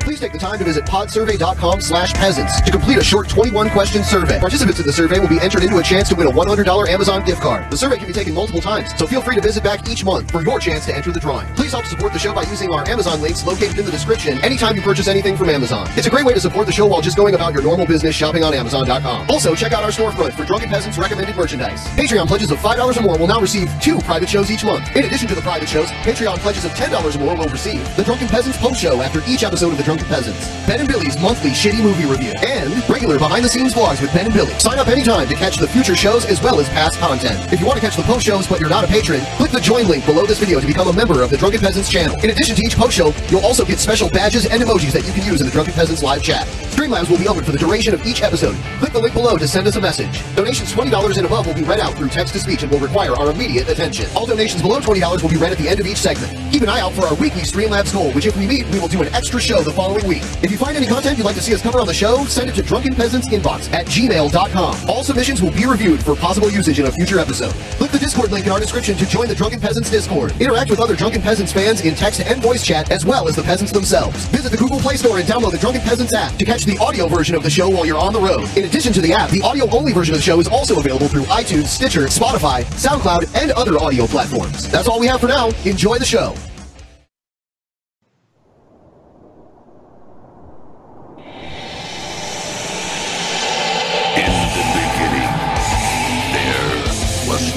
Please take the time to visit podsurvey.com/peasants to complete a short 21-question survey. Participants in the survey will be entered into a chance to win a $100 Amazon gift card. The survey can be taken multiple times, so feel free to visit back each month for your chance to enter the drawing. Please help support the show by using our Amazon links located in the description anytime you purchase anything from Amazon. It's a great way to support the show while just going about your normal business shopping on Amazon.com. Also, check out our storefront for Drunken Peasants recommended merchandise. Patreon pledges of $5 or more will now receive 2 private shows each month. In addition to the private shows, Patreon pledges of $10 or more will receive the Drunken Peasants post show after each episode of the Drunken Peasants, Ben and Billy's monthly shitty movie review, and regular behind-the-scenes vlogs with Ben and Billy. Sign up anytime to catch the future shows as well as past content. If you want to catch the post shows but you're not a patron, click the join link below this video to become a member of the Drunken Peasants channel. In addition to each post show, you'll also get special badges and emojis that you can use in the Drunken Peasants live chat. Streamlabs will be open for the duration of each episode. Click the link below to send us a message. Donations $20 and above will be read out through text-to-speech and will require our immediate attention. All donations below $20 will be read at the end of each segment. Keep an eye out for our weekly Streamlabs goal, which if we meet, we will do an extra show the following week. If you find any content you'd like to see us cover on the show, send it to drunkenpeasantsinbox@gmail.com. All submissions will be reviewed for possible usage in a future episode. Click the Discord link in our description to join the Drunken Peasants Discord. Interact with other Drunken Peasants fans in text and voice chat, as well as the peasants themselves. Visit the Google Play Store and download the Drunken Peasants app to catch the audio version of the show while you're on the road. In addition to the app, the audio-only version of the show is also available through iTunes, Stitcher, Spotify, SoundCloud, and other audio platforms. That's all we have for now. Enjoy the show.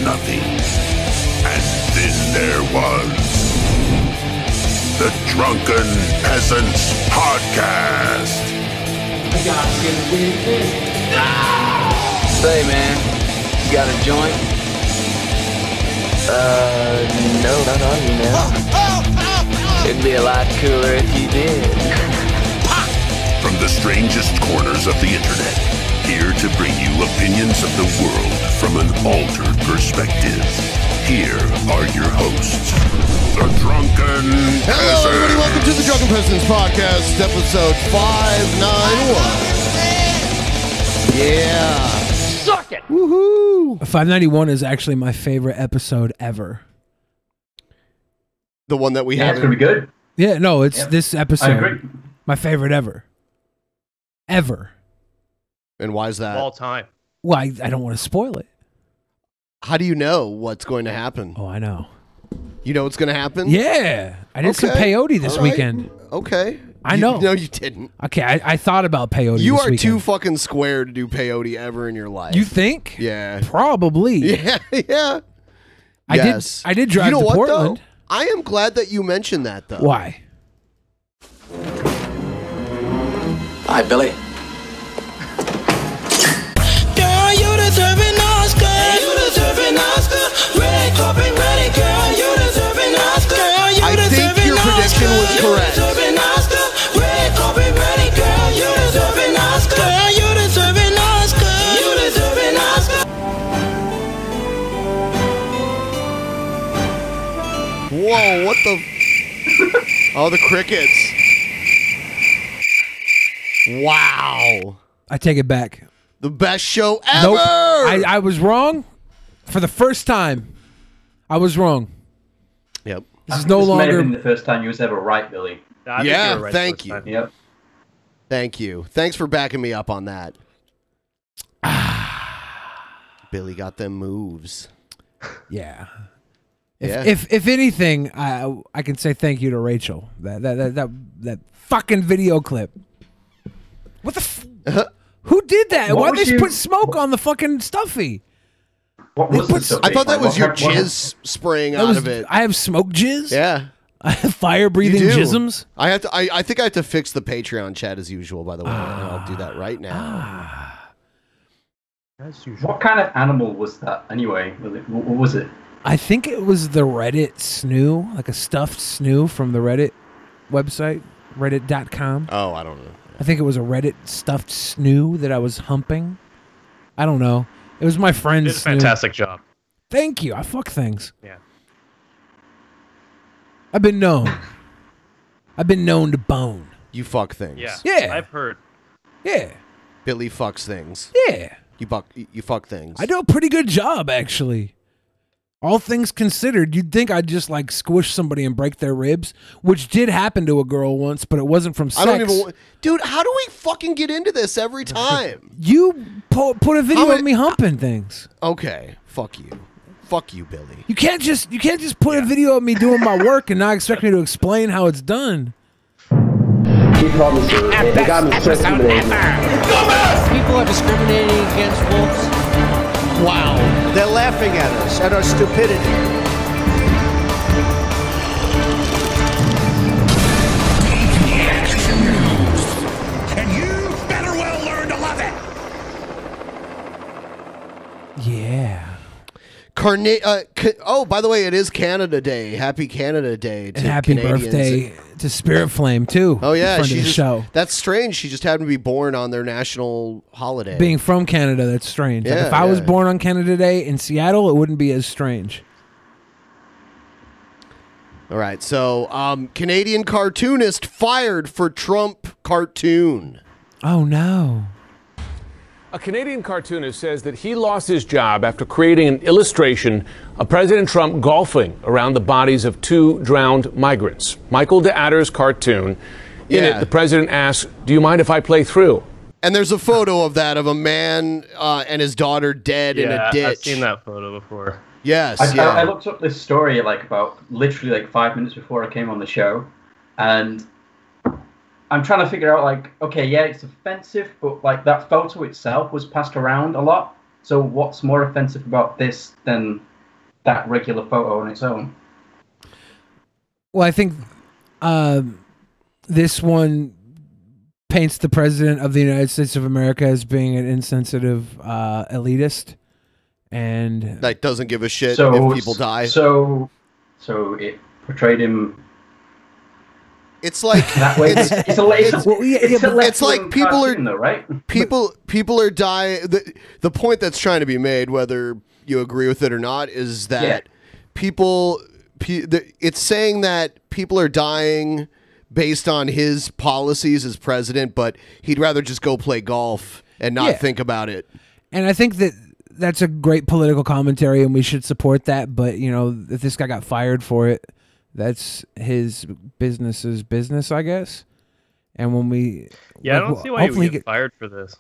Nothing. And then there was the Drunken Peasants Podcast. Say, man, you got a joint? No. It'd be a lot cooler if you did. From the strangest corners of the internet, here to bring you opinions of the world from an altered perspective. Here are your hosts, the Drunken Peasants. Hello, everybody. Welcome to the Drunken Peasants Podcast, episode 591. Yeah. Suck it. Woohoo. 591 is actually my favorite episode ever. The one that we Yeah, have. it's going to be good. Yeah, no, it's this I episode. agree. My favorite ever. Ever. And why is that? All time. Well, I don't want to spoil it. How do you know what's going to happen? Oh, I know. You know what's going to happen? Yeah. I did some peyote this All right. weekend. Okay. I know. No, you didn't. Okay, I thought about peyote You this are weekend. too fucking square to do peyote ever in your life. You think? Yeah. Probably. Yeah, yeah. I did drive you know to what, Portland. Though? I am glad that you mentioned that, though. Why? Hi, Billy. Girl, you deserve an Oscar. You deserve an Oscar. Red carpet ready, girl. You deserve an Oscar. Girl, you I deserve think your prediction was correct. You deserve an Oscar. Red carpet ready, girl. You deserve an Oscar. Girl, you deserve an Oscar. You deserve an Oscar. Whoa, what the? Oh, the crickets. Wow. I take it back. The best show ever. Nope. I was wrong for the first time. I was wrong. Yep. This is no This may have longer. been the first time you was ever right, Billy. Yeah, thank you. Yep. Thank you. Thanks for backing me up on that. Billy got them moves. Yeah. Yeah. If anything, I can say thank you to Rachel. That fucking video clip. What the? Who did that? What Why was did they you- put smoke on the fucking stuffy? What They was put- the stuff? I thought that was your What- jizz spraying That out was, of it. I have smoke jizz. Yeah. I have fire breathing You do. jisms. I have to. I think I have to fix the Patreon chat as usual. By the way, and I'll do that right now. As usual. What kind of animal was that anyway? What was it? I think it was the Reddit snoo, like a stuffed snoo from the Reddit website, reddit.com. Oh, I don't know. I think it was a Reddit stuffed snoo that I was humping. I don't know. It was my friend's You did a fantastic job. Thank you. I fuck things. Yeah. I've been known. I've been known to bone. You fuck things. Yeah. Yeah. I've heard. Yeah. Billy fucks things. Yeah. You fuck things. I do a pretty good job, actually. All things considered, you'd think I'd just like squish somebody and break their ribs, which did happen to a girl once, but it wasn't from sex. I don't even. Dude, how do we fucking get into this every time? You put a video of me humping things. Okay, fuck you. Fuck you, Billy. You can't just put a video of me doing my work and not expect me to explain how it's done. He called me sir. It got me so intimidated. People are discriminating against wolves. Wow. They're laughing at us, at our stupidity. And you better well learn to love it. Yeah. Oh, by the way, it is Canada Day. Happy Canada Day to And happy Canadians. birthday to Spirit Flame too. Oh yeah, friend of the show. That's strange. She just happened to be born on their national holiday. Being from Canada, that's strange. Like Yeah, if I was yeah. born on Canada Day in Seattle, it wouldn't be as strange. All right, so Canadian cartoonist fired for Trump cartoon. Oh no. A Canadian cartoonist says that he lost his job after creating an illustration of President Trump golfing around the bodies of 2 drowned migrants. Michael DeAtter's cartoon. In it, the president asks, "Do you mind if I play through?" And there's a photo of that, of a man and his daughter dead in a ditch. I've seen that photo before. Yes, I looked up this story literally 5 minutes before I came on the show, and I'm trying to figure out okay, yeah, it's offensive, but that photo itself was passed around a lot. So what's more offensive about this than that regular photo on its own? Well, I think this one paints the president of the United States of America as being an insensitive elitist, and that doesn't give a shit if people die. So it portrayed him. It's like it's like people are though, right? people are dying. The point that's trying to be made, whether you agree with it or not, is that it's saying that people are dying based on his policies as president, but he'd rather just go play golf and not think about it. And I think that's a great political commentary, and we should support that. But if this guy got fired for it, that's his business's business, I guess. And when we... Yeah, I don't see why he would get fired for this.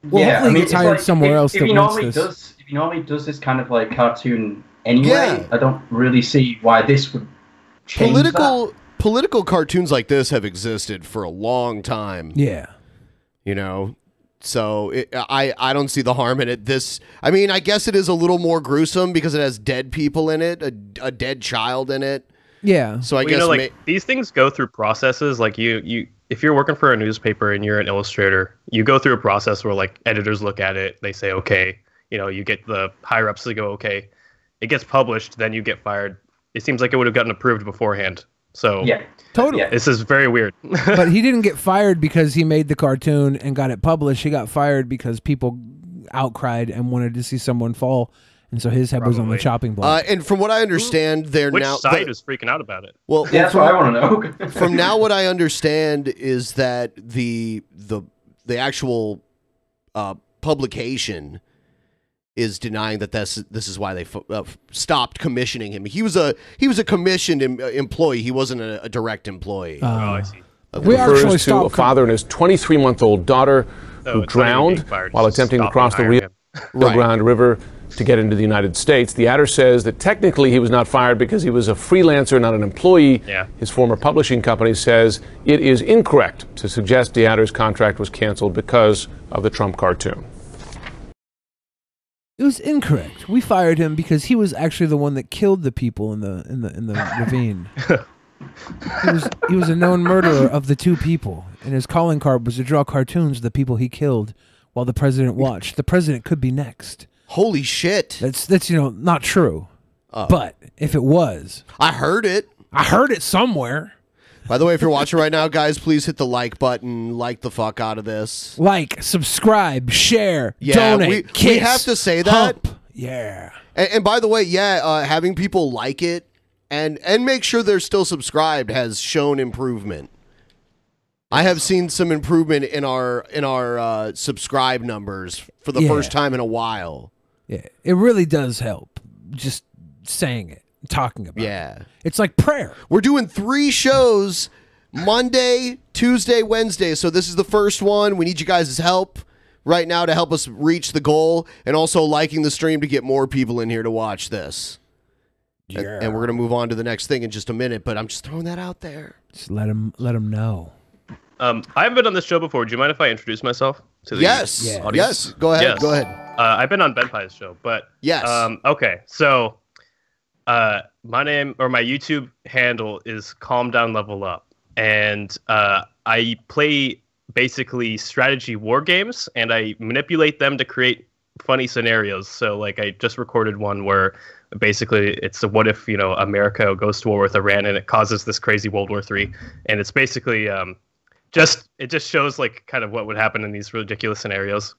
Well, hopefully he gets hired somewhere else. If he normally does this kind of cartoon anyway, I don't really see why this would change that. Political cartoons like this have existed for a long time. Yeah. So I don't see the harm in it. I guess it is a little more gruesome because it has dead people in it, a dead child in it. Yeah. So I guess these things go through processes. Like you if you're working for a newspaper and you're an illustrator, you go through a process where editors look at it, they say okay, you get the higher ups to go okay. It gets published, then you get fired. It seems like it would have gotten approved beforehand. So yeah, totally. This is very weird. But he didn't get fired because he made the cartoon and got it published. He got fired because people outcried and wanted to see someone fall. And so his head was on the chopping block. And from what I understand, Which side is freaking out about it? Well, that's what I want to know. From now, what I understand is that the actual publication is denying that this is why they stopped commissioning him. He was a commissioned employee. He wasn't a direct emploee. I see. We actually to a father and his 23-month-old daughter who drowned while attempting to cross the Rio Grande River to get into the United States. The adder says that technically he was not fired because he was a freelancer, not an employee. Yeah. His former publishing company says it is incorrect to suggest the adder's contract was canceled because of the Trump cartoon. It was incorrect. We fired him because he was actually the one that killed the people in the ravine. He was a known murderer of the 2 people, and his calling card was to draw cartoons of the people he killed while the president watched. The president could be next. Holy shit! That's not true. But if it was, I heard it. I heard it somewhere. By the way, if you're watching right now, guys, please hit the like button. Like the fuck out of this. Like, subscribe, share, Yeah, donate, kiss, we have to say that. hump. Yeah. And by the way, having people like it and make sure they're still subscribed has shown improvement. I have seen some improvement in our subscribe numbers for the first time in a while. Yeah, it really does help. Just saying it, talking about it. Yeah. It's like prayer. We're doing 3 shows, Monday, Tuesday, Wednesday. So this is the first one. We need you guys' help right now to help us reach the goal, and also liking the stream to get more people in here to watch this. Yeah. And we're going to move on to the next thing in just a minute, but I'm just throwing that out there. Just let them know. I haven't been on this show before. Do you mind if I introduce myself to the Yes. audience? Yes. Go ahead. Yes. Go ahead. I've been on Benpai's show, but yes. Okay. So, my name or my YouTube handle is CalmDownLevelUp, and I play basically strategy war games, and I manipulate them to create funny scenarios. So, like, I just recorded one where basically it's a what if, America goes to war with Iran and it causes this crazy World War III, and it's basically it just shows like kind of what would happen in these ridiculous scenarios.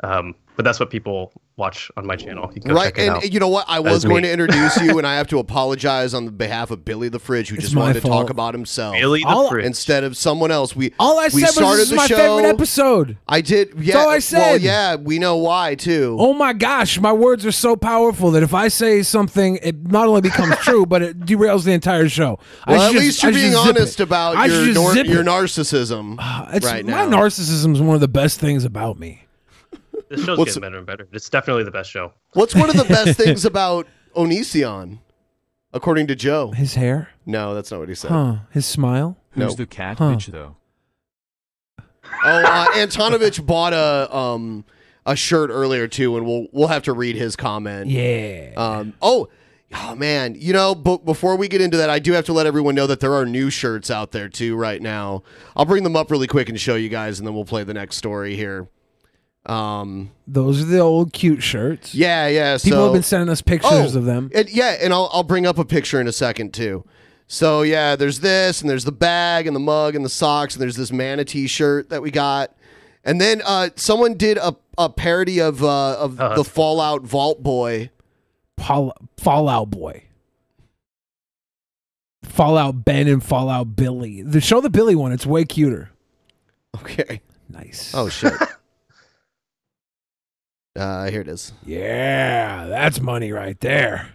But that's what people watch on my channel. You can go check it out. And you know what? I was going to introduce you, and I have to apologize on the behalf of Billy the Fridge, who just wanted to talk about himself. Billy the Fridge. Instead of someone else. All I said was this is my favorite episode. I did. Yeah. That's all I said. Well, yeah, we know why, too. Oh, my gosh. My words are so powerful that if I say something, it not only becomes true, but it derails the entire show. Well, at least you're being honest about your narcissism right now. My narcissism is one of the best things about me. This show's getting better and better. It's definitely the best show. What's one of the best things about Onision, according to Joe? His hair? No, that's not what he said. Huh. His smile? Who's the cat bitch, though? Oh, Antonovich bought a shirt earlier, too, and we'll have to read his comment. Yeah. Oh, man. But before we get into that, I do have to let everyone know that there are new shirts out there, too, right now. I'll bring them up really quick and show you guys, and then we'll play the next story here. Those are the old cute shirts. Yeah. People have been sending us pictures of them. And I'll bring up a picture in a second too. So yeah, there's this, and there's the bag and the mug and the socks, and there's this manatee shirt that we got. And then someone did a parody of the Fallout Vault Boy. Fallout Boy. Fallout Ben and Fallout Billy. Show the Billy one. It's way cuter. Okay. Nice. Oh shit. Here it is. Yeah, that's money right there.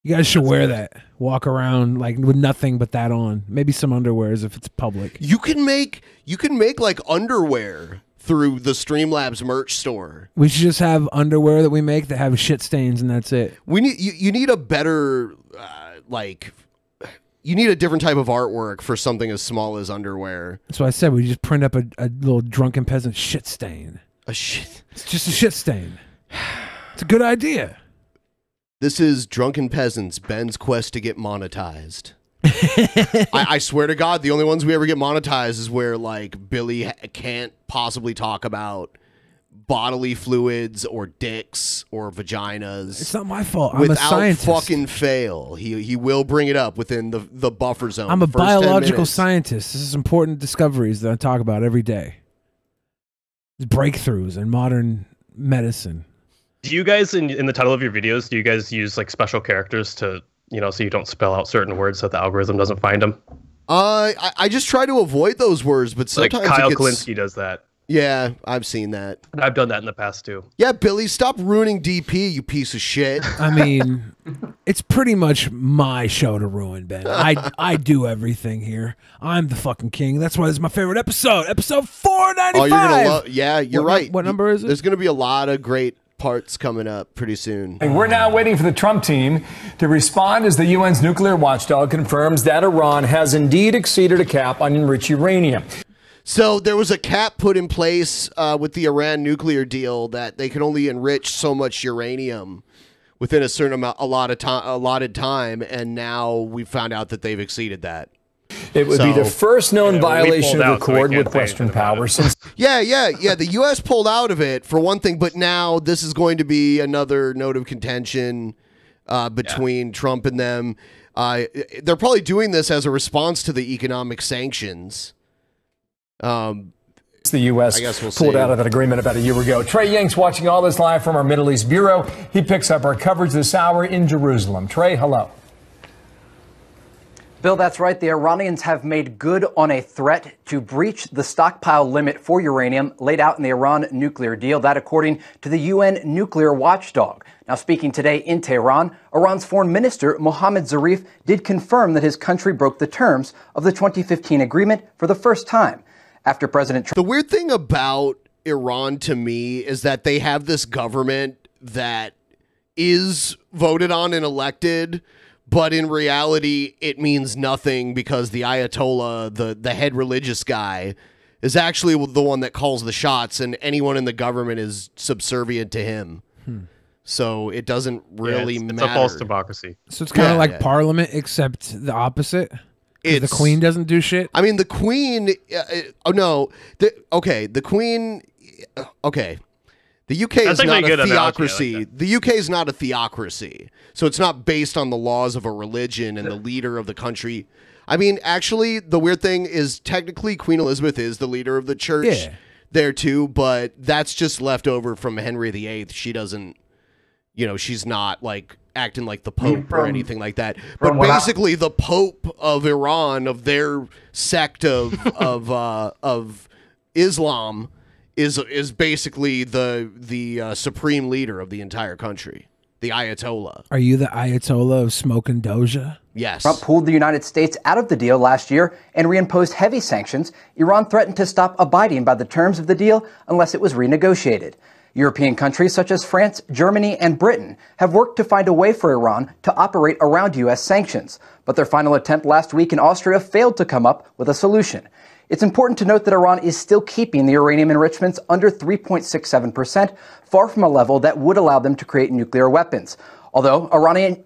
You guys should wear that. Walk around like with nothing but that on. Maybe some underwears if it's public. You can make like underwear through the Streamlabs merch store. We should just have underwear that we make that have shit stains, and that's it. We need you need a better you need a different type of artwork for something as small as underwear. That's what I said. We just print up a little drunken peasant shit stain. It's just a shit stain. It's a good idea. This is Drunken Peasants, Ben's quest to get monetized. I swear to God, the only ones we ever get monetized is where like Billy can't possibly talk about bodily fluids or dicks or vaginas. It's not my fault. I'm without a scientist. Fucking fail. He will bring it up within the buffer zone. I'm a biological scientist. This is important discoveries that I talk about every day. Breakthroughs in modern medicine. Do you guys, in the title of your videos, do you guys use like special characters to, so you don't spell out certain words so the algorithm doesn't find them? I just try to avoid those words, but sometimes like Kyle Kalinske does that. Yeah, I've seen that. I've done that in the past too. Yeah, Billy, stop ruining DP, you piece of shit. I mean, it's pretty much my show to ruin, Ben. I do everything here. I'm the fucking king. That's why this is my favorite episode. Episode 495. Oh, you're gonna yeah, you're right. What number is it? There's going to be a lot of great parts coming up pretty soon. And we're now waiting for the Trump team to respond as the UN's nuclear watchdog confirms that Iran has indeed exceeded a cap on enriched uranium. So there was a cap put in place with the Iran nuclear deal that they can only enrich so much uranium within a certain allotted time, and now we found out that they've exceeded that. It would be the first known violation of accord with Western powers since. Yeah. The U.S. pulled out of it for one thing, but now this is going to be another note of contention between Trump and them. They're probably doing this as a response to the economic sanctions. The U.S. pulled out of that agreement about a year ago. Trey Yanks watching all this live from our Middle East Bureau. He picks up our coverage this hour in Jerusalem. Trey, hello. Bill, that's right. The Iranians have made good on a threat to breach the stockpile limit for uranium laid out in the Iran nuclear deal. That according to the UN nuclear watchdog. Now, speaking today in Tehran, Iran's foreign minister, Mohammad Zarif, did confirm that his country broke the terms of the 2015 agreement for the first time after President Trump. The weird thing about Iran to me is that they have this government that is voted on and elected, but in reality, it means nothing because the Ayatollah, the head religious guy, is actually the one that calls the shots, and anyone in the government is subservient to him. So it doesn't really matter. It's a false democracy. So it's kind of like Parliament, except the opposite. The Queen doesn't do shit. I mean, the Queen. The Queen. Okay. The UK is not a theocracy. Like the UK is not a theocracy. So it's not based on the laws of a religion and the leader of the country. I mean, actually, the weird thing is technically Queen Elizabeth is the leader of the church there too, but that's just left over from Henry VIII. She doesn't, she's not like acting like the Pope or anything like that. But basically the Pope of Iran, of their sect of Islam, is basically the supreme leader of the entire country, the Ayatollah. Are you the Ayatollah of smoking Doja? Yes. Trump pulled the United States out of the deal last year and reimposed heavy sanctions. Iran threatened to stop abiding by the terms of the deal unless it was renegotiated. European countries such as France, Germany, and Britain have worked to find a way for Iran to operate around U.S. sanctions, but their final attempt last week in Austria failed to come up with a solution. It's important to note that Iran is still keeping the uranium enrichments under 3.67%, far from a level that would allow them to create nuclear weapons. Although Iranian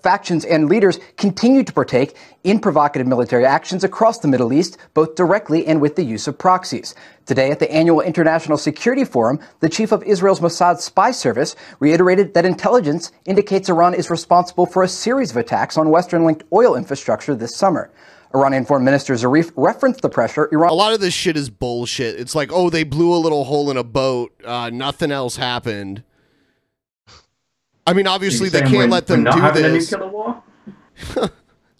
factions and leaders continue to partake in provocative military actions across the Middle East, both directly and with the use of proxies. Today, at the annual International Security Forum, the chief of Israel's Mossad spy service reiterated that intelligence indicates Iran is responsible for a series of attacks on Western-linked oil infrastructure this summer. Iranian Foreign Minister Zarif referenced the pressure Iran... A lot of this shit is bullshit. It's like, oh, they blew a little hole in a boat. Nothing else happened. I mean, obviously, they can't let them do this. A nuclear war?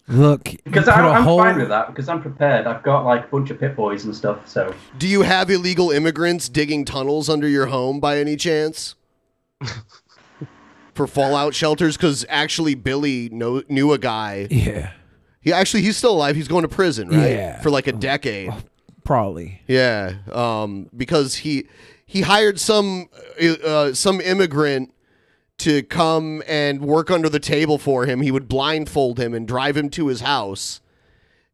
Look, because I'm fine with that, because I'm prepared. I've got, like, a bunch of pit boys and stuff, so... Do you have illegal immigrants digging tunnels under your home, by any chance? For fallout shelters? Because, actually, Billy knew a guy... Yeah. He's still alive. He's going to prison, right? Yeah. For like a decade. Probably. Yeah. Because he hired some immigrant to come and work under the table for him. He would blindfold him and drive him to his house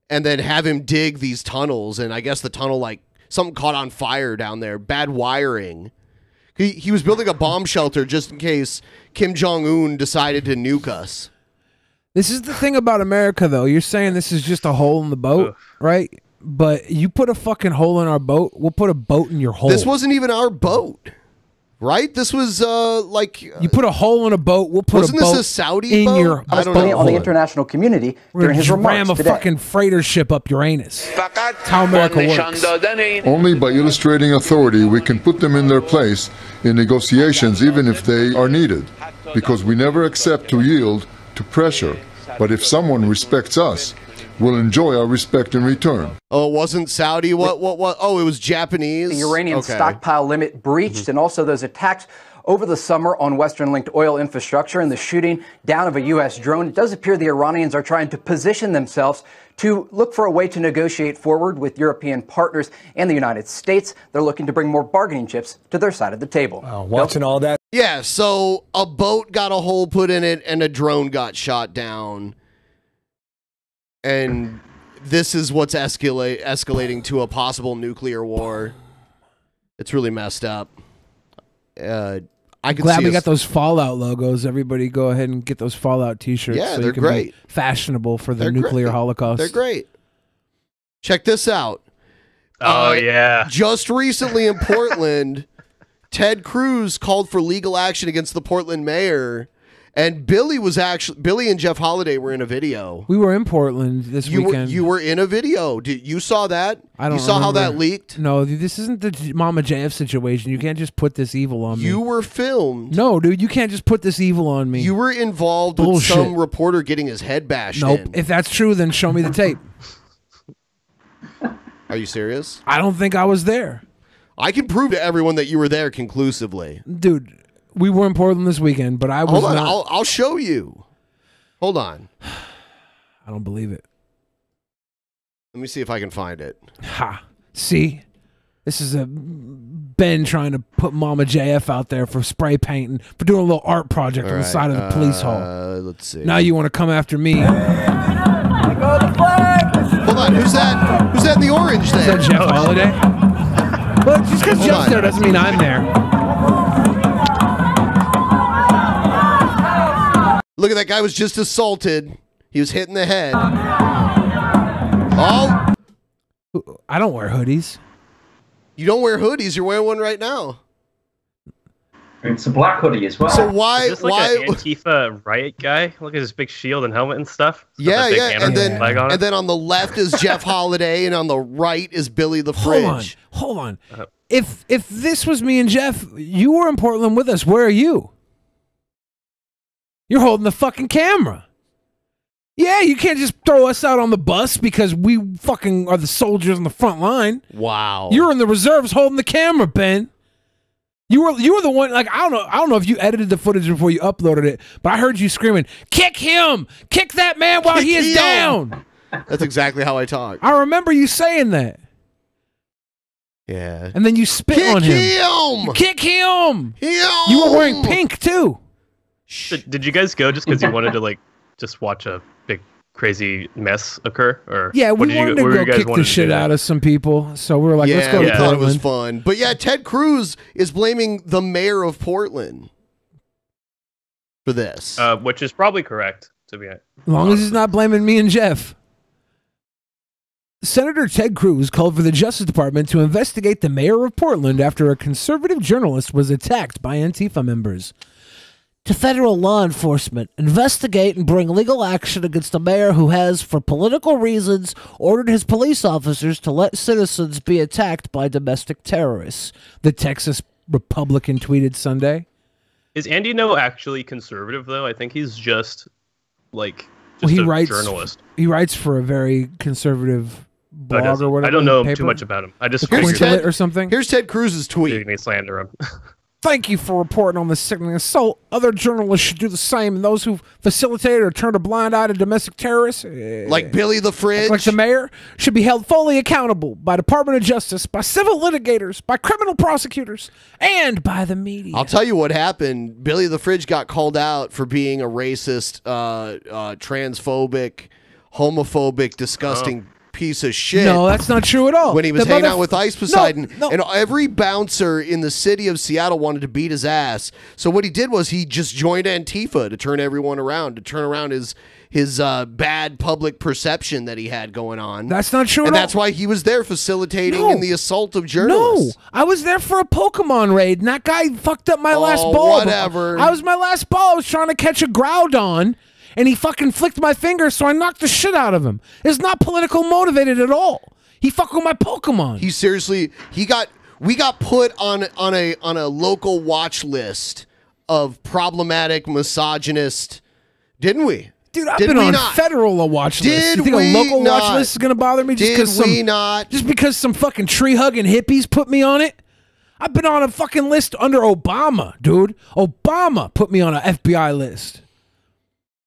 and then have him dig these tunnels. And I guess the tunnel, like, something caught on fire down there. Bad wiring. He was building a bomb shelter just in case Kim Jong-un decided to nuke us. This is the thing about America, though. You're saying this is just a hole in the boat, right? But you put a fucking hole in our boat, we'll put a boat in your hole. This wasn't even our boat, right? This was like... you put a hole in a boat, we'll put a boat this a Saudi in boat? your I don't know. On the international community during his remarks ram a today. fucking freighter ship up your anus. That's how America works. Only by illustrating authority we can put them in their place in negotiations, even if they are needed, because we never accept to yield to pressure. But if someone respects us, we'll enjoy our respect in return. Oh, it wasn't Saudi? What? Oh, it was Japanese? The Iranian stockpile limit breached, and also those attacks over the summer on Western-linked oil infrastructure and the shooting down of a U.S. drone. It does appear the Iranians are trying to position themselves to look for a way to negotiate forward with European partners and the United States. They're looking to bring more bargaining chips to their side of the table. Watching all that. Yeah, so a boat got a hole put in it and a drone got shot down. And this is what's escalating to a possible nuclear war. It's really messed up. I can Glad we got those Fallout logos. Everybody go ahead and get those Fallout t-shirts. Yeah, so they're you can great. Be fashionable for the nuclear holocaust. They're great. Check this out. Oh, yeah. Just recently in Portland, Ted Cruz called for legal action against the Portland mayor And Billy and Jeff Holiday were in a video. We were in Portland this weekend. You were in a video. You saw that? I don't You saw how remember. that leaked? No, dude, this isn't the Mama JF situation. You can't just put this evil on me. You were filmed. No, dude, you can't just put this evil on me. You were involved Bullshit. with some reporter getting his head bashed Nope. in. If that's true, then show me the tape. Are you serious? I don't think I was there. I can prove to everyone that you were there conclusively. Dude, we were in Portland this weekend, but I was Hold on, not. I'll show you. Hold on. I don't believe it. Let me see if I can find it. Ha. See? This is a Ben trying to put Mama JF out there for spray painting, for doing a little art project on the side of the police hall. Let's see. Now you want to come after me. Hold on, who's that? Who's that in the orange there? Is that Jeff Holiday? Well, just because Jeff's there doesn't mean I'm there. Look at that guy was just assaulted. He was hit in the head. Oh. I don't wear hoodies. You don't wear hoodies. You're wearing one right now. It's a black hoodie as well. So why? Is this like an Antifa riot guy? Look at his big shield and helmet and stuff. Yeah, Big yeah. anarchist flag on it. And then on the left is Jeff Holiday, and on the right is Billy the Fridge. Hold on. If this was me and Jeff, you were in Portland with us. Where are you? You're holding the fucking camera. Yeah, you can't just throw us out on the bus because we fucking are the soldiers on the front line. Wow. You're in the reserves holding the camera, Ben. You were the one, like, I don't know if you edited the footage before you uploaded it, but I heard you screaming, "Kick him! Kick that man while he is down!" That's exactly how I talk. I remember you saying that. Yeah. And then you spit on him. him! Kick him! Him! You were wearing pink too. Did you guys go just because you wanted to like just watch a big crazy mess occur? Or Yeah, what we did you- wanted to what were go you guys kick the wanting to shit do? out of some people, so we were like, let's go to I thought it was Portland. fun. But yeah, Ted Cruz is blaming the mayor of Portland for this. Which is probably correct, to be honest. As long as he's not blaming me and Jeff. Senator Ted Cruz called for the Justice Department to investigate the mayor of Portland after a conservative journalist was attacked by Antifa members. To federal law enforcement, investigate and bring legal action against a mayor who has, for political reasons, ordered his police officers to let citizens be attacked by domestic terrorists. The Texas Republican tweeted Sunday. Is Andy No actually conservative though? I think he's just like Well, a journalist. He writes for a very conservative blog or whatever. I don't know paper. too much about him. I just The figured Quintillet or something. Here's Ted Cruz's tweet. They slander him. Thank you for reporting on this sickening assault. Other journalists should do the same, and those who facilitated or turned a blind eye to domestic terrorists, like Billy the Fridge, like the mayor, should be held fully accountable by Department of Justice, by civil litigators, by criminal prosecutors, and by the media. I'll tell you what happened. Billy the Fridge got called out for being a racist, transphobic, homophobic, disgusting piece of shit. No, that's not true at all. When he was The hanging mother- out with Ice Poseidon, No. and every bouncer in the city of Seattle wanted to beat his ass. So what he did was he just joined Antifa to turn everyone around, to turn around his bad public perception that he had going on. That's not true and at all. that's why he was there facilitating No. in the assault of journalists. No, I was there for a Pokemon raid, and that guy fucked up my last ball. whatever. I was my last ball. I was trying to catch a Groudon, and he fucking flicked my finger, so I knocked the shit out of him. It's not political motivated at all. He fucked with my Pokemon. He seriously, we got put on a local watch list of problematic misogynist, didn't we? Dude, I've Did been we on not? federal watch lists. Did You think we a local watch not? list is gonna bother me just Did because we not? just because some fucking tree hugging hippies put me on it? I've been on a fucking list under Obama, dude. Obama put me on an FBI list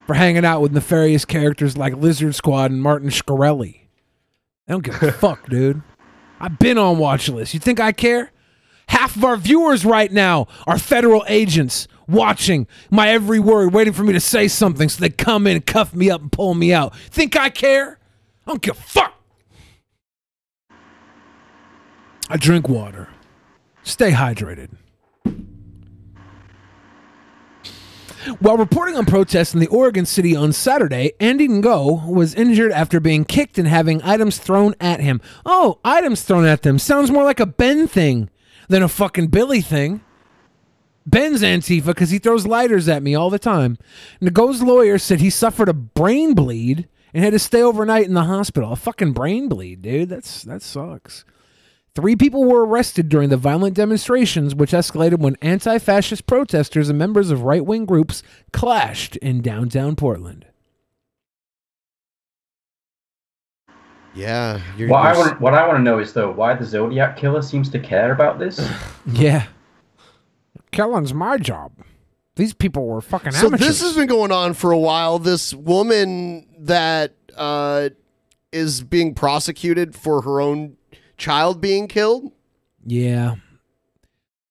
for hanging out with nefarious characters like Lizard Squad and Martin Shkreli. I don't give a fuck, dude. I've been on watch lists. You think I care? Half of our viewers right now are federal agents watching my every word, waiting for me to say something so they come in and cuff me up and pull me out. Think I care? I don't give a fuck. I drink water. Stay hydrated. While reporting on protests in the Oregon City on Saturday, Andy Ngo was injured after being kicked and having items thrown at him. Oh, items thrown at them. Sounds more like a Ben thing than a fucking Billy thing. Ben's Antifa because he throws lighters at me all the time. Nago's lawyer said he suffered a brain bleed and had to stay overnight in the hospital. A fucking brain bleed, dude. That sucks. 3 people were arrested during the violent demonstrations, which escalated when anti-fascist protesters and members of right-wing groups clashed in downtown Portland. Yeah. What I want to know is, though, why the Zodiac Killer seems to care about this. Yeah. Killing's my job. These people were fucking amateurs. So this has been going on for a while. This woman that is being prosecuted for her own child being killed. Yeah.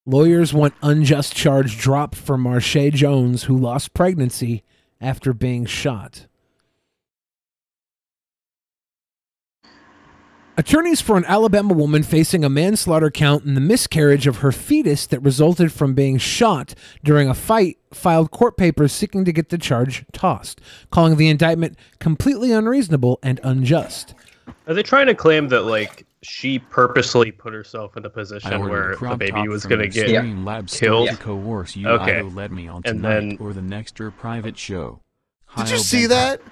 Lawyers want unjust charge dropped for Marche Jones, who lost pregnancy after being shot. Attorneys for an Alabama woman facing a manslaughter count in the miscarriage of her fetus that resulted from being shot during a fight filed court papers seeking to get the charge tossed, calling the indictment completely unreasonable and unjust. Are they trying to claim that, like, she purposely put herself in a position where the baby was going to get killed? To coerce you, okay. either let me on And tonight then or the next your private show. Did you see that?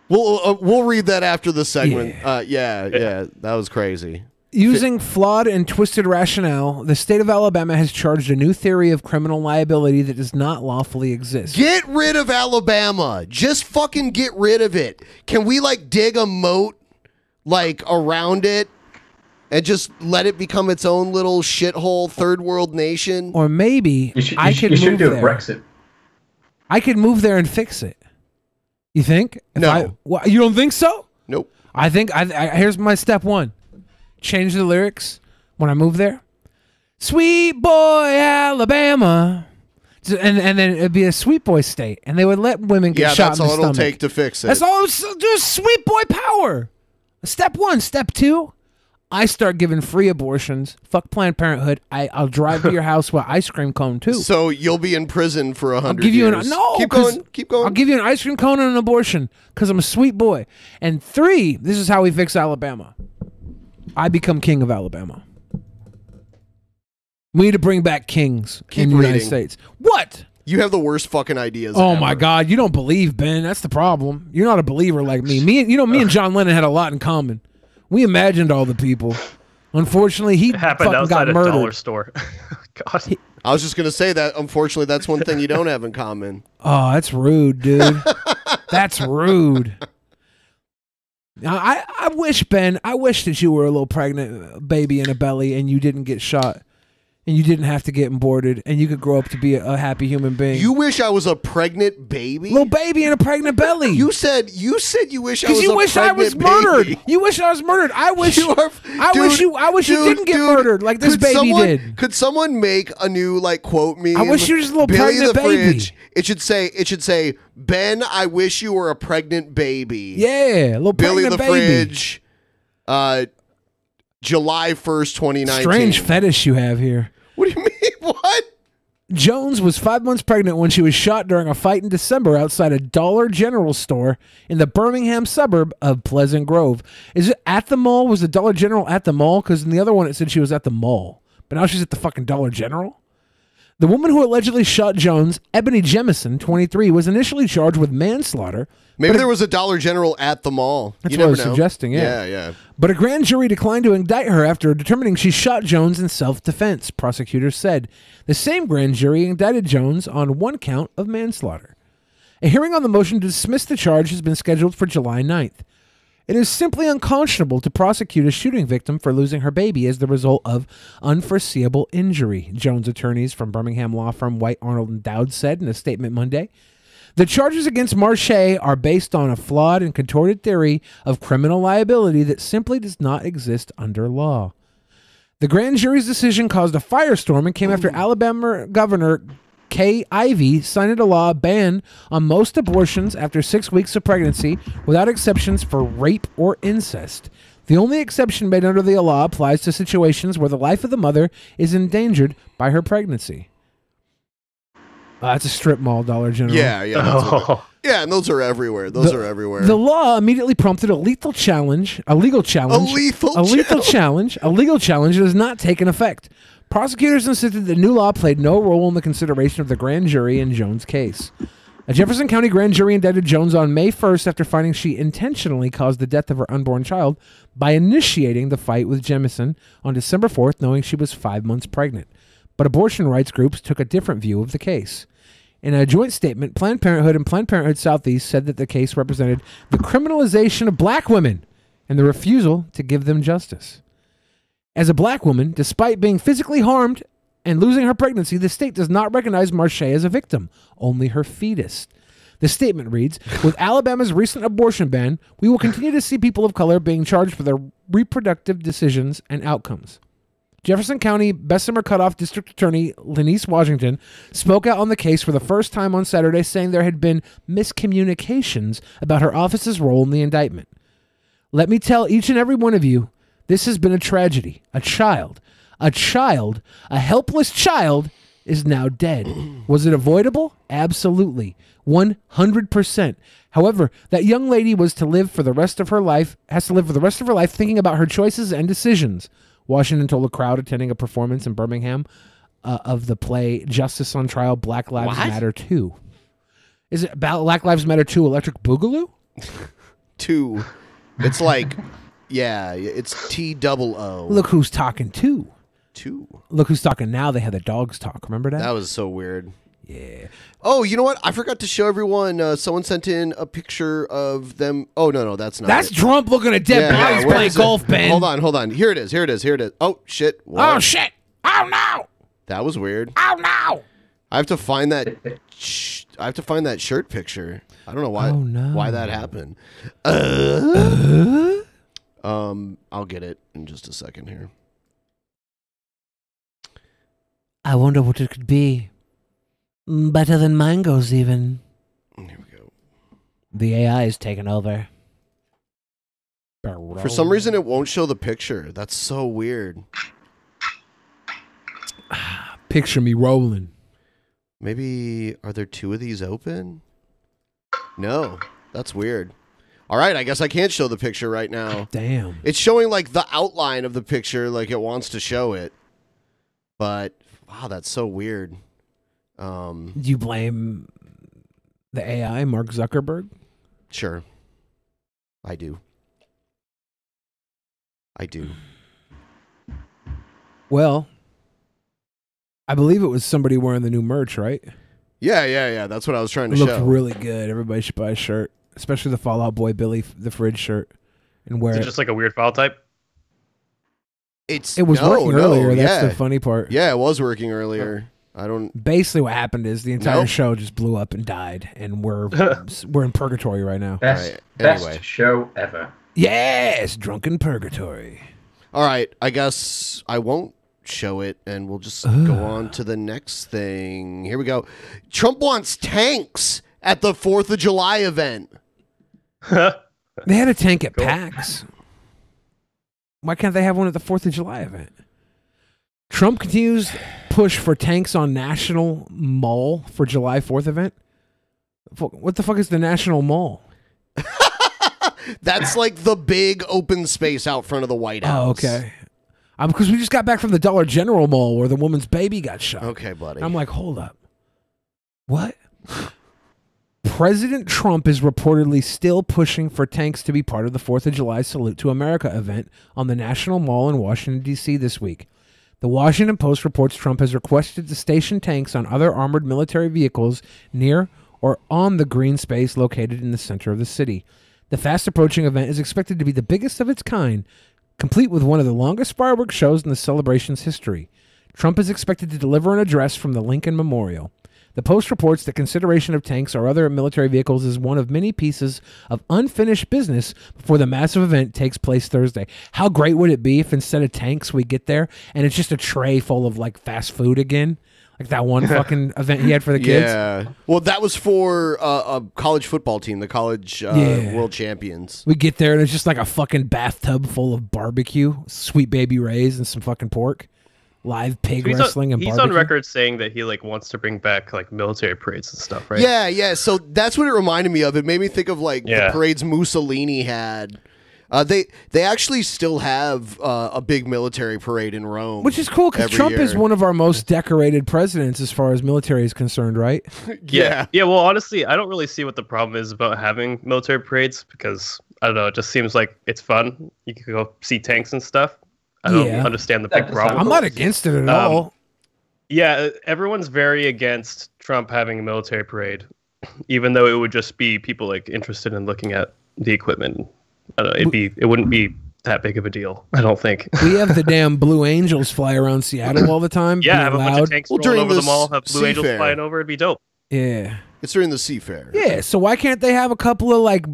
We'll read that after the segment. Yeah, that was crazy. Using flawed and twisted rationale, the state of Alabama has charged a new theory of criminal liability that does not lawfully exist. Get rid of Alabama. Just fucking get rid of it. Can we like dig a moat like around it and just let it become its own little shithole third world nation? Or maybe I could move there. Brexit. I could move there and fix it. You think? No. You don't think so? Nope. I think here's my step 1. Change the lyrics when I move there. Sweet boy Alabama. And then it'd be a sweet boy state. And they would let women get shot in the stomach. Yeah, that's all it'll take to fix it. That's all. Just sweet boy power. Step 1. Step 2. I start giving free abortions. Fuck Planned Parenthood. I'll drive to your house with ice cream cone too. So you'll be in prison for 100 I'll give you years. Keep going. I'll give you an ice cream cone and an abortion because I'm a sweet boy. And 3, this is how we fix Alabama. I become king of Alabama. We need to bring back kings in the United States. What? You have the worst fucking ideas. Oh ever. my God, you don't believe, Ben. That's the problem. You're not a believer like me. Me and John Lennon had a lot in common. We imagined all the people. Unfortunately, he happened fucking outside got a murdered. dollar store. God. I was just gonna say that. Unfortunately, that's one thing you don't have in common. Oh, that's rude, dude. That's rude. I wish, Ben, I wish that you were a little pregnant baby in a belly and you didn't get shot. And you didn't have to get aborted, and you could grow up to be a happy human being. You wish I was a pregnant baby? Little baby in a pregnant belly. You said you wish I was you a wish I was pregnant murdered. baby. You wish I was murdered. I wish I wish you didn't get murdered like this could baby did. Could someone make a new like quote meme? I wish you were just a little Billy pregnant the baby. Fridge. It should say Ben, I wish you were a pregnant baby. Yeah, a little Billy pregnant the baby. Fridge. July 1st, 2019. Strange fetish you have here. What do you mean? What? Jones was 5 months pregnant when she was shot during a fight in December outside a Dollar General store in the Birmingham suburb of Pleasant Grove. Is it at the mall? Was the Dollar General at the mall? Because in the other one it said she was at the mall. But now she's at the fucking Dollar General? The woman who allegedly shot Jones, Ebony Jemison, 23, was initially charged with manslaughter. Maybe there was a Dollar General at the mall. That's You what I never was know. suggesting, yeah. Yeah. But a grand jury declined to indict her after determining she shot Jones in self-defense, prosecutors said. The same grand jury indicted Jones on 1 count of manslaughter. A hearing on the motion to dismiss the charge has been scheduled for July 9th. It is simply unconscionable to prosecute a shooting victim for losing her baby as the result of unforeseeable injury, Jones' attorneys from Birmingham law firm White, Arnold, and Dowd said in a statement Monday. The charges against Marche are based on a flawed and contorted theory of criminal liability that simply does not exist under law. The grand jury's decision caused a firestorm and came after Alabama Governor Kay Ivey signed a law ban on most abortions after 6 weeks of pregnancy without exceptions for rape or incest. The only exception made under the law applies to situations where the life of the mother is endangered by her pregnancy. That's a strip mall, Dollar General. Yeah. Yeah, and those are everywhere. Those are everywhere. The law immediately prompted a legal challenge that has not taken effect. Prosecutors insisted the new law played no role in the consideration of the grand jury in Jones' case. A Jefferson County grand jury indicted Jones on May 1st after finding she intentionally caused the death of her unborn child by initiating the fight with Jemison on December 4th, knowing she was 5 months pregnant. But abortion rights groups took a different view of the case. In a joint statement, Planned Parenthood and Planned Parenthood Southeast said that the case represented the criminalization of black women and the refusal to give them justice. As a black woman, despite being physically harmed and losing her pregnancy, the state does not recognize Marche as a victim, only her fetus. The statement reads, with Alabama's recent abortion ban, we will continue to see people of color being charged for their reproductive decisions and outcomes. Jefferson County Bessemer Cutoff District Attorney Lenice Washington spoke out on the case for the first time on Saturday, saying there had been miscommunications about her office's role in the indictment. Let me tell each and every one of you, this has been a tragedy. A child, a helpless child, is now dead. Was it avoidable? Absolutely. 100%. However, that young lady has to live for the rest of her life thinking about her choices and decisions. Washington told a crowd attending a performance in Birmingham of the play Justice on Trial, Black Lives Matter 2. Is it about Black Lives Matter 2 Electric Boogaloo? 2. It's like, yeah, it's T-double-O. Look who's talking 2. 2. Look who's talking now. They had the dogs talk. Remember that? That was so weird. Yeah. Oh, you know what? I forgot to show everyone. Someone sent in a picture of them. Oh, no, that's not That's it. Trump looking at dead bodies playing golf, Ben. Hold on. Here it is. Oh, shit. What? Oh, shit. Oh, no. That was weird. Oh, no. I have to find that. I have to find that shirt picture. I don't know why that happened. I'll get it in just a second here. I wonder what it could be. Better than mangoes, even. Here we go. The AI is taking over. For some reason, it won't show the picture. That's so weird. Picture me rolling. Maybe, are there 2 of these open? No, that's weird. All right, I guess I can't show the picture right now. Damn. It's showing like the outline of the picture, like it wants to show it. But, wow, that's so weird. Do you blame the AI, Mark Zuckerberg? Sure. I do. Well, I believe it was somebody wearing the new merch, right? Yeah. That's what I was trying to It show. looked really good. Everybody should buy a shirt, especially the Fall Out Boy Billy the Fridge shirt, and wear Is it just like a weird file type? It was working earlier. That's the funny part. Yeah, it was working earlier. Basically, what happened is the entire show just blew up and died, and we're in purgatory right now. Best show ever. Yes, Drunken Purgatory. All right, I guess I won't show it, and we'll just go on to the next thing. Here we go. Trump wants tanks at the 4th of July event. They had a tank at PAX. Why can't they have one at the 4th of July event? Trump continues push for tanks on National Mall for July 4th event. What the fuck is the National Mall? That's like the big open space out front of the White House. Oh, okay. Because we just got back from the Dollar General Mall where the woman's baby got shot. Okay, buddy. And I'm like, hold up. What? President Trump is reportedly still pushing for tanks to be part of the 4th of July Salute to America event on the National Mall in Washington, D.C. this week. The Washington Post reports Trump has requested to station tanks on other armored military vehicles near or on the green space located in the center of the city. The fast-approaching event is expected to be the biggest of its kind, complete with one of the longest fireworks shows in the celebration's history. Trump is expected to deliver an address from the Lincoln Memorial. The Post reports that consideration of tanks or other military vehicles is one of many pieces of unfinished business before the massive event takes place Thursday. How great would it be if instead of tanks we get there and it's just a tray full of like fast food again? Like that one fucking event he had for the kids? Yeah. Well, that was for a college football team, the college world champions. We get there and it's just like a fucking bathtub full of barbecue, Sweet Baby Ray's and some fucking pork. Live pig wrestling and barbecue. He's on record saying that he like wants to bring back like military parades and stuff, right? Yeah. So that's what it reminded me of. It made me think of like the parades Mussolini had. They actually still have a big military parade in Rome, Which is cool because every Trump year. is one of our most decorated presidents as far as military is concerned, right? Yeah. Well, honestly, I don't really see what the problem is about having military parades because I don't know. It just seems like it's fun. You can go see tanks and stuff. I don't understand the big problem. I'm not against it at all. Yeah, everyone's very against Trump having a military parade, even though it would just be people like interested in looking at the equipment. I don't know, it wouldn't be that big of a deal, I don't think. We have the damn Blue Angels fly around Seattle all the time. Yeah, have a being bunch loud. of tanks rolling over the mall, have Blue Angels flying over, it'd be dope. Yeah. It's during the Seafair. Yeah, so why can't they have a couple of like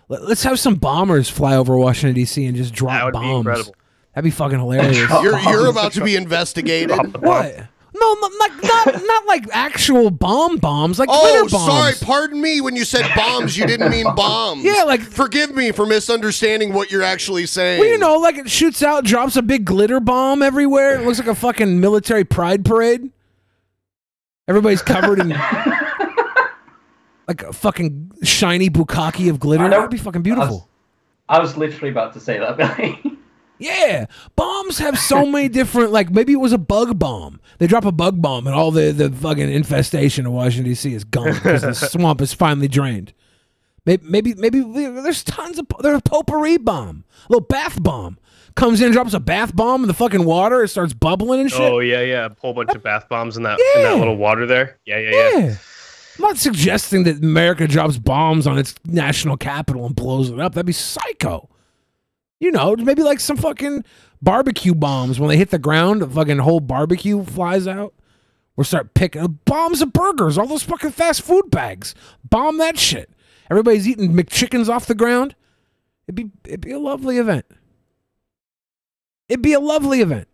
let's have some bombers fly over Washington D.C. and just drop That would be bombs. incredible. That'd be fucking hilarious. You're about to be investigated. What? No, not like actual bombs, like glitter bombs. Sorry, pardon me. When you said bombs, you didn't mean bombs. Yeah, like forgive me for misunderstanding what you're actually saying. Well, you know, like it shoots out, drops a big glitter bomb everywhere. It looks like a fucking military pride parade. Everybody's covered in like a fucking shiny bukkake of glitter. That'd be fucking beautiful. I was literally about to say that, Billy. Yeah, bombs have so many different. Like maybe it was a bug bomb. They drop a bug bomb, and all the fucking infestation of Washington D.C. is gone because the swamp is finally drained. Maybe there's tons of there's a potpourri bomb, a little bath bomb. Comes in, drops a bath bomb in the fucking water, it starts bubbling and shit. Oh yeah, a whole bunch of bath bombs in that little water there. Yeah. I'm not suggesting that America drops bombs on its national capital and blows it up. That'd be psycho. You know, maybe like some fucking barbecue bombs. When they hit the ground, the fucking whole barbecue flies out. We'll start picking up bombs of burgers, all those fucking fast food bags. Bomb that shit. Everybody's eating McChickens off the ground. It'd be a lovely event. It'd be a lovely event.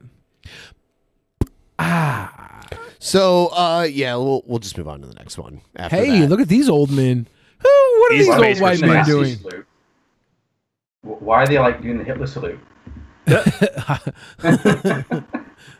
So, yeah, we'll just move on to the next one. After Hey, that. look at these old men. What are these old white men doing? Why are they like doing the Hitler salute?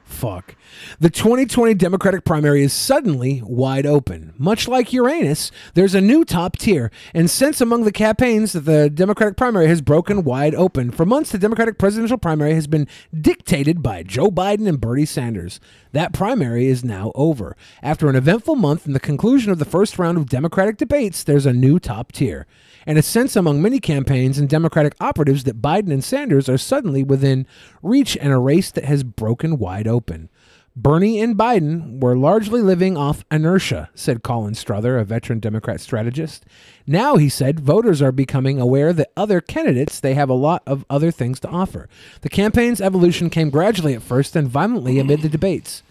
Fuck. The 2020 Democratic primary is suddenly wide open. Much like Uranus, there's a new top tier, and since among the campaigns that the Democratic primary has broken wide open. For months, the Democratic presidential primary has been dictated by Joe Biden and Bernie Sanders. That primary is now over. After an eventful month and the conclusion of the first round of Democratic debates, there's a new top tier. And a sense among many campaigns and Democratic operatives that Biden and Sanders are suddenly within reach in a race that has broken wide open. Bernie and Biden were largely living off inertia, said Colin Strother, a veteran Democrat strategist. Now, he said, voters are becoming aware that other candidates, they have a lot of other things to offer. The campaign's evolution came gradually at first and violently amid the debates.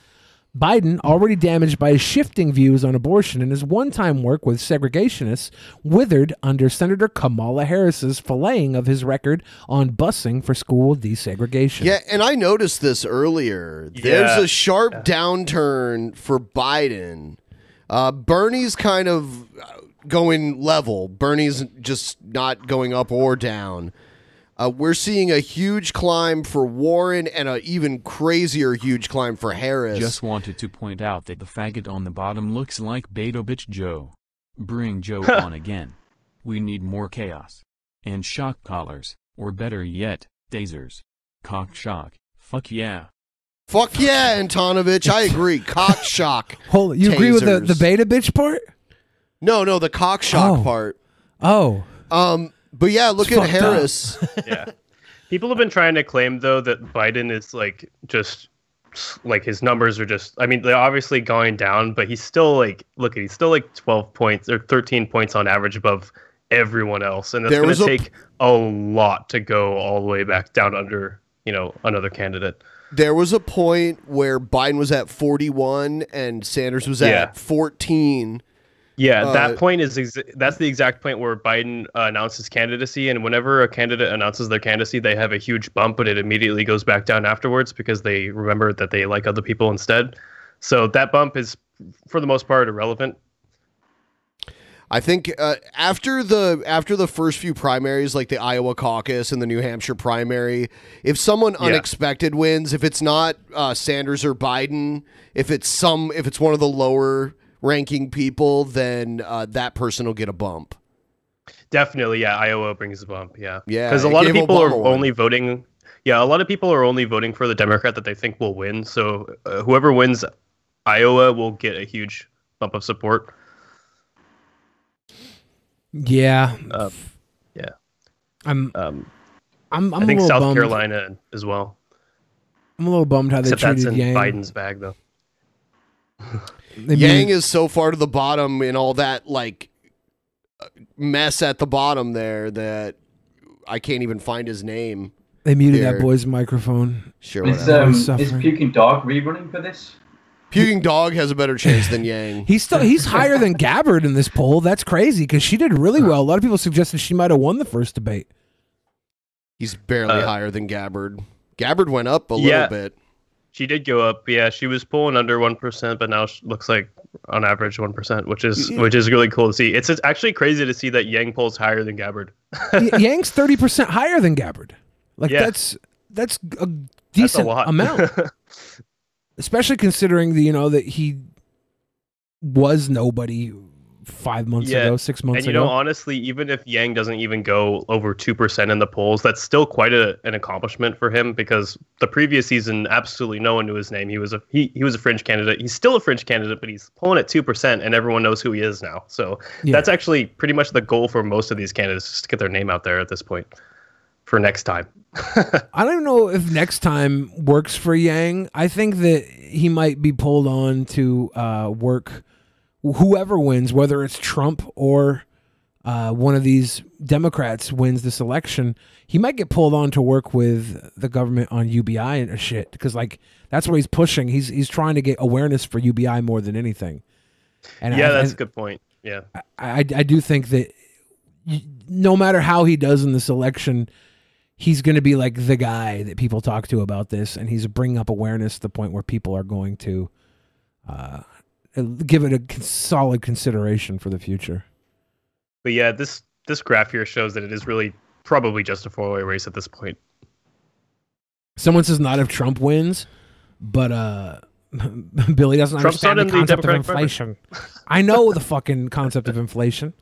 Biden, already damaged by his shifting views on abortion and his one-time work with segregationists, withered under Senator Kamala Harris's filleting of his record on busing for school desegregation. Yeah, and I noticed this earlier. There's a sharp downturn for Biden. Bernie's kind of going level. Bernie's just not going up or down. We're seeing a huge climb for Warren and an even crazier huge climb for Harris. Just wanted to point out that the faggot on the bottom looks like Beta Bitch Joe. Bring Joe on again. We need more chaos. And shock collars, or better yet, tasers. Cock shock. Fuck yeah. Fuck yeah, Antonovich. I agree. Cock shock. Hold, you agree with the Beta Bitch part? No, the cock shock part. Oh. But yeah, look at Harris. Yeah. People have been trying to claim, though, that Biden is, like, just, like, his numbers are just, I mean, they're obviously going down, but he's still, like, he's still, like, 12 points or 13 points on average above everyone else. And that's going to take a lot to go all the way back down under, another candidate. There was a point where Biden was at 41 and Sanders was at 14. Yeah, that point that's the exact point where Biden announced his candidacy, and whenever a candidate announces their candidacy, they have a huge bump, but it immediately goes back down afterwards because they remember that they like other people instead. So that bump is, for the most part, irrelevant. I think after the first few primaries, like the Iowa caucus and the New Hampshire primary, if someone unexpected wins, if it's not Sanders or Biden, if it's one of the lower ranking people, then that person will get a bump. Definitely, yeah. Iowa brings a bump, yeah. Yeah, because a it lot of gave people are Obama one. only voting. Yeah, a lot of people are only voting for the Democrat that they think will win. So whoever wins Iowa will get a huge bump of support. Yeah. Yeah. I'm I a think little South bummed. Carolina as well. I'm a little bummed how they Except that's treated in Yang. Biden's bag, though. Yang is so far to the bottom in all that like mess at the bottom there that I can't even find his name. They muted here. that boy's microphone. Sure, Is, whatever. is Puking Dog rerunning for this? Puking Dog has a better chance than Yang. He's higher than Gabbard in this poll. That's crazy because she did really well. A lot of people suggested she might have won the first debate. He's barely higher than Gabbard. Gabbard went up a little bit. She did go up. Yeah, she was pulling under 1%, but now she looks like on average 1%, which is really cool to see. It's actually crazy to see that Yang pulls higher than Gabbard. Yang's 30% higher than Gabbard. Like that's a decent amount. Especially considering that he was nobody 5 months ago, 6 months and ago. Honestly, even if Yang doesn't even go over 2% in the polls, that's still quite an accomplishment for him, because the previous season absolutely no one knew his name. He was a fringe candidate. He's still a fringe candidate, but he's pulling at 2%, and everyone knows who he is now. So that's actually pretty much the goal for most of these candidates, just to get their name out there at this point for next time. I don't know if next time works for Yang. I think that he might be pulled on to work. Whoever wins, whether it's Trump or one of these Democrats wins this election, he might get pulled on to work with the government on UBI and shit, because like that's what he's pushing. He's trying to get awareness for UBI more than anything. And that's a good point. Yeah, I do think that no matter how he does in this election, he's going to be like the guy that people talk to about this, and he's bringing up awareness to the point where people are going to give it a solid consideration for the future. But yeah, this graph here shows that it is really probably just a four-way race at this point. Someone says not if Trump wins, but Billy doesn't Trump's understand not the in the concept of Democratic inflation. I know the fucking concept of inflation.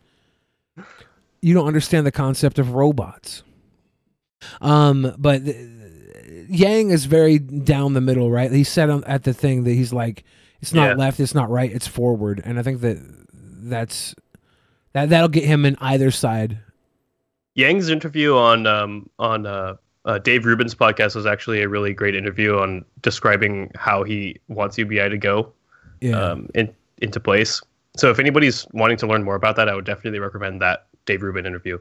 You don't understand the concept of robots. But Yang is very down the middle, right? He said at the thing that he's like, it's not left, it's not right, it's forward, and I think that'll get him in either side. Yang's interview on Dave Rubin's podcast was actually a really great interview on describing how he wants UBI to go into place. So if anybody's wanting to learn more about that, I would definitely recommend that Dave Rubin interview.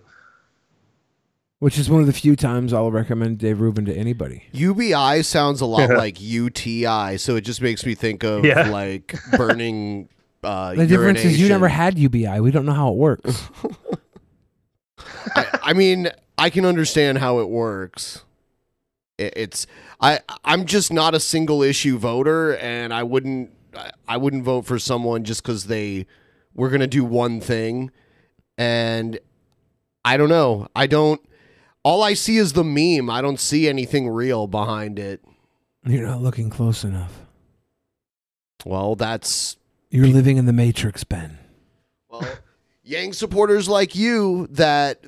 Which is one of the few times I'll recommend Dave Rubin to anybody. UBI sounds a lot like UTI, so it just makes me think of like burning the difference is you never had UBI. We don't know how it works. I mean, I can understand how it works. I'm just not a single issue voter, and I wouldn't vote for someone just because they were going to do one thing. And I don't know. All I see is the meme. I don't see anything real behind it. You're not looking close enough. Well, you're living in the Matrix, Ben. Well, Yang supporters like you that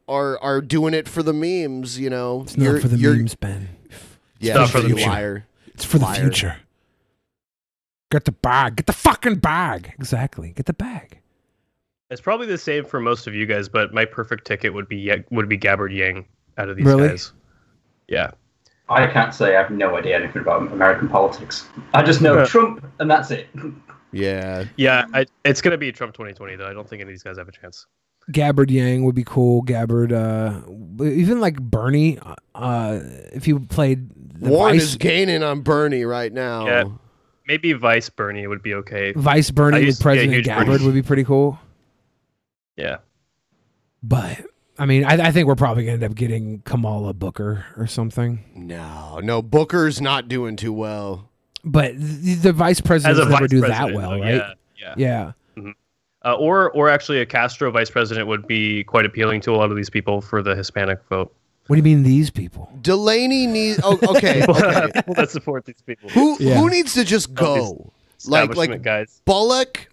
are doing it for the memes, It's not for the memes, Ben. Yeah, it's for the you liar. It's for the future. Get the bag. Get the fucking bag. Exactly. Get the bag. It's probably the same for most of you guys, but my perfect ticket would be Gabbard Yang out of these Really? guys. Yeah. I can't say I have no idea anything about American politics. I just know Trump, and that's it. Yeah. Yeah, it's going to be Trump 2020, though. I don't think any of these guys have a chance. Gabbard Yang would be cool. Gabbard, even like Bernie, if he played the Warren Vice, is gaining on Bernie right now. Yeah, maybe Vice Bernie would be okay. Vice Bernie with President Gabbard would be pretty cool. Yeah. But, I mean, I think we're probably going to end up getting Kamala Booker or something. No, Booker's not doing too well. But the vice presidents never do that well, right? Yeah. Mm-hmm. Or actually a Castro vice president would be quite appealing to a lot of these people for the Hispanic vote. What do you mean these people? Delaney needs... Oh, okay. People that support these people. Who needs to just go? Like guys. Bullock,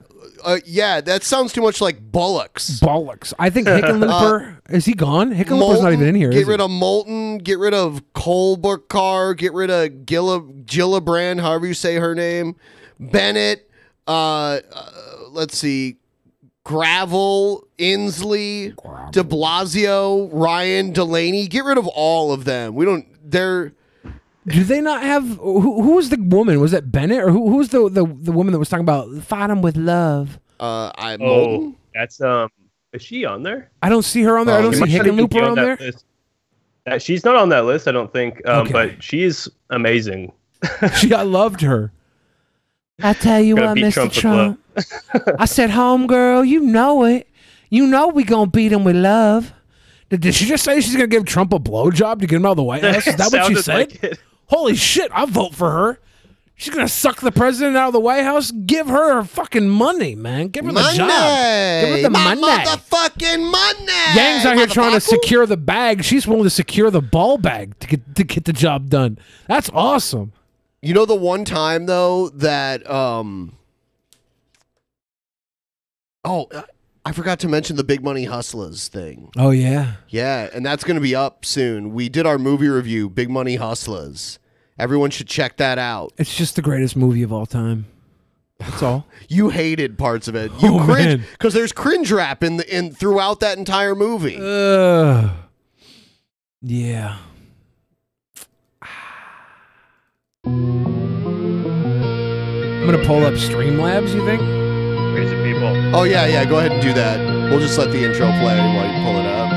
Yeah, that sounds too much like Bullocks. Bollocks. I think Hickenlooper, is he gone? Hickenlooper's not even in here, Get is rid he? of Moulton. Get rid of Colbakar. Get rid of Gillibrand, however you say her name. Bennett. Let's see. Gravel, Inslee, de Blasio, Ryan, Delaney. Get rid of all of them. They're... Do they not have... Who was the woman? Was that Bennett? Or who's the woman that was talking about fight him with love? Moulton? That's... Is she on there? I don't see her on there. I don't see Hickenlooper on there. She's not on that list, I don't think. But she's amazing. I loved her. I tell you Gonna what, beat Mr. Trump with Trump. I said, homegirl, you know it. You know we gonna beat him with love. Did she just say she's gonna give Trump a blowjob to get him out of the White House? Is that what she Sounded said? like it. Holy shit, I'll vote for her. She's gonna suck the president out of the White House. Give her fucking money, man. Give her the job. Give her the My money. motherfucking money. Yang's out here trying to secure the bag. She's willing to secure the ball bag to get the job done. That's awesome. You know the one time though that I forgot to mention the Big Money Hustlers thing. Oh yeah. Yeah, and that's going to be up soon. We did our movie review, Big Money Hustlers. Everyone should check that out. It's just the greatest movie of all time. That's all. You hated parts of it. You cringe man. because there's cringe rap in throughout that entire movie. Yeah. I'm gonna pull up Streamlabs, you think? Crazy people. Oh yeah, go ahead and do that. We'll just let the intro play while you pull it up.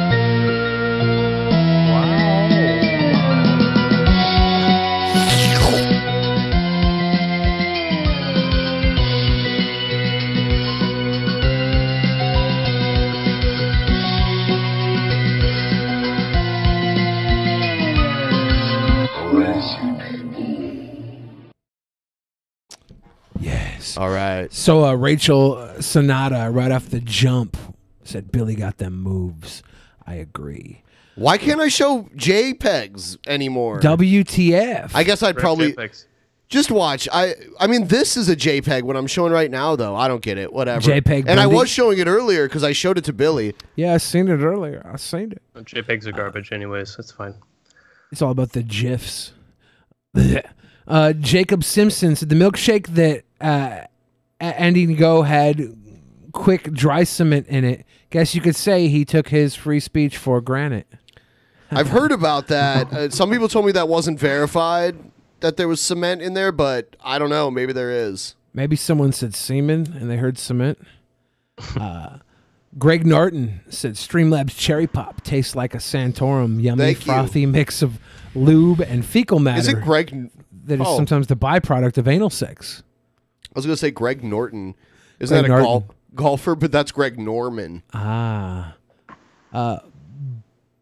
Yes. All right. So Rachel Sonata, right off the jump, said Billy got them moves. I agree. Why can't I show JPEGs anymore? WTF? I guess I'd probably JPEGs. just watch. I mean, this is a JPEG. What I'm showing right now, though, I don't get it. Whatever. JPEG And I Bundy? was showing it earlier because I showed it to Billy. Yeah, I seen it earlier. I seen it. JPEGs are garbage anyways. That's fine. It's all about the GIFs. Jacob Simpson said the milkshake that Andy Ngo had quick dry cement in it. Guess you could say he took his free speech for granted. I've heard about that. Some people told me that wasn't verified, that there was cement in there, but I don't know. Maybe there is. Maybe someone said semen and they heard cement. Greg Norton said Streamlabs Cherry Pop tastes like a Santorum yummy Thank you. frothy mix of lube and fecal matter. Is it Greg? That is sometimes the byproduct of anal sex. I was going to say Greg Norton. Isn't Greg that a Norton. golfer? But that's Greg Norman.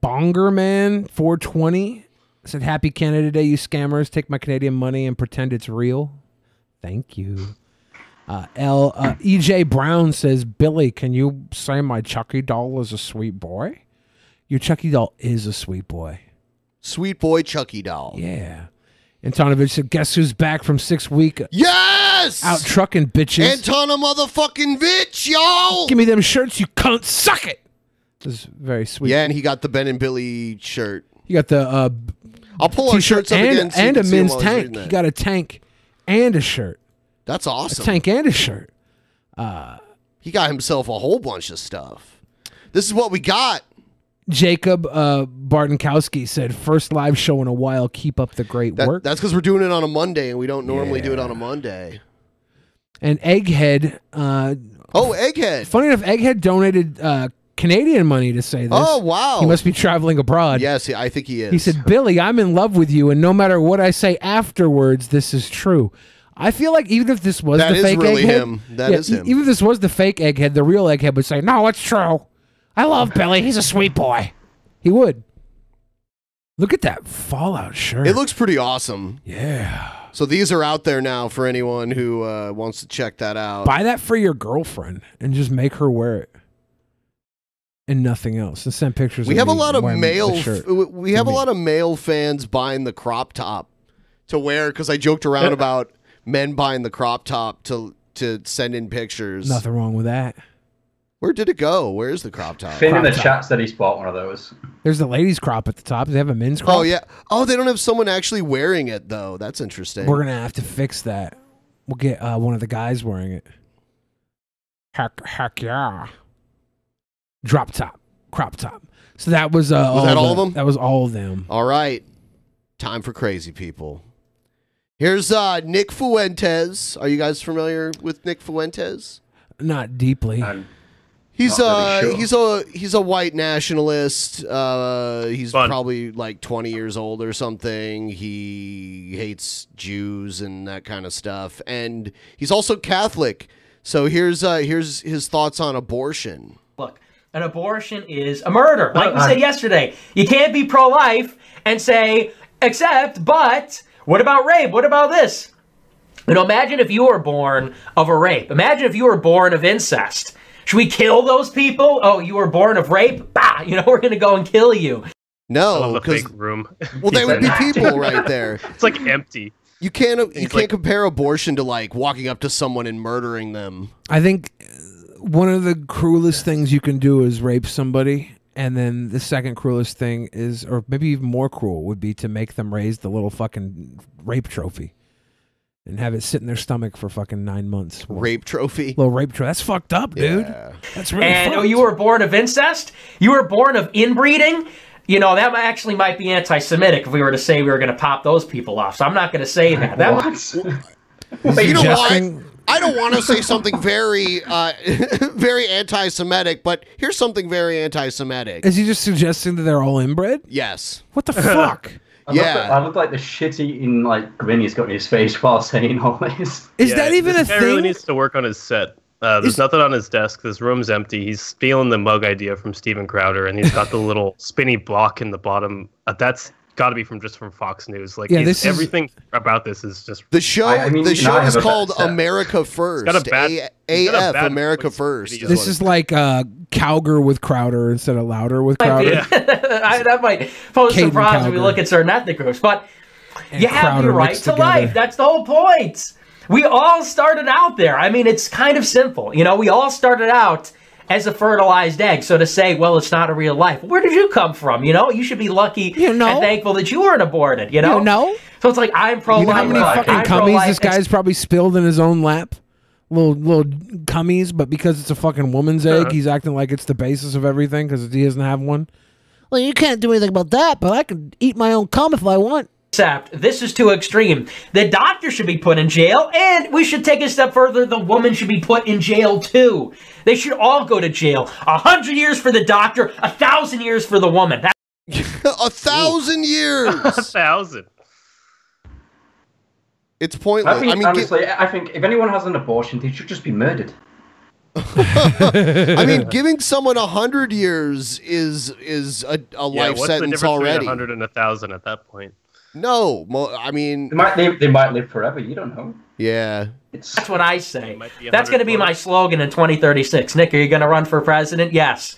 Bongerman 420 said, "Happy Canada Day, you scammers! Take my Canadian money and pretend it's real." Thank you. EJ Brown says, "Billy, can you say my Chucky doll is a sweet boy?" Your Chucky doll is a sweet boy. Sweet boy Chucky doll. Yeah. Antonovich said, "Guess who's back from 6 week Yes! out trucking bitches? Antona motherfucking bitch, y'all! Give me them shirts, you cunt! Suck it!" This is very sweet. Yeah, and he got the Ben and Billy shirt. You got the I'll pull our t-shirt shirts up again so you and can a see 'em men's while I was tank. reading that. You got a tank and a shirt. That's awesome. A tank and a shirt. He got himself a whole bunch of stuff. This is what we got. Jacob Bartonkowski said, "First live show in a while. Keep up the great work." That's because we're doing it on a Monday, and we don't normally do it on a Monday. And Egghead. Egghead. Funny enough, Egghead donated Canadian money to say this. Oh, wow. He must be traveling abroad. Yes, I think he is. He said, "Billy, I'm in love with you, and no matter what I say afterwards, this is true." I feel like even if this was That the is fake really Egghead, him. That is him. Even if this was the fake Egghead, the real Egghead would say, "No, it's true. I love Billy. He's a sweet boy." He would. Look at that Fallout shirt. It looks pretty awesome. Yeah. So these are out there now for anyone who wants to check that out. Buy that for your girlfriend and just make her wear it. And nothing else. And send pictures. We of have a me lot of wearing male. the shirt. We have a lot of male fans buying the crop top to wear because I joked around about men buying the crop top to to send in pictures. Nothing wrong with that. Where did it go? Where's the crop top? Finn in the Crop top. chat said he bought one of those. There's the ladies' crop at the top. Do they have a men's crop? Oh yeah. Oh, they don't have someone actually wearing it though. That's interesting. We're gonna have to fix that. We'll get one of the guys wearing it. Heck yeah. Drop top, crop top. So that was Was that all of them? That was all of them. All right. Time for crazy people. Here's Nick Fuentes. Are you guys familiar with Nick Fuentes? Not deeply. He's Not really sure. he's a white nationalist. He's Fun. probably like 20 years old or something. He hates Jews and that kind of stuff. And he's also Catholic. So here's his thoughts on abortion. Look, an abortion is a murder. Like we said yesterday, you can't be pro-life and say, but what about rape? What about this? You know, imagine if you were born of a rape. Imagine if you were born of incest. Should we kill those people? Oh, you were born of rape? Bah, you know, we're going to go and kill you. No, the because fake room. well, they would be people right there. It's like empty. You can't compare abortion to like walking up to someone and murdering them. I think one of the cruelest things you can do is rape somebody. And then the second cruelest thing is, or maybe even more cruel, would be to make them raise the little fucking rape trophy and have it sit in their stomach for fucking 9 months. Rape trophy? Little rape trophy. That's fucked up, dude. Yeah. That's really And fucked. you were born of incest? You were born of inbreeding? You know, that actually might be anti-Semitic if we were to say we were going to pop those people off. So I'm not going to say that. You know what? I don't want to say something very, very anti-Semitic, but here's something very anti-Semitic. Is he just suggesting that they're all inbred? Yes. What the fuck? I look like the shit-eating like grin he's got in his face while saying all this. Is that even this a guy thing? really needs to work on his set. There's nothing on his desk. This room's empty. He's stealing the mug idea from Steven Crowder, and he's got the little spinny block in the bottom. That's got to be from Fox News. Like, Yeah, this is- everything about this is just The show, the show is called America First. Got a bad- he's got a AF, bad America First. This is like Cowger with Crowder instead of Louder with Crowder. That might pose some Caden problems when we Cowger. look at certain ethnic groups. But And you have Crowder your right mixed to together. life. That's the whole point. We all started out there. I mean, it's kind of simple. You know, we all started out as a fertilized egg. So to say, well, it's not a real life. Where did you come from? You know, you should be lucky and thankful that you weren't aborted. You know? So it's like, I'm pro-life. You know how many fucking I'm cummies pro-life. this guy's probably spilled in his own lap? Little cummies, but because it's a fucking woman's egg, he's acting like it's the basis of everything because he doesn't have one. Well, you can't do anything about that, but I can eat my own cum if I want. Except this is too extreme. The doctor should be put in jail, and we should take a step further. The woman should be put in jail too. They should all go to jail. 100 years for the doctor, 1,000 years for the woman. 1,000 years. 1,000. It's pointless. I think, I mean, honestly, I think if anyone has an abortion, they should just be murdered. I mean, giving someone 100 years is a life what's the sentence difference already. between 100 and 1,000 at that point? No, I mean, They might live forever. You don't know. Yeah. That's what I say. be That's going to be my slogan in 2036. Nick, are you going to run for president? Yes.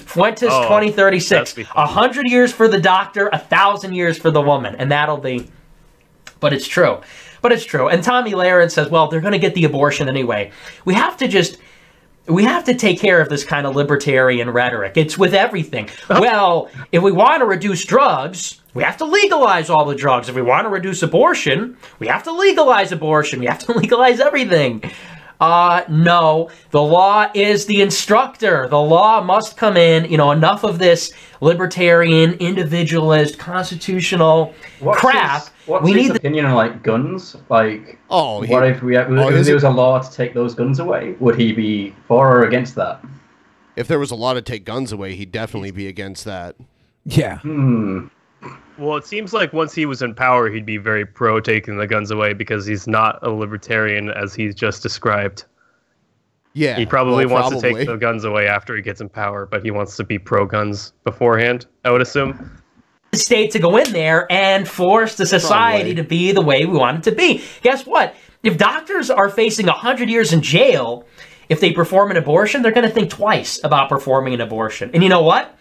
Fuentes 2036. 100 years for the doctor, 1,000 years for the woman. And that'll be... But it's true. But it's true. And Tommy Lahren says, well, they're going to get the abortion anyway. We have to take care of this kind of libertarian rhetoric. It's with everything. Well, if we want to reduce drugs, we have to legalize all the drugs. If we want to reduce abortion, we have to legalize abortion. We have to legalize everything. No, the law is the instructor. The law must come in. You know, enough of this libertarian, individualist, constitutional crap. What's his opinion on like guns? Like, what if there was a law to take those guns away? Would he be for or against that? If there was a law to take guns away, he'd definitely be against that. Yeah. Well, it seems like once he was in power, he'd be very pro taking the guns away because he's not a libertarian as he's just described. Yeah, he probably wants to take the guns away after he gets in power, but he wants to be pro guns beforehand, I would assume. The state to go in there and force the society to be the way we want it to be. Guess what? If doctors are facing 100 years in jail, if they perform an abortion, they're going to think twice about performing an abortion. And you know what?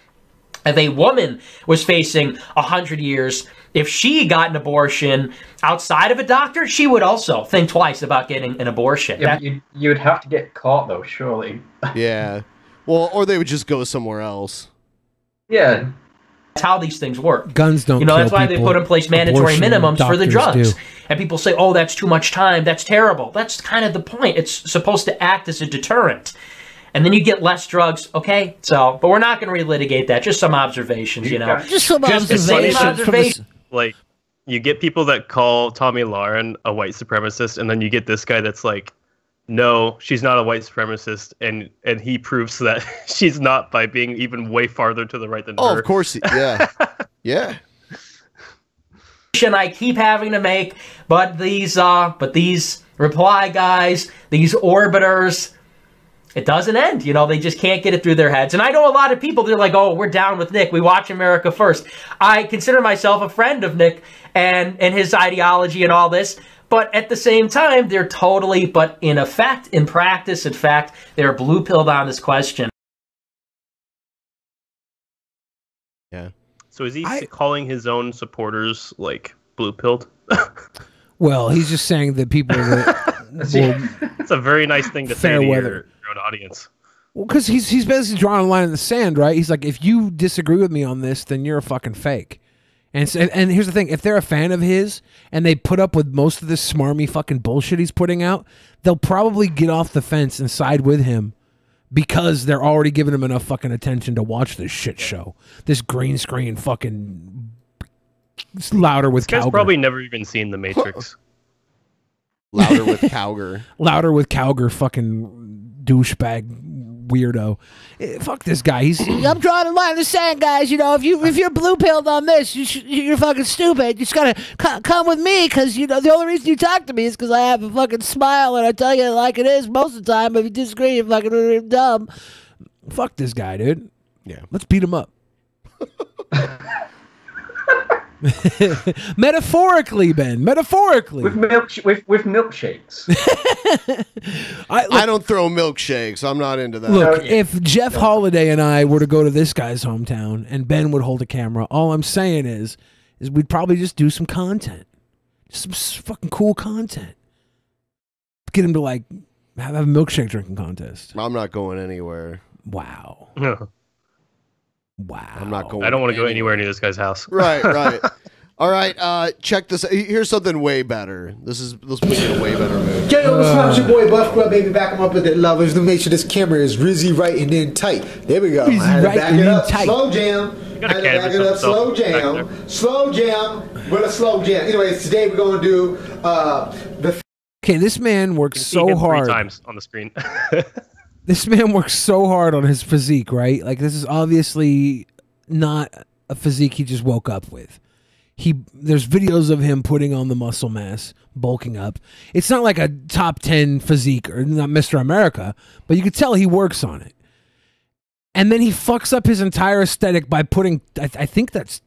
If a woman was facing 100 years, if she got an abortion outside of a doctor, she would also think twice about getting an abortion. Yeah, you would have to get caught, though, surely. Yeah. Well, or they would just go somewhere else. Yeah. That's how these things work. Guns don't kill that's why people. they put in place mandatory Abortion minimums for the doctors drugs. do. And people say, oh, that's too much time. That's terrible. That's kind of the point. It's supposed to act as a deterrent. And then you get less drugs, okay? So, but we're not going to relitigate that. Just some observations, you know. Just some observations. Like, you get people that call Tommy Lauren a white supremacist, and then you get this guy that's like, no, she's not a white supremacist, and he proves that she's not by being even way farther to the right than her. Oh, of course, yeah. Yeah. I keep having to make, but these reply guys, these orbiters, it doesn't end. You know, they just can't get it through their heads. And I know a lot of people, they're like, oh, we're down with Nick. We watch America First. I consider myself a friend of Nick and his ideology and all this. But at the same time, they're totally, but in effect, in practice, in fact, they're blue-pilled on this question. Yeah. So is he calling his own supporters, like, blue-pilled? Well, he's just saying that people that It's a very nice thing to say to your own audience. Well, because he's basically drawing a line in the sand, right? He's like, if you disagree with me on this, then you're a fucking fake. And here's the thing: if they're a fan of his and they put up with most of this smarmy fucking bullshit he's putting out, they'll probably get off the fence and side with him because they're already giving him enough fucking attention to watch this shit show. This green screen fucking louder with This guy's Cowger. probably never even seen The Matrix. Louder with Cowger. Louder with Cowger, fucking douchebag weirdo. Fuck this guy. I'm drawing a line in the sand, guys. You know, if you're blue pilled on this, you're fucking stupid. You just gotta come with me, because you know the only reason you talk to me is because I have a fucking smile and I tell you like it is most of the time. If you disagree, you're fucking dumb. Fuck this guy, dude. Yeah, let's beat him up. Metaphorically, Ben. Metaphorically. With milkshakes. I don't throw milkshakes. I'm not into that. Look, if Jeff Holiday and I were to go to this guy's hometown and Ben would hold a camera, all I'm saying is we'd probably just do some content. Some fucking cool content. Get him to like have a milkshake drinking contest. I'm not going anywhere. Wow. Wow. I'm not going. I don't want to go anywhere near this guy's house. Right. All right, check this. Here's something way better. Let's put you in a way better mood. Yo, what's up? It's your boy Buff Grub, baby. Back him up with the lovers. To make sure this camera is rizzy right and then tight. There we go. I had to back it up. Slow jam. I had to back it up. Slow jam. Slow jam. With a slow jam. Anyways, today we're going to do the. Okay, this man works so hard. 3 times on the screen. This man works so hard on his physique, right? Like, this is obviously not a physique he just woke up with. There's videos of him putting on the muscle mass, bulking up. It's not like a top 10 physique or not Mr. America, but you could tell he works on it. And then he fucks up his entire aesthetic by putting, I think that's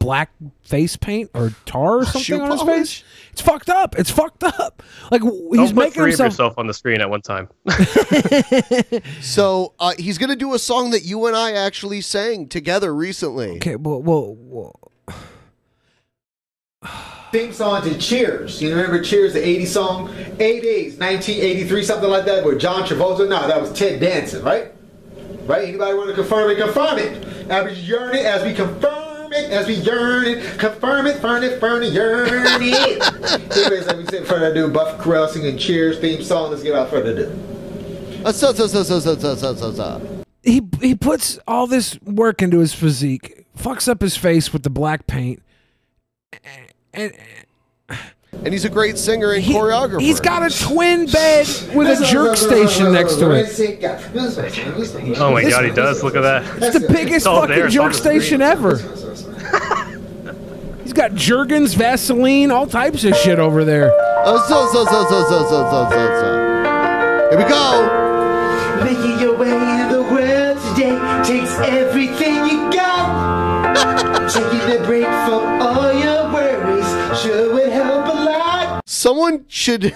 black face paint or tar or something on his face. It's fucked up. It's fucked up. Like, he's Don't put making 3 of himself yourself on the screen at one time. So he's gonna do a song that you and I actually sang together recently. Okay, well. Theme song to Cheers. You remember Cheers, the 80s song? 80s, 1983, something like that, with John Travolta? No, that was Ted Danson, right? Right? Anybody want to confirm it? Confirm it. As we yearn it, as we confirm it, as we yearn it, confirm it, burn it, yearn it. Anyways, let me say further ado, Buff Corral singing Cheers theme song. Let's get without further ado. He puts all this work into his physique, fucks up his face with the black paint, and he's a great singer and choreographer. He's got a twin bed with a jerk station next to it. Oh my god, he does. Look at that. It's the biggest fucking jerk station ever. He's got Jergens, Vaseline, all types of shit over there. Here we go. Making your way in the world today takes everything you got. Taking a break from all your worries sure would help a lot. Someone should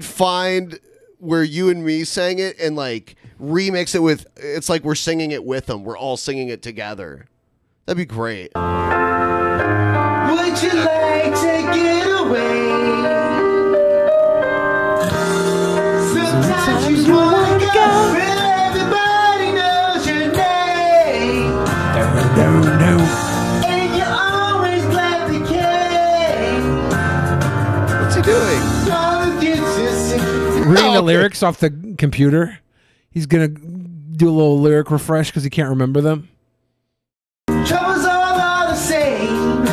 find where you and me sang it and like remix it with. It's like we're singing it with them. We're all singing it together. That'd be great. Would you like to get away? Sometimes you wanna go where everybody knows your name. And you're always glad they came. What's he doing? Reading the lyrics off the computer. He's gonna do a little lyric refresh because he can't remember them. Troubles all are the same.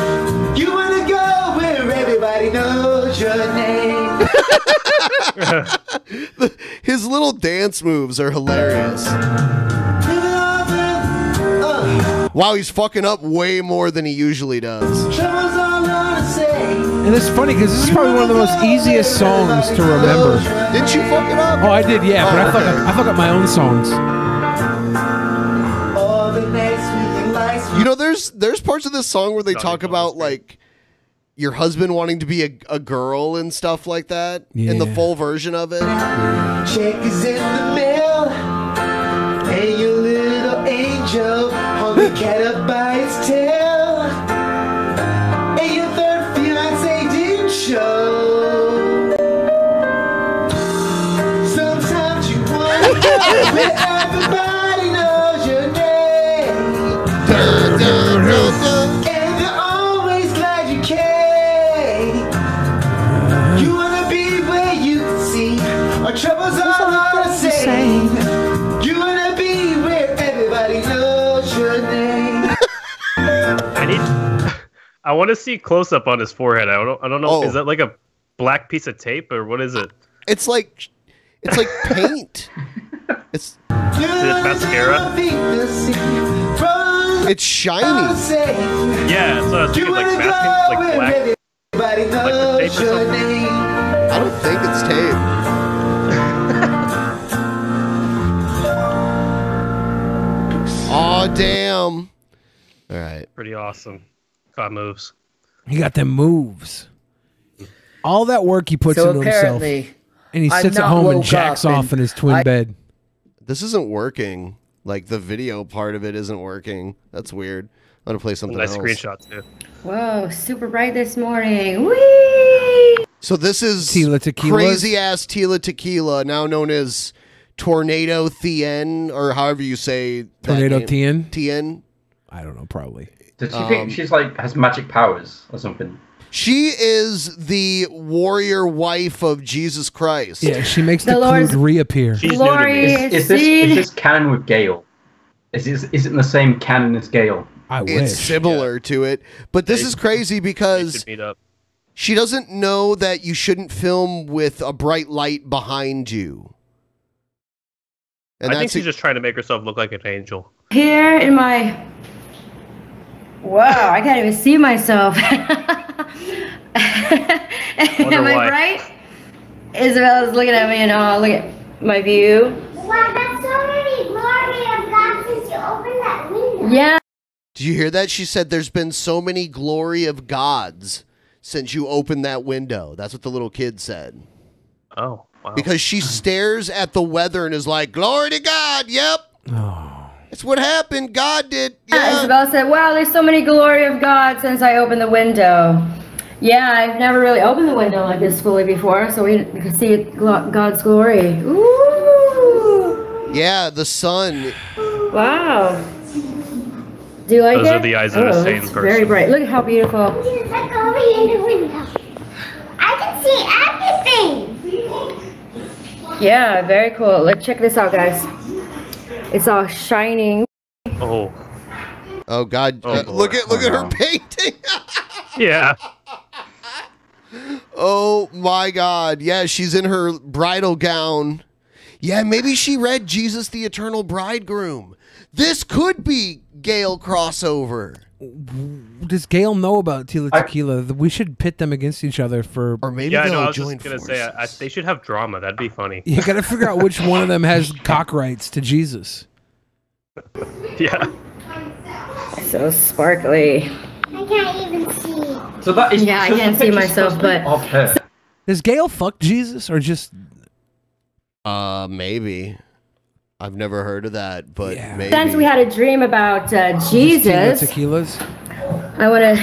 You wanna go where everybody knows your name. His little dance moves are hilarious. Wow, he's fucking up way more than he usually does. Troubles all are the same. And it's funny because this is probably one of the most easiest songs to remember. Didn't you fuck it up? Oh, I did, yeah, but I fuck up my own songs. You know, there's parts of this song where they talk about like your husband wanting to be a girl and stuff like that in the full version of it. Check is in the mail, and your little angel hung the cat up by its tail, and your third fiance didn't show. Sometimes you wanna go where everybody knows your name, and you're always glad you came. You wanna be where you can see our troubles all are the same. You wanna be where everybody knows your name. I want to see close up on his forehead. I don't know. Is that like a black piece of tape or what is it? It's like paint. It's mascara. It's shiny. Yeah, so I was thinking like masking, like black, like the tape or something. I don't think it's tape. Aw, damn. All right. Pretty awesome. God moves. He got them moves. All that work he puts into himself. And he sits at home and jacks off in his twin bed. This isn't working. Like, the video part of it isn't working. That's weird. I'm going to play something else. Nice screenshot, too. Whoa, super bright this morning. Whee! So this is Tila Tequila. crazy-ass Tila Tequila, now known as Tornado Tien, or however you say that Tornado name. Tien? Tien? I don't know, probably. Does she think she's like has magic powers or something? She is the warrior wife of Jesus Christ. Yeah, she makes the Cruz reappear. Is this canon with Gale? Is it in the same canon as Gale? It's similar to it, but this is crazy because she doesn't know that you shouldn't film with a bright light behind you. And I think she's just trying to make herself look like an angel. Here in my... Wow, I can't even see myself. Am I why. right? Isabella's looking at me and look at my view. Wow, that's so many glory of God since you opened that window. Yeah. Did you hear that? She said there's been so many glory of gods since you opened that window. That's what the little kid said. Oh, wow. Because she stares at the weather and is like, glory to God, yep. Oh. That's what happened. God did. Yeah. Isabella said, wow, there's so many glory of God since I opened the window. Yeah, I've never really opened the window like this fully before, so we could see God's glory. Ooh. Yeah, the sun. Wow. Do you like it? Those are the eyes of a sane it's person. Very bright. Look at how beautiful. It's like going in the window. I can see everything. Yeah, very cool. Let's check this out, guys. It's all shining. Oh. Oh God! Look at her painting. Yeah. Oh my God! Yeah, she's in her bridal gown. Yeah, maybe she read Jesus the Eternal Bridegroom. This could be Gale crossover. Does Gale know about Tila Tequila? We should pit them against each other for... Or maybe Yeah, I know. I was just gonna say they should have drama. That'd be funny. You gotta figure out which one of them has cock rights to Jesus. Yeah. So sparkly. I can't even see. So that is Yeah, I can't see myself, but... Does Gale fuck Jesus or just... Maybe. I've never heard of that, but maybe. Since we had a dream about Jesus, Tequilas. I want to.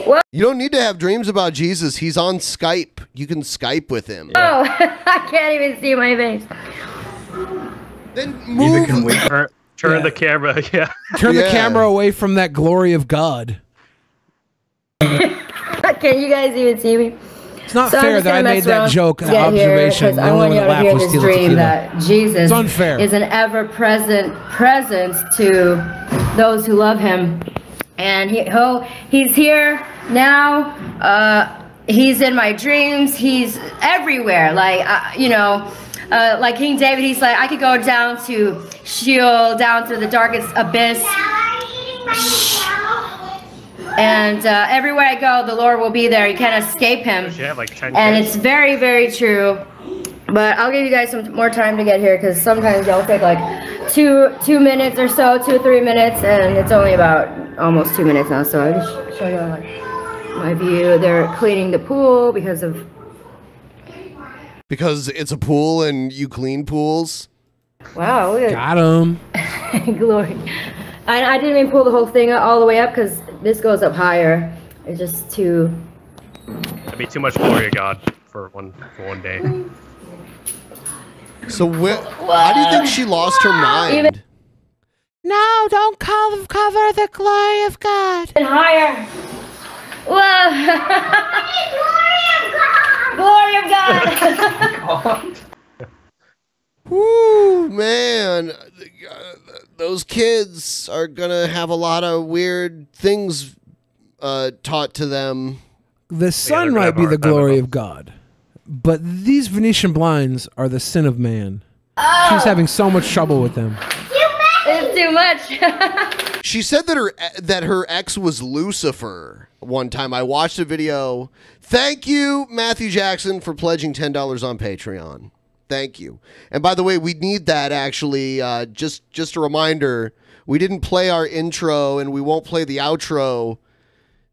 Well, you don't need to have dreams about Jesus. He's on Skype. You can Skype with him. oh, I can't even see my face. Then move. Turn the camera. Yeah. Turn the camera away from that glory of God. Can you guys even see me? It's not fair that I made that joke and observation. I want you to hear this dream that Jesus It's unfair. is an ever-present presence to those who love him. And he's here now. He's in my dreams. He's everywhere. Like, like King David, he's like, I could go down to Sheol, down to the darkest abyss. And everywhere I go, the Lord will be there. You can't escape him. And it's very, very true. But I'll give you guys some more time to get here because sometimes y'all take like two minutes or so, 2 or 3 minutes, and it's only about almost 2 minutes now. So I'll just show you like my view. They're cleaning the pool because it's a pool and you clean pools. Wow, look at got him. Glory. I didn't even pull the whole thing all the way up because this goes up higher. It's just too. That'd be too much glory of God for one day. So how do you think she lost her mind? No, don't cover the glory of God. And higher. Whoa. Glory of God. Woo, man. Those kids are gonna have a lot of weird things taught to them. The sun might be the glory of God, but these Venetian blinds are the sin of man. She's having so much trouble with them. It's too much. She said that her ex was Lucifer. One time I watched a video. Thank you, Matthew Jackson, for pledging $10 on Patreon. Thank you. And by the way, we need that actually. Just a reminder, we didn't play our intro and we won't play the outro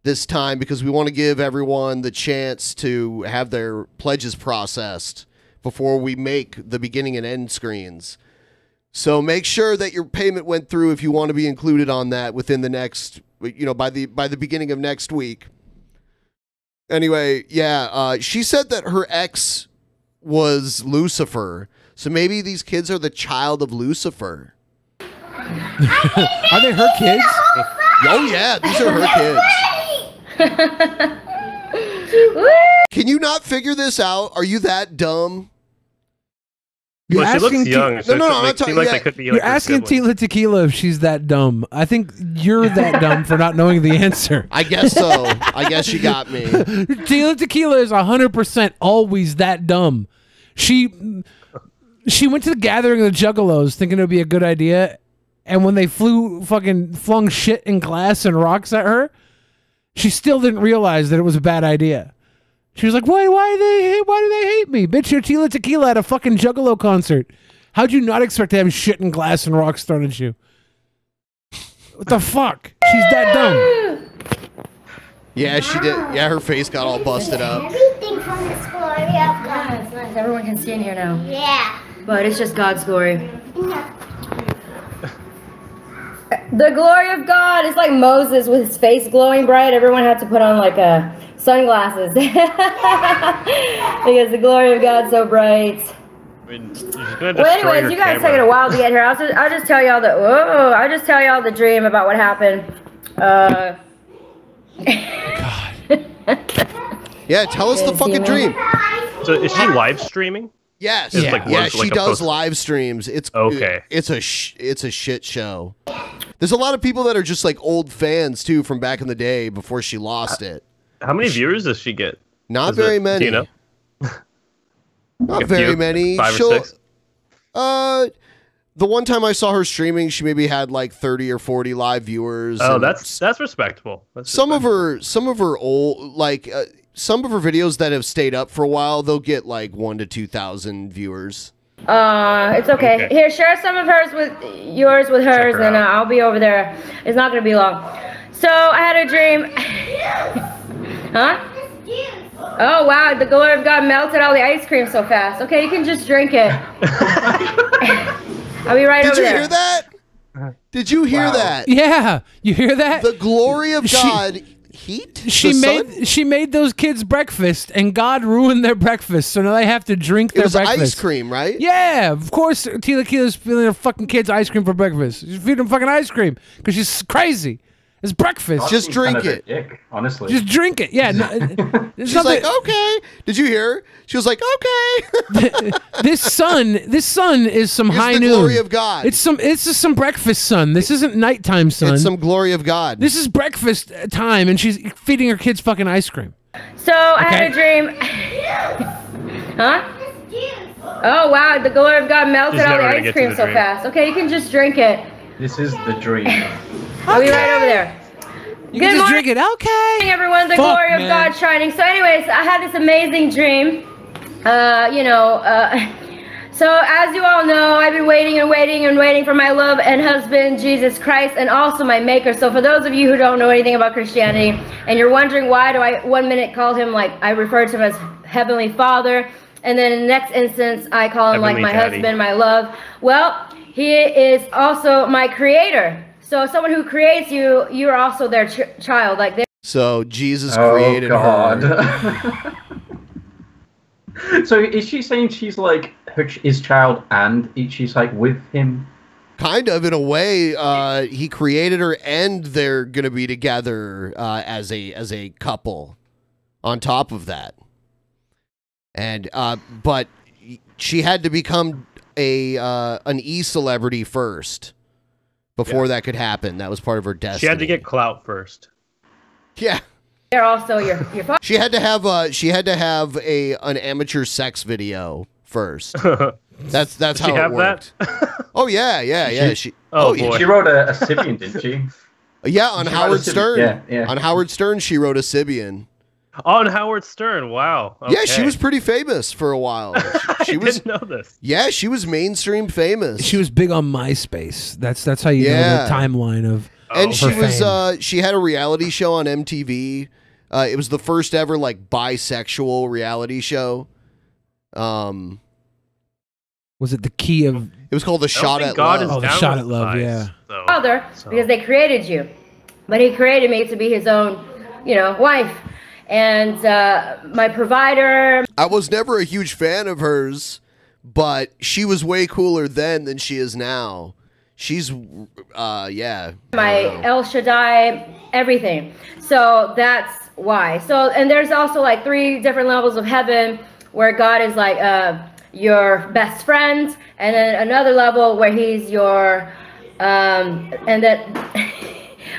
this time because we want to give everyone the chance to have their pledges processed before we make the beginning and end screens. So make sure that your payment went through if you want to be included on that within the next, by the beginning of next week. Anyway, yeah, she said that her ex was Lucifer. So maybe these kids are the child of Lucifer. Are they her kids? Oh yeah, these are her kids. Can you not figure this out? Are you that dumb? Well, she looks young. So No, I'm not talking. like they could be You're like her asking sibling. Tila Tequila if she's that dumb. I think you're that dumb for not knowing the answer. I guess so. I guess you got me. Tila Tequila is 100% always that dumb. She went to the gathering of the Juggalos thinking it would be a good idea, and when they flung shit and glass and rocks at her, she still didn't realize that it was a bad idea. She was like, why do they hate me? Bitch, you're Tila Tequila at a fucking Juggalo concert. How'd you not expect to have shit and glass and rocks thrown at you? What the fuck? She's that dumb. Yeah, she did. Yeah, her face got all busted up. Everything from this glory of God. It's nice. Everyone can see in here now. Yeah. But it's just God's glory. The glory of God is like Moses with his face glowing bright. Everyone had to put on like sunglasses because the glory of God's so bright. I mean, Well, anyways, you guys taking a while to get here. I'll just tell y'all the dream about what happened. Yeah, tell us the fucking dream. So is she live streaming? Yes. Is it Yeah, like she a does post- live streams. It's Okay. It's a shit show. There's a lot of people that are just like old fans too from back in the day before she lost it. How many viewers does she get? Not very many. Do you know? Not Like a very few? many. 5 or She'll- 6? The one time I saw her streaming, she maybe had like 30 or 40 live viewers. Oh, and that's respectable. That's some of her old some of her videos that have stayed up for a while, they'll get like 1,000 to 2,000 viewers. It's okay. Here, share some of yours with hers, and I'll be over there. It's not gonna be long. So I had a dream. Huh? Oh wow, the glory of God melted all the ice cream so fast. Okay, you can just drink it. I'll be right over there. Did you hear that? Did you hear that? Yeah, you hear that? The glory of God heat? She made those kids breakfast, and God ruined their breakfast, so now they have to drink their breakfast. Ice cream, right? Yeah, of course. Tila Tequila's feeding her fucking kids ice cream for breakfast. She's feeding them fucking ice cream because she's crazy. It's breakfast. Just drink it. Dick, honestly. Just drink it. Yeah. She's like, okay. Did you hear her? She was like, okay. This sun is some high the noon. glory of God. It's just some breakfast sun. This isn't nighttime sun. It's some glory of God. This is breakfast time, and she's feeding her kids fucking ice cream. So I had a dream. Huh? Oh wow, the glory of God melted all the ice cream so fast. Okay, you can just drink it. This is the dream. I'll be right over there. You can just drink it. Okay. Everyone, the glory of God shining. So anyways, I had this amazing dream. So as you all know, I've been waiting and waiting and waiting for my love and husband, Jesus Christ, and also my maker. So for those of you who don't know anything about Christianity, and you're wondering why do I 1 minute call him, like, I refer to him as Heavenly Father, and then in the next instance, I call him like my husband, my love. Well, he is also my creator. So someone who creates you, you're also their child. Like, so Jesus created her. So is she saying she's like his child and she's like with him? Kind of, in a way. He created her, and they're gonna be together as a couple. On top of that, and but she had to become an e-celebrity first before that could happen. That was part of her destiny. She had to get clout first. Yeah. They're also your father. She had to have an amateur sex video first. That's how it worked. Oh yeah. She wrote a Sibian, didn't she? Yeah, on Howard Stern. Yeah. On Howard Stern, she wrote a Sibian. On Howard Stern, wow. Okay. Yeah, she was pretty famous for a while. She didn't know this. Yeah, she was mainstream famous. She was big on MySpace. That's how you know the timeline of. And she was she had a reality show on MTV. It was the first ever like bisexual reality show. Was it the key of? It was called The Shot at Love. Oh, The Shot at Love, yeah. Father, because they created you, but he created me to be his own, wife, and my provider. I was never a huge fan of hers, but she was way cooler then than she is now. She's, yeah. My El Shaddai, everything. So that's why. So, and there's also like 3 different levels of heaven where God is like your best friend, and then another level where he's your, and then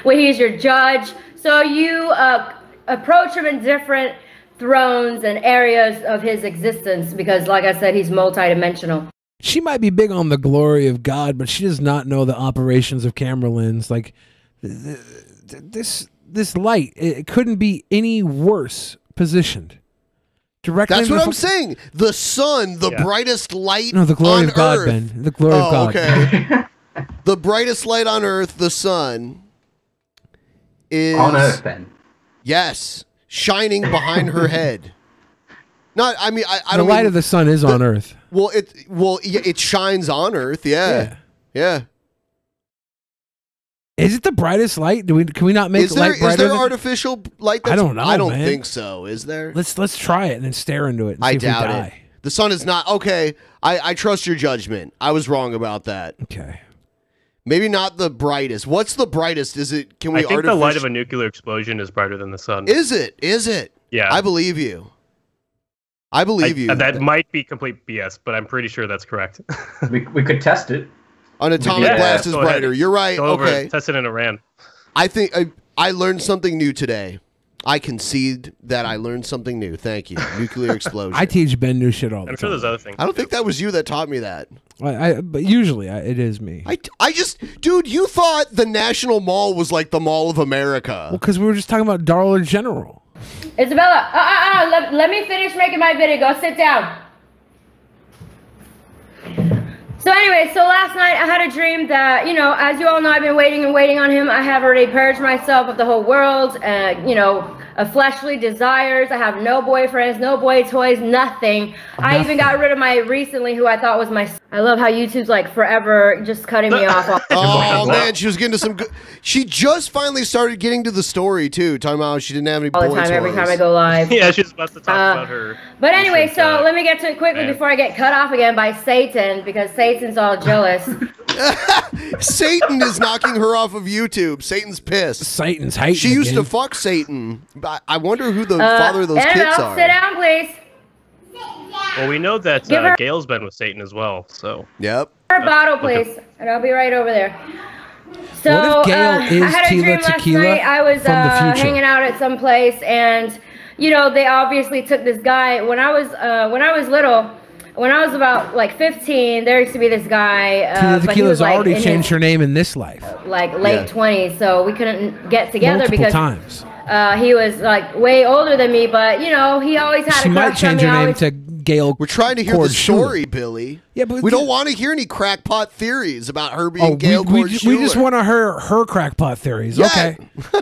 where he's your judge. So you approach him in different thrones and areas of his existence because, like I said, he's multidimensional. She might be big on the glory of God, but she does not know the operations of camera lens. Like this light, it couldn't be any worse positioned. Directly. That's what I'm saying. The sun, the brightest light. No, the glory on of God, Earth. Ben. The glory of God. Okay. The brightest light on Earth, the sun, is on Earth, Ben. Yes, shining behind her head. Not, I mean, I don't. The light of the sun is on Earth. Well, it shines on Earth. Yeah. Is it the brightest light? Can we not make light brighter? Is there artificial light? I don't know. I don't man. think so. Is there? Let's try it and then stare into it. And I see if doubt we die. it. The sun is not okay. I trust your judgment. I was wrong about that. Okay. Maybe not the brightest. What's the brightest? Is it? Can we? I think the light of a nuclear explosion is brighter than the sun. Is it? Is it? Yeah. I believe you. I believe you. That might be complete BS, but I'm pretty sure that's correct. we could test it. An atomic blast is brighter. Ahead. You're right. Go over okay. it, test it in Iran. I think I learned something new today. I concede that I learned something new. Thank you. Nuclear explosion. I teach Ben new shit all the time. I'm sure there's other things. I don't think that was you that taught me that. But usually it is me. I just, dude, you thought the National Mall was like the Mall of America. Well, because we were just talking about Dollar General. Isabella, let me finish making my video. Go sit down. So anyway, so last night I had a dream that, as you all know, I've been waiting and waiting on him. I have already purged myself of the whole world, fleshly desires. I have no boyfriends, no boy toys, nothing. I even got rid of my recently who I thought was my. I love how YouTube's like forever just cutting me off. Oh man, she was getting to some good. She just finally started getting to the story too, talking about how she didn't have any all the boy time, toys. every time I go live. Yeah, she's about to talk about her. But anyway, so let me get to it quickly before I get cut off again by Satan, because Satan's all jealous. Satan is knocking her off of YouTube. Satan's pissed. Satan's hating. She used again. to fuck Satan. I wonder who the father of those Annabelle, kids are. sit down, please. Well, we know that Give her- Gail's been with Satan as well, so. Yep. Her bottle, please, and I'll be right over there. So What if Gail is I had a Tila dream last Tequila night. I was from the future? hanging out at some place, and you know they obviously took this guy. When I was little, when I was about like 15, there used to be this guy. Tila but he Tequila's was like already in changed his, her name in this life. like late 20s, so we couldn't get together Multiple because times. he was like way older than me. But you know he always had She a might crush on change me. her I name always- to Gail. We're trying to hear Cord the story, Schuler. Billy. Yeah, but we don't want to hear any crackpot theories about her being Gail we Cord just Schuler. want to hear her crackpot theories. Yeah. Okay.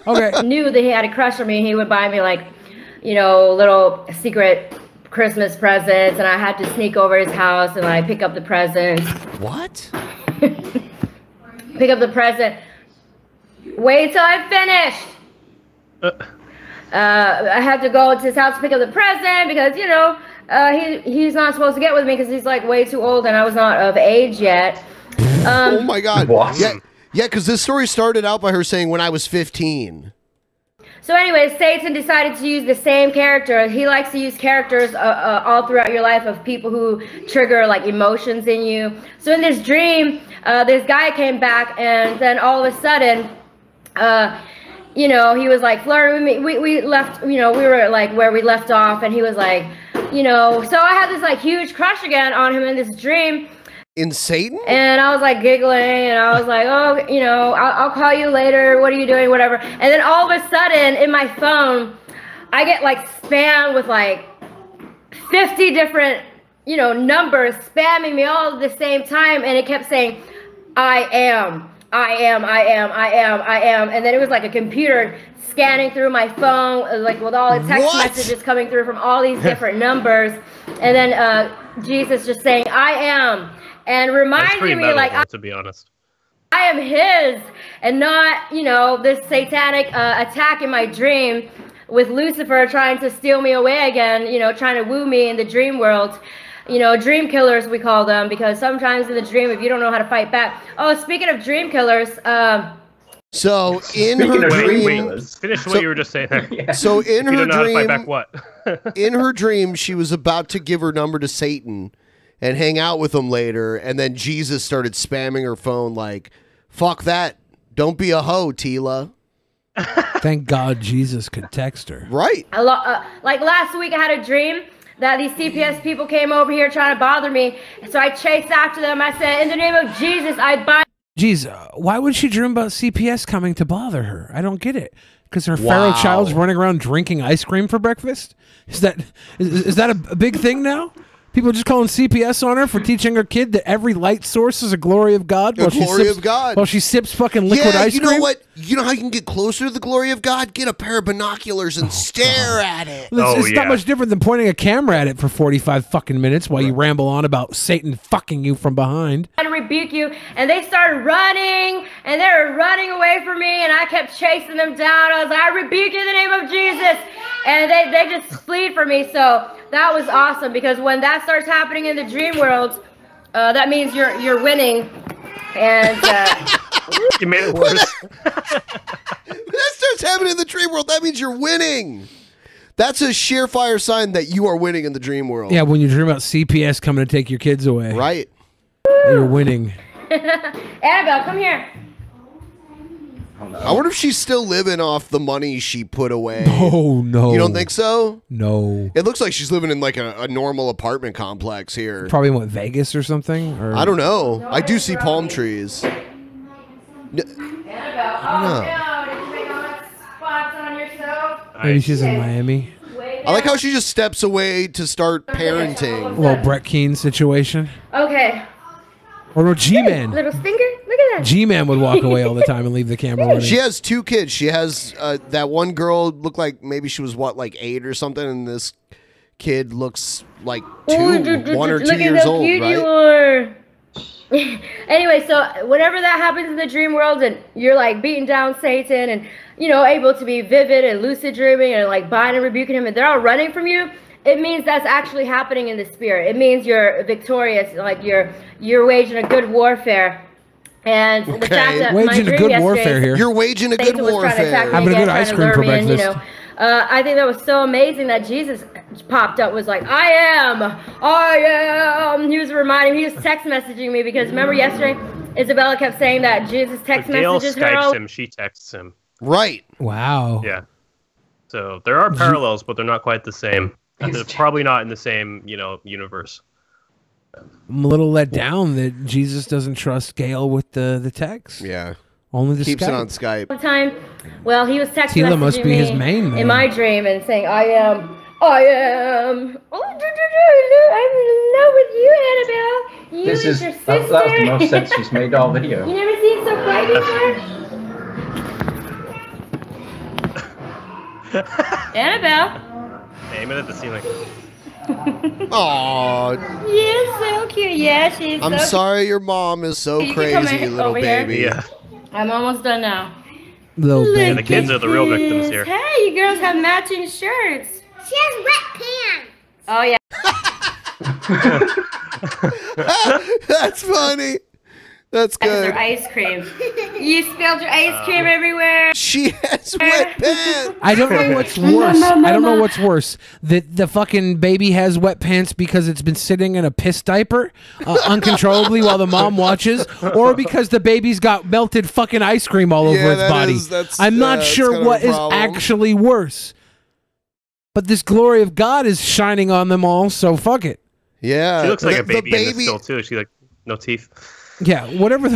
Okay. Knew that he had a crush on me. He would buy me like, you know, little secret Christmas presents, and I had to sneak over his house and like pick up the presents. What? Pick up the present. Wait till I'm finished. I had to go to his house to pick up the present because you know he's not supposed to get with me because he's like way too old and I was not of age yet. Oh my God! Yeah, because this story started out by her saying when I was 15. So anyway, Satan decided to use the same character. He likes to use characters all throughout your life of people who trigger like emotions in you. So in this dream, this guy came back and then all of a sudden, you know, he was like flirting with me. We left, you know, we were like where we left off and he was like, you know, so I had this like huge crush again on him in this dream. In Satan? And I was like giggling and I was like, oh, you know, I'll call you later. What are you doing? Whatever. And then all of a sudden in my phone, I get like spam with like 50 different, you know, numbers spamming me all at the same time. And it kept saying, I am. And then it was like a computer scanning through my phone, like with all the text messages coming through from all these different numbers. And then Jesus just saying, I am. And reminding me, like, to be honest, I am his, and not, you know, this satanic attack in my dream with Lucifer trying to steal me away again, you know, trying to woo me in the dream world. You know, dream killers, we call them, because sometimes in the dream, if you don't know how to fight back. Oh, speaking of dream killers, so in her dream, finish what you were just saying there. So in You her don't know how to fight dream, back what? in her dream, she was about to give her number to Satan and hang out with him later, and then Jesus started spamming her phone like, "Fuck that! Don't be a hoe, Tila." Thank God Jesus could text her. Right. Like last week, I had a dream that these CPS people came over here trying to bother me, so I chased after them. I said, "In the name of Jesus, I bind." Jeez, why would she dream about CPS coming to bother her? I don't get it. Because her feral child's running around drinking ice cream for breakfast? Is that a big thing now? People just calling CPS on her for teaching her kid that every light source is a glory of God. The glory of God. While she sips fucking liquid ice you cream. know what? You know how you can get closer to the glory of God? Get a pair of binoculars and stare at it. It's not much different than pointing a camera at it for 45 fucking minutes while you ramble on about Satan fucking you from behind. And rebuke you, and they started running, and they were running away from me, and I kept chasing them down. I was like, I rebuke you in the name of Jesus, and they just fled from me. So that was awesome, because when that starts happening in the dream world, that means you're winning, and you made it worse. When that starts happening in the dream world, that means you're winning. That's a surefire sign that you are winning in the dream world. Yeah, when you dream about CPS coming to take your kids away. Right. You're winning. Annabelle, come here. I wonder if she's still living off the money she put away. Oh, no. You don't think so? No. It looks like she's living in like a normal apartment complex here. Probably went Vegas or something? Or... I don't know. I do see palm trees. Maybe she's in Miami. I like how she just steps away to start parenting. A little Brett Keane situation. Okay. Or no, G-Man. Little stinker. Look at G-Man would walk away all the time and leave the camera running. She has 2 kids. She has that one girl looked like maybe she was like 8 or something, and this kid looks like 2, 1 or 2 years old, right? Anyway, so whenever that happens in the dream world and you're like beating down Satan and, you know, able to be vivid and lucid dreaming and like binding and rebuking him and they're all running from you, it means that's actually happening in the spirit. It means you're victorious, like you're waging a good warfare. And the fact that waging a good warfare here. You're waging a good warfare. Having a good ice cream for breakfast. You know, I think that was so amazing that Jesus popped up, was like, I am. He was text messaging me because remember yesterday, Isabella kept saying that Jesus text messages her. Skypes him, she texts him. Right. Wow. Yeah. So there are parallels, but they're not quite the same. They're probably not in the same, universe. I'm a little let down that Jesus doesn't trust Gail with the text. Yeah. Only the Keeps Skype. it on Skype. Time, well, he was text Tila messaging must be me his main man. in my dream and saying, I am. I'm in love with you, Annabelle. You and your sister. That was the most sense she's made all video. You never seen so bright before? Annabelle. Aiming at the ceiling. Aww. You're so cute. Yeah, she's I'm so sorry your mom is so You can come crazy, in little over here. baby. Yeah. I'm almost done now. Yeah, the kids are the real victims here. Hey, you girls have matching shirts. She has wet pants. Oh, yeah. That's funny. That's That's good. her ice cream. You spilled your ice cream everywhere. She has wet pants. I don't know what's worse. I don't know what's worse. That the fucking baby has wet pants because it's been sitting in a piss diaper uncontrollably while the mom watches, or because the baby's got melted fucking ice cream all over its body. I'm not sure what is actually worse. But this glory of God is shining on them all, so fuck it. Yeah. She looks like a baby in this still too. She's like no teeth. Yeah, whatever.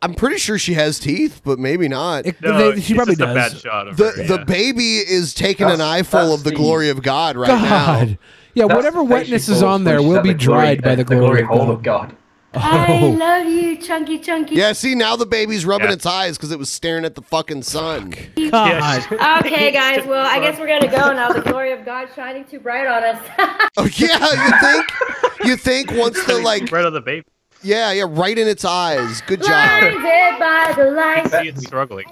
I'm pretty sure she has teeth, but maybe not. She probably does. A bad shot of the baby is taking an eyeful of the glory of God right now. Yeah, whatever wetness is on there will be dried by the glory of God. I love you, chunky. Yeah, see, now the baby's rubbing its eyes because it was staring at the fucking sun. God. Okay, guys. Well, I guess we're gonna go now. The glory of God shining too bright on us. Oh yeah, you think once the right on the baby. Yeah, right in its eyes. Good job. Blinded by the light. See, it's struggling.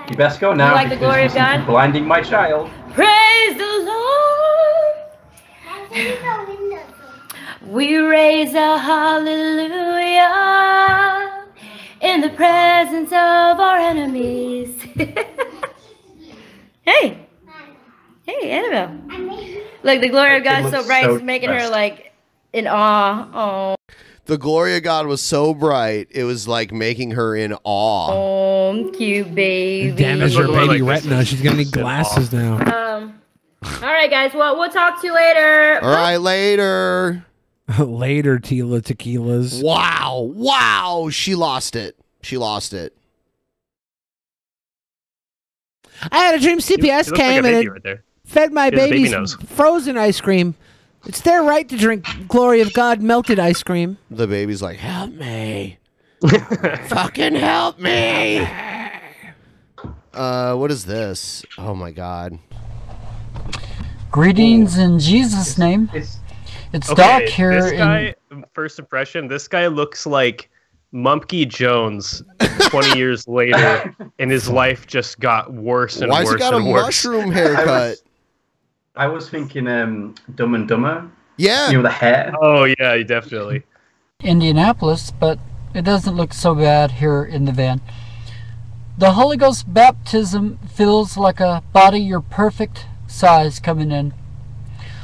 You best go now. You like the glory of God? Blinding my child. Praise the Lord. We raise a hallelujah in the presence of our enemies. Hey, Annabelle. Look, the glory of God is so bright, it's making her like in awe. Oh. The glory of God was so bright, it was like making her in awe. Oh, cute baby. Damage her baby retina. She's gonna need glasses now. All right, guys. Well, we'll talk to you later. All right, later. Later, Tila Tequilas. Wow. She lost it. I had a dream CPS came and it fed my baby's frozen ice cream. It's their right to drink glory of God melted ice cream. The baby's like, help me. Fucking help me. What is this? Oh my God. Greetings in Jesus' name. It's Doc here. This guy, first impression, this guy looks like Mumpke Jones 20 years later, and his life just got worse and worse. Why's he got a mushroom haircut? I was thinking Dumb and Dumber. Yeah. You know, the hair. Oh, yeah, definitely. Indianapolis, but it doesn't look so bad here in the van. The Holy Ghost baptism feels like a body your perfect size coming in.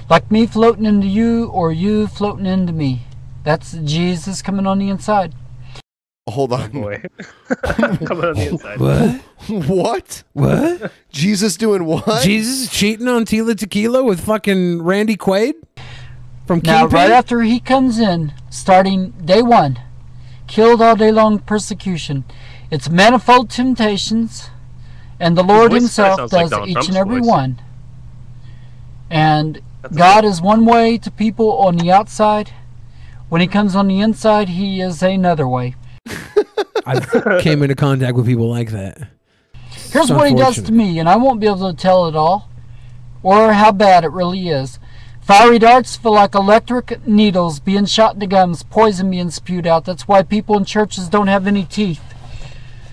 Like me floating into you or you floating into me. That's Jesus coming on the inside. Hold on. Oh boy. Coming on the inside. What? Jesus doing what? Jesus cheating on Tila Tequila with fucking Randy Quaid? From Now, Kingpin? right after he comes in, starting day one, killed all day long persecution. It's manifold temptations, and the Lord himself does each and every one. And God is one way to people on the outside. When he comes on the inside, he is another way. I came into contact with people like that. Here's what he does to me, and I won't be able to tell it all, or how bad it really is. Fiery darts feel like electric needles being shot into gums, poison being spewed out. That's why people in churches don't have any teeth.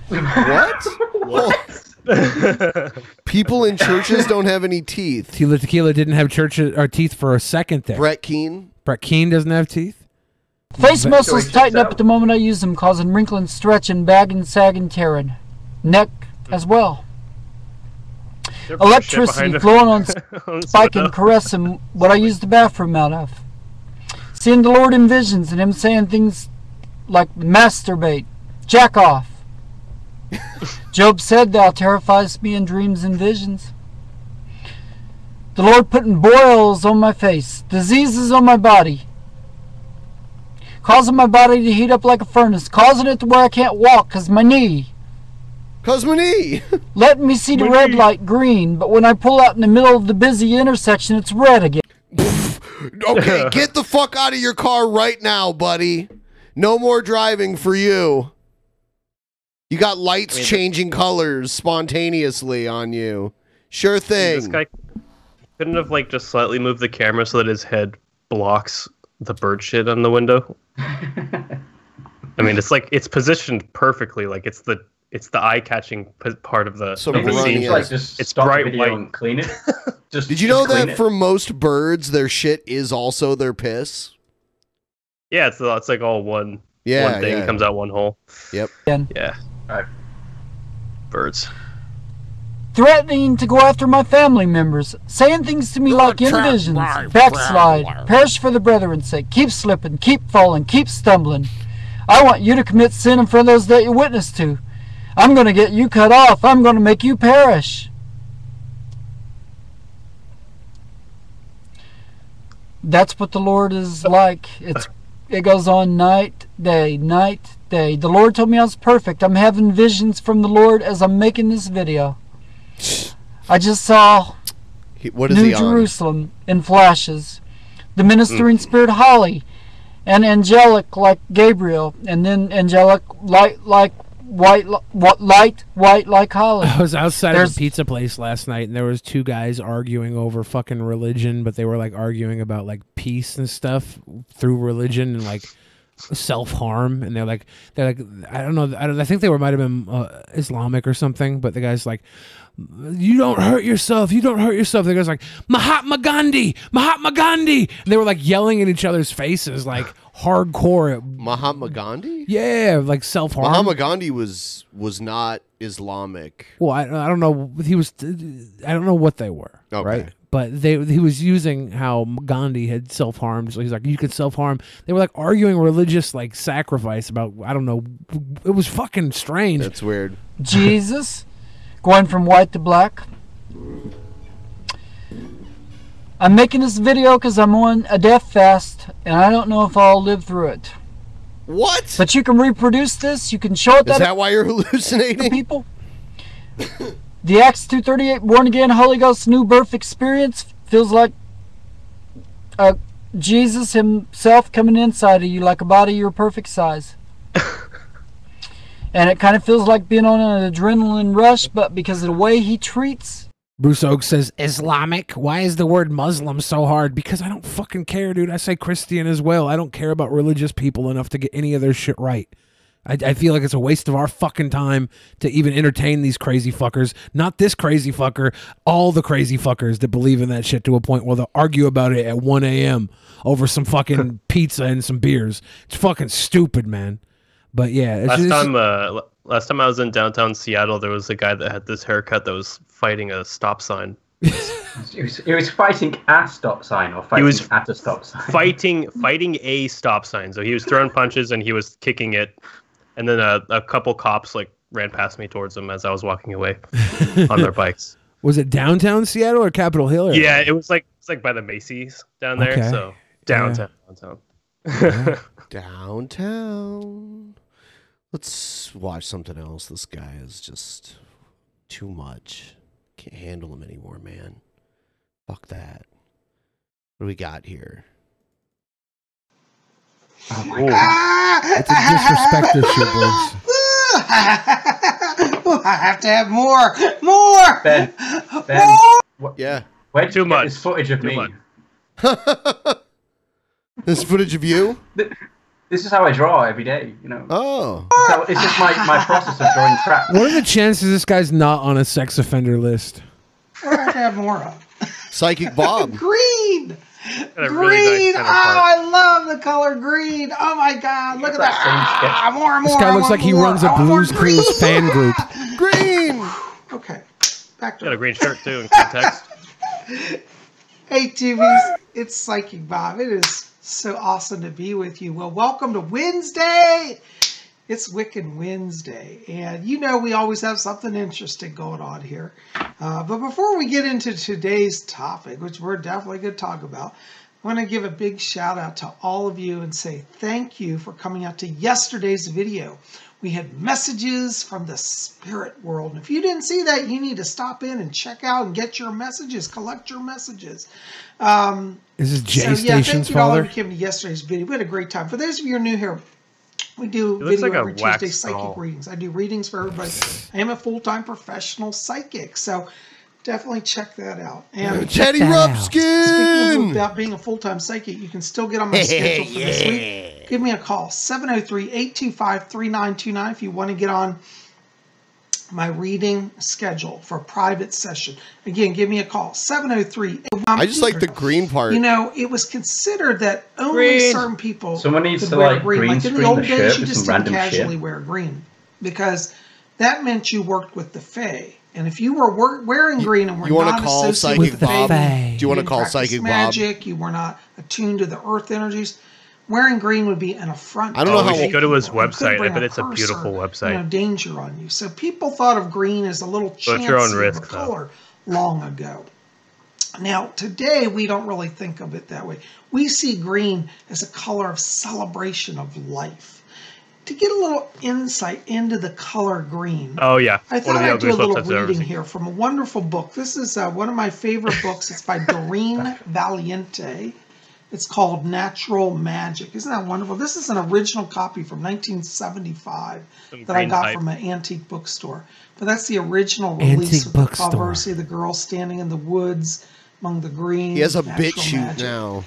What? People in churches don't have any teeth. Tila Tequila didn't have teeth for a second there. Brett Keane doesn't have teeth. Face muscles tighten up at the moment I use them, causing wrinkling, stretching, bagging, sagging, tearing. Neck as well. Electricity flowing on spike and caressing what I use the bathroom out of. Seeing the Lord in visions and him saying things like masturbate, jack off. Job said, thou terrifies me in dreams and visions. The Lord putting boils on my face, diseases on my body, causing my body to heat up like a furnace, causing it to where I can't walk because my knee. Cause my knee. Letting me see the red light green, but when I pull out in the middle of the busy intersection, it's red again. Okay, get the fuck out of your car right now, buddy. No more driving for you. You got lights changing colors spontaneously on you. Sure thing. This guy couldn't have like just slightly moved the camera so that his head blocks the bird shit on the window. I mean, it's like it's positioned perfectly. Like it's the eye-catching part of the scene. Like just it's stop bright the video white. and clean it. Did you know that for most birds, their shit is also their piss? Yeah, it's like all one thing comes out one hole. Yep. Yeah. Alright. Birds. Threatening to go after my family members, saying things to me like in visions, backslide, perish for the brethren's sake, keep slipping, keep falling, keep stumbling. I want you to commit sin in front of those that you witness to. I'm going to get you cut off. I'm going to make you perish. That's what the Lord is like. It goes on night, day, night, day. The Lord told me I was perfect. I'm having visions from the Lord as I'm making this video. I just saw New Jerusalem in flashes. The ministering spirit Holly, and angelic like Gabriel, and then angelic light like white like Holly. I was outside of a pizza place last night, and there was two guys arguing over fucking religion, but they were like arguing about like peace and stuff through religion and like self-harm, and they're like I don't know, I think they might have been Islamic or something, but the guy's like, you don't hurt yourself, the guy's like, Mahatma Gandhi, and they were like yelling in each other's faces like hardcore. Mahatma Gandhi? Yeah, like self-harm. Mahatma Gandhi was not Islamic. Well, I don't know, I don't know what they were, right? But he was using how Gandhi had self-harmed, so he's like, you could self-harm. They were like arguing religious like sacrifice about, I don't know, it was fucking strange. That's weird. Jesus going from white to black. I'm making this video because I'm on a death fast, and I don't know if I'll live through it. What? But you can reproduce this. You can show it. Is that why you're hallucinating? People. The Acts 2:38 born again Holy Ghost new birth experience feels like Jesus himself coming inside of you like a body your perfect size. And it kind of feels like being on an adrenaline rush, but because of the way he treats. Bruce Oak says, Islamic? Why is the word Muslim so hard? Because I don't fucking care, dude. I say Christian as well. I don't care about religious people enough to get any of their shit right. I feel like it's a waste of our fucking time to even entertain these crazy fuckers. Not this crazy fucker, all the crazy fuckers that believe in that shit to a point where they'll argue about it at 1 a.m. over some fucking pizza and some beers. It's fucking stupid, man. But yeah. Last time I was in downtown Seattle, there was a guy that had this haircut that was fighting a stop sign. He was fighting a stop sign or fighting at a stop sign? Fighting a stop sign. So he was throwing punches and he was kicking it. And then a couple cops like ran past me towards him as I was walking away on their bikes. Was it downtown Seattle or Capitol Hill area? Yeah, it's like by the Macy's down there. Okay. So downtown. Downtown. Let's watch something else. This guy is just too much. Can't handle him anymore, man. Fuck that. What do we got here? Oh my god. It's a disrespect issue, Bruce. I have to have more. More. Ben, yeah. Where did you get this footage of me? This footage of you? This is how I draw every day, you know. Oh. It's just my process of drawing crap. What are the chances this guy's not on a sex offender list? What do I have to have more of? Psychic Bob. Green. Got a Green. really nice center part. I love the color green. Oh my God. Look at that. More and more. This guy looks like he runs a Blues Clues fan group. Green. Okay. Back to Got a green shirt too in context. Hey, TVs. It's Psychic Bob. It is so awesome to be with you. Well, welcome to Wednesday. It's Wicked Wednesday, and you know we always have something interesting going on here. But before we get into today's topic, which we're definitely going to talk about, I want to give a big shout out to all of you and say thank you for coming out to yesterday's video. We had messages from the spirit world. And if you didn't see that, you need to stop in and check out and get your messages, collect your messages. Is this Jay Station's Station's thank you to all father? who came to yesterday's video. We had a great time. For those of you who are new here, we do It looks video like a every wax Tuesday psychic doll. readings. I do readings for everybody. I am a full-time professional psychic, so definitely check that out. And Teddy speaking Rupskin. about being a full-time psychic, you can still get on my schedule for this week. Give me a call, 703-825-3929 if you want to get on my reading schedule for a private session. Again, give me a call, 703. I just like the green part. You know, it was considered that only certain people Someone needs could to, wear like, green. green Like in the screen old the days, shirt you with just some didn't random casually shit. wear green because that meant you worked with the Fae. And if you were wearing green and were You wanna not call associated Psychic with the Bob? Fae, Do you wanna didn't call practice Psychic Bob? magic, you were not attuned to the earth energies, wearing green would be an affront. I don't know we how should go to his people. It could website. I bring bet a it's a curse beautiful or, website. You know, danger on you. So people thought of green as a little But at your own chancy risk, of a color long ago. Now, today, we don't really think of it that way. We see green as a color of celebration of life. To get a little insight into the color green, Oh yeah, I one thought of the I'd do a ugliest little websites I've ever reading seen. here from a wonderful book. This is one of my favorite books. It's by Doreen Valiente. It's called Natural Magic. Isn't that wonderful? This is an original copy from 1975 Some that I green got type. from an antique bookstore. But that's the original release Antique with the bookstore. cover. See the girl standing in the woods among the green. He has a Natural bit shoot magic. now.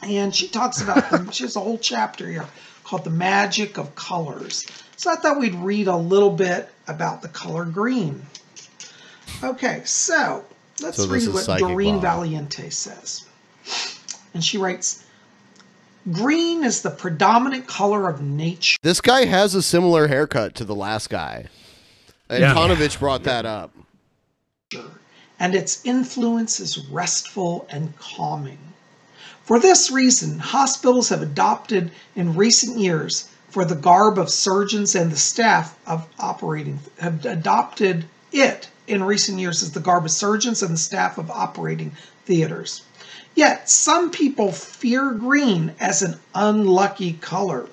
And she talks about them. She has a whole chapter here called The Magic of Colors. So I thought we'd read a little bit about the color green. Okay, so let's So this read is what Psychic Doreen Bob. Valiente says. And she writes, green is the predominant color of nature. This guy has a similar haircut to the last guy. And Yeah. Tonovich brought that up. And its influence is restful and calming. For this reason, hospitals have adopted in recent years for the garb of surgeons and the staff of operating, have adopted it in recent years as the garb of surgeons and the staff of operating theaters. Yet, some people fear green as an unlucky color.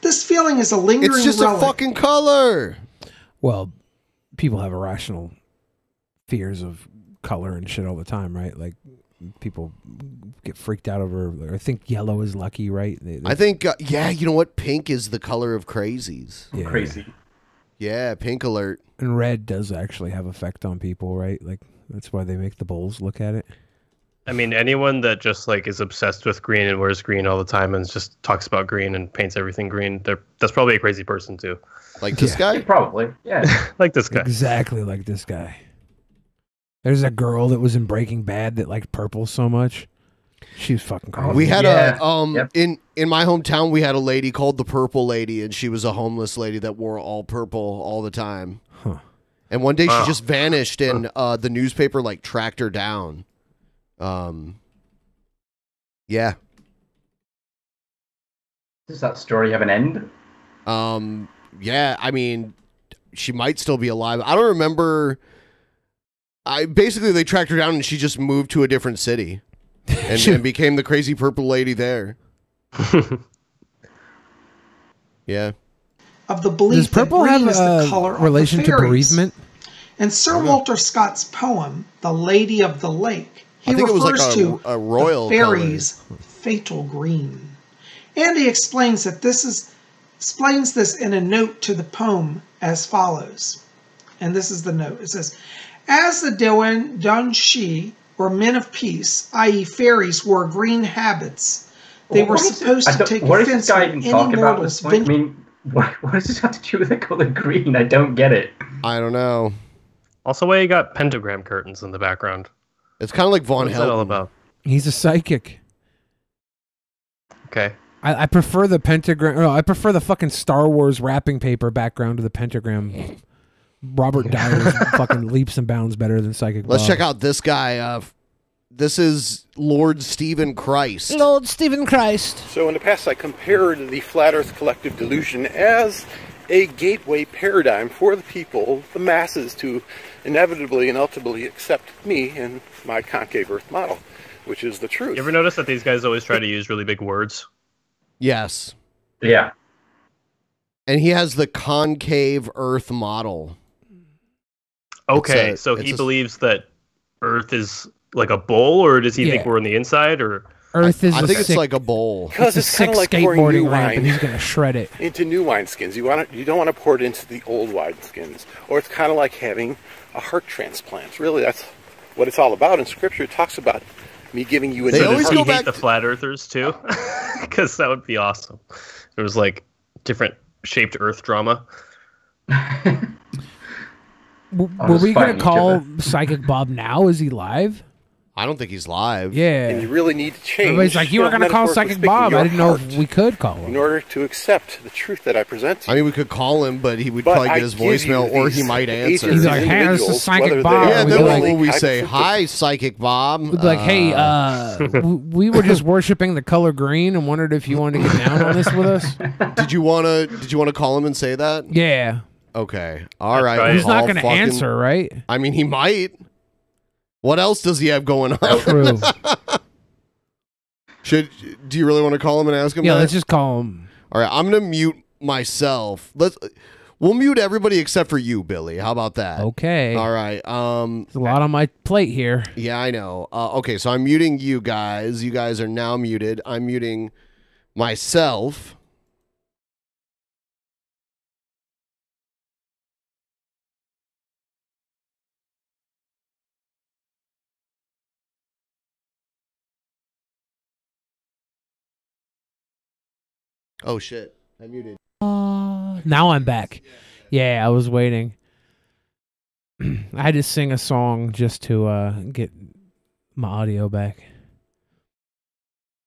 This feeling is a lingering It's just a relic. fucking color. Well, people have irrational fears of color and shit all the time, right? Like people get freaked out over. I think yellow is lucky, right? I think, yeah, you know what? Pink is the color of crazies. Yeah. Crazy. Yeah, pink alert. And red does actually have effect on people, right? Like that's why they make the bulls look at it. I mean, anyone that just like is obsessed with green and wears green all the time and just talks about green and paints everything green, that's probably a crazy person too. Like this guy? Probably, yeah. Like this guy. Exactly like this guy. There's a girl that was in Breaking Bad that liked purple so much. She was fucking crazy. We had in my hometown we had a lady called the Purple Lady, and she was a homeless lady that wore all purple all the time. Huh. And one day Wow. she just vanished, and the newspaper like tracked her down. Yeah. Does that story have an end? Yeah, I mean, she might still be alive. I don't remember. Basically they tracked her down and she just moved to a different city and became the crazy purple lady there. Yeah. Of the belief Does purple that green have is the color a relation of the to fairies. bereavement? In Sir Walter Scott's poem, The Lady of the Lake, he I think it was refers like to a royal the fairies' fatal green. And he explains that this is explains this in a note to the poem as follows. And this is the note. It says, as the Danshi, or men of peace, i.e. fairies, wore green habits, they were supposed to take offense when any mortals ventured. What does this have to do with the color green? I don't get it. I don't know. Also, why you got pentagram curtains in the background? It's kind of like Von What's that all Helden. about? He's a psychic. Okay. I prefer the pentagram. Oh, I prefer the fucking Star Wars wrapping paper background to the pentagram. Robert Dyer's fucking leaps and bounds better than Psychic Let's Bob. check out this guy. This is Lord Stephen Christ. Lord Stephen Christ. So in the past, I compared the Flat Earth collective delusion as a gateway paradigm for the people, the masses, to inevitably and ultimately accept me and my concave Earth model, which is the truth. You ever notice that these guys always try to use really big words? Yes. Yeah. And he has the concave Earth model. Okay, so he believes that Earth is like a bowl, or does he think we're on the inside, or Earth is I think it's like a bowl. Because it's kind of like pouring skateboarding new ramp, and he's wine gonna shred it. into new wineskins. You don't want to pour it into the old wineskins, or it's kind of like having a heart transplant. Really, that's what it's all about. In Scripture, it talks about me giving you a so new does heart. he hate the flat earthers too? Because that would be awesome. There was like different shaped Earth drama. Were we gonna call Psychic Bob now? Is he live? I don't think he's live. Yeah. And you really need to change. Everybody's like, you were gonna call metaphorically Psychic speaking, Bob. your I didn't know heart if we could call him. in order to accept the truth that I present to you. I mean, we could call him, but he would But probably I get his give you voicemail, or he these might answer. agents, He's like, hey, this is individuals, Psychic whether they Bob. are Yeah, We'd then be what like, will we say? Hi, Psychic Bob. we'd be like, hey, we were just worshiping the color green and wondered if you wanted to get down on this with us. Did you wanna call him and say that? Yeah. Okay. All right. He's not I'll gonna fucking- answer, right? I mean, he might. What else does he have going on? True. Do you really want to call him and ask him? Yeah, that? let's just call him. All right, I'm gonna mute myself. We'll mute everybody except for you, Billy. How about that? Okay. All right. There's a lot on my plate here. Yeah, I know. Okay, so I'm muting you guys. You guys are now muted. I'm muting myself. Oh shit! I muted. Now I'm back. Yeah, I was waiting. I had to sing a song just to get my audio back.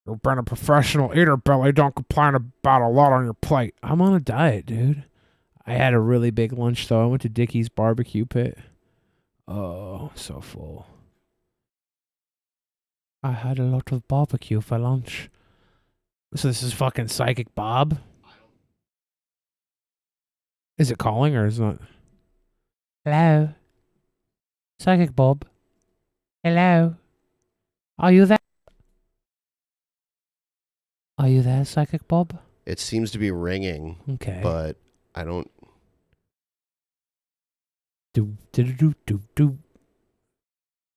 You've been a professional eater, Billy. Don't complain about a lot on your plate. I'm on a diet, dude. I had a really big lunch, though. I went to Dickie's Barbecue Pit. Oh, so full. I had a lot of barbecue for lunch. So this is fucking Psychic Bob? Is it calling or is it not? Hello? Psychic Bob? Hello? Are you there? Are you there, Psychic Bob? It seems to be ringing. Okay. But I don't. Do.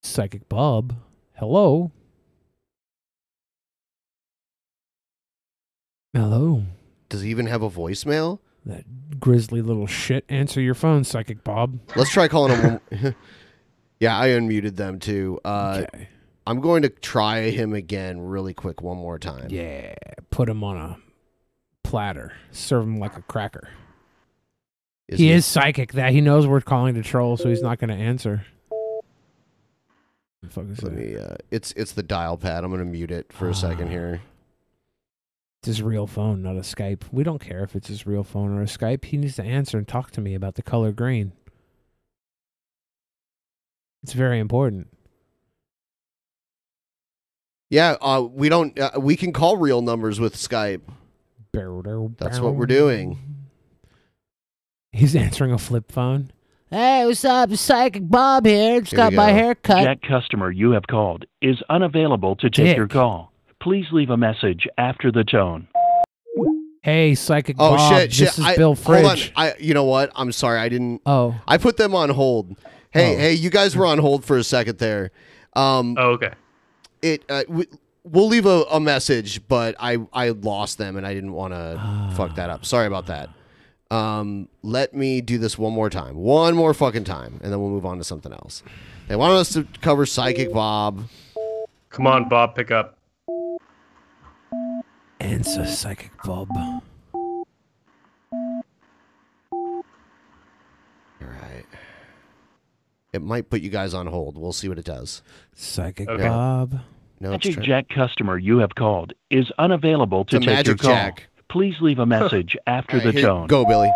Psychic Bob? Hello? Hello? Does he even have a voicemail? That grisly little shit. Answer your phone, Psychic Bob. Let's try calling him. Yeah, I unmuted them too. Okay. I'm going to try him again really quick one more time. Yeah, put him on a platter. Serve him like a cracker. He is psychic. That he knows we're calling to troll, so he's not going to answer. Let me. It's the dial pad. I'm going to mute it for a second here. It's his real phone, not a Skype. We don't care if it's his real phone or a Skype. He needs to answer and talk to me about the color green. It's very important. Yeah, we don't. We can call real numbers with Skype. That's what we're doing. He's answering a flip phone. Hey, what's up? It's Psychic Bob here. Just got my hair cut. That customer you have called is unavailable to take your call. Please leave a message after the tone. Hey, Psychic Oh Bob. shit! This is Bill Fridge. Hold on. You know what? I'm sorry. I didn't. Oh. I put them on hold. Hey, you guys were on hold for a second there. Oh, okay. we'll leave a message, but I lost them and I didn't want to fuck that up. Sorry about that. Let me do this one more time. One more fucking time, and then we'll move on to something else. They wanted us to cover Psychic Bob. Come on, Bob, pick up. Answer, Psychic Bob. Alright. It might put you guys on hold. We'll see what it does. Psychic Bob. No, Magic Jack customer you have called is unavailable to It's a take your Magic call. Jack. Please leave a message after the tone. Go, Billy.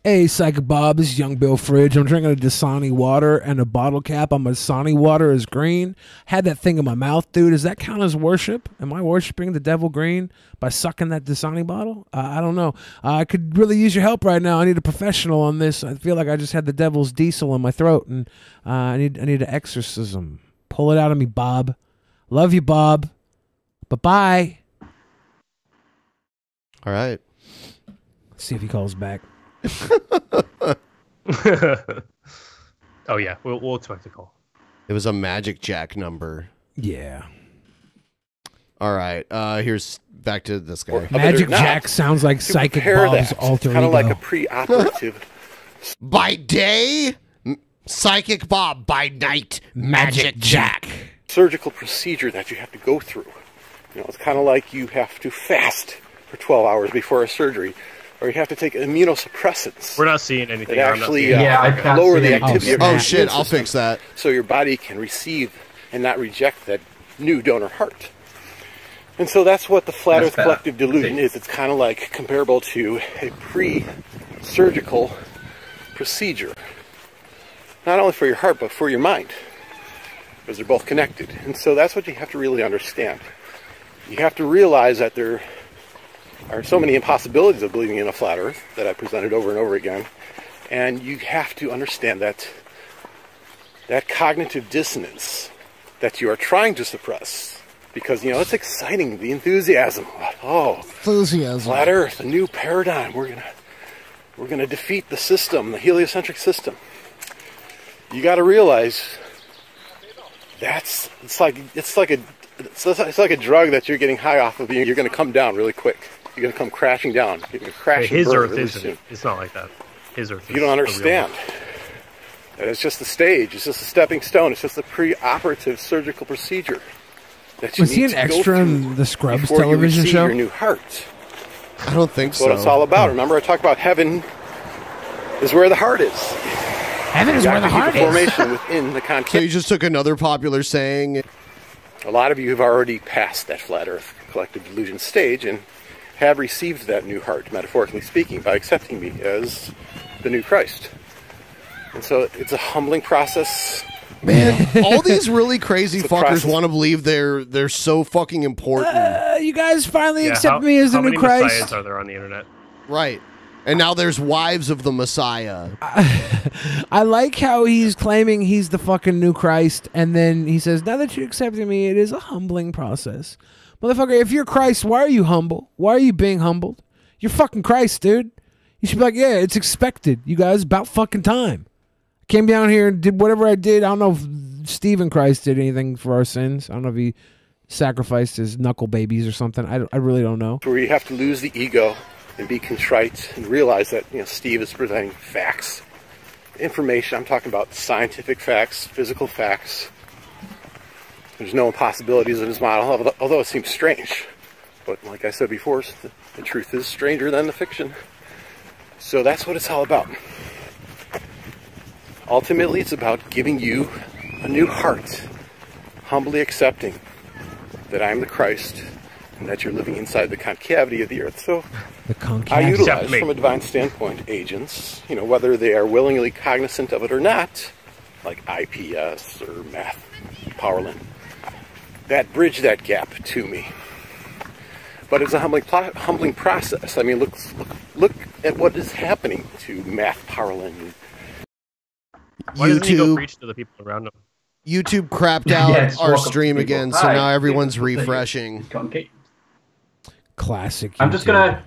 Hey, Psychic Bob, this is Young Bill Fridge. I'm drinking a Dasani water, and the bottle cap on my Dasani water is green. Had that thing in my mouth, dude. Does that count as worship? Am I worshiping the devil green by sucking that Dasani bottle? I don't know. I could really use your help right now. I need a professional on this. I feel like I just had the devil's diesel in my throat, and I need an exorcism. Pull it out of me, Bob. Love you, Bob. Bye-bye. All right. See if he calls back. Oh yeah, we'll expect a call. It was a Magic Jack number. Yeah. All right. Here's back to this guy. Magic Jack sounds like Psychic Bob's alter ego. Kind of like a pre-operative. By day, Psychic Bob. By night, Magic Jack. Surgical procedure that you have to go through. You know, it's kind of like you have to fast for 12 hours before a surgery, or you have to take immunosuppressants. We're not seeing anything. That I'm not actually seeing lower the activity of your immune shit! I'll system, fix that. so your body can receive and not reject that new donor heart. And so that's what the Flat Earth Collective Delusion is. It's kind of like comparable to a pre-surgical procedure, not only for your heart but for your mind, because they're both connected. And so that's what you have to really understand. You have to realize that there are so many impossibilities of believing in a flat earth that I presented over and over again. And you have to understand that that cognitive dissonance that you are trying to suppress, because, you know, it's exciting, the enthusiasm. Oh, enthusiasm. Flat earth, a new paradigm. We're gonna defeat the system, the heliocentric system. You got to realize it's like a drug that you're getting high off of. You're going to come down really quick. You're going to come crashing down. You're going to crash. His and burn Earth really isn't. soon. It's not like that. His Earth. You don't understand. That it's just the stage. It's just a stepping stone. It's just a pre-operative surgical procedure that you Was need he an to go extra through in the Scrubs before television you receive show? your new heart. I don't think That's what it's all about. Remember, I talked about heaven is where the heart is. Heaven is where the heart is. Formation within the concave. So you just took another popular saying. A lot of you have already passed that Flat Earth Collective Delusion stage and have received that new heart, metaphorically speaking, by accepting me as the new Christ. And so it's a humbling process. Man, all these really crazy fuckers process. want to believe they're so fucking important. You guys finally Yeah, accept me as the how new many Christ. messiahs are there on the internet? Right. And now there's wives of the Messiah. I like how he's claiming he's the fucking new Christ, and then he says, now that you accepted me, it is a humbling process. Motherfucker, if you're Christ, why are you humble? Why are you being humbled? You're fucking Christ, dude. You should be like, yeah, it's expected. You guys, about fucking time. I came down here and did whatever I did. I don't know if Stephen Christ did anything for our sins. I don't know if he sacrificed his knuckle babies or something. I really don't know. Where you have to lose the ego and be contrite and realize that, you know, Steve is presenting facts, information. I'm talking about scientific facts, physical facts. There's no impossibilities in his model, although it seems strange. But like I said before, the truth is stranger than the fiction. So that's what it's all about. Ultimately, it's about giving you a new heart, humbly accepting that I am the Christ and that you're living inside the concavity of the earth. So I utilize, from a divine standpoint, agents, you know, whether they are willingly cognizant of it or not, like IPS or math, Powerland, that bridge that gap to me. But it's a humbling process. I mean, look at what is happening to math, Powerland. Why doesn't he go preach to the people around him? YouTube crapped out Yeah, our welcome stream people. again, so Hi. now everyone's refreshing. Classic. I'm just gonna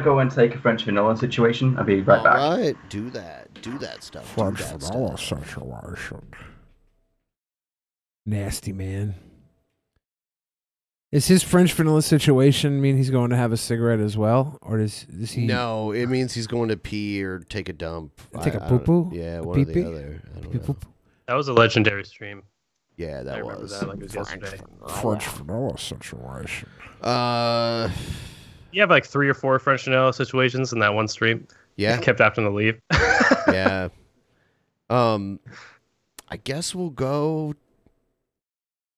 go and take a French vanilla situation. I'll be right back. All right, do that stuff. French vanilla situation. Nasty, man. Is his French vanilla situation mean he's going to have a cigarette as well, or does he? No, it means he's going to pee or take a dump. Take a poo-poo? Yeah, A one or the pee-pee? other. I don't know. That was a legendary stream. Yeah, that I remember was. that like it was yesterday. French vanilla situation. You have like 3 or 4 French vanilla situations in that one stream. Yeah. Kept having to leave. Yeah. I guess we'll go.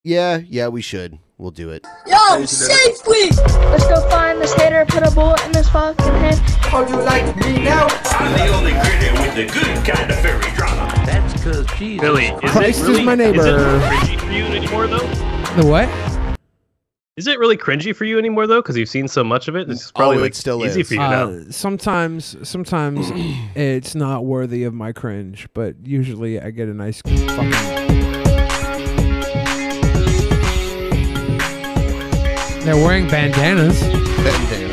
Yeah, we should. We'll do it. Yo, safely! Let's go find this hater, put a bullet in his fucking head. Oh, you like me now? I'm the only critic with the good kind of fairy drama. That's because Jesus. Billy, Christ is my neighbor. Is it cringy for you anymore, though? The what? Is it really cringy for you anymore, though? Because you've seen so much of it. It's probably like still easy is. for you now. Sometimes it's not worthy of my cringe, but usually I get a nice fucking. They're wearing bandanas.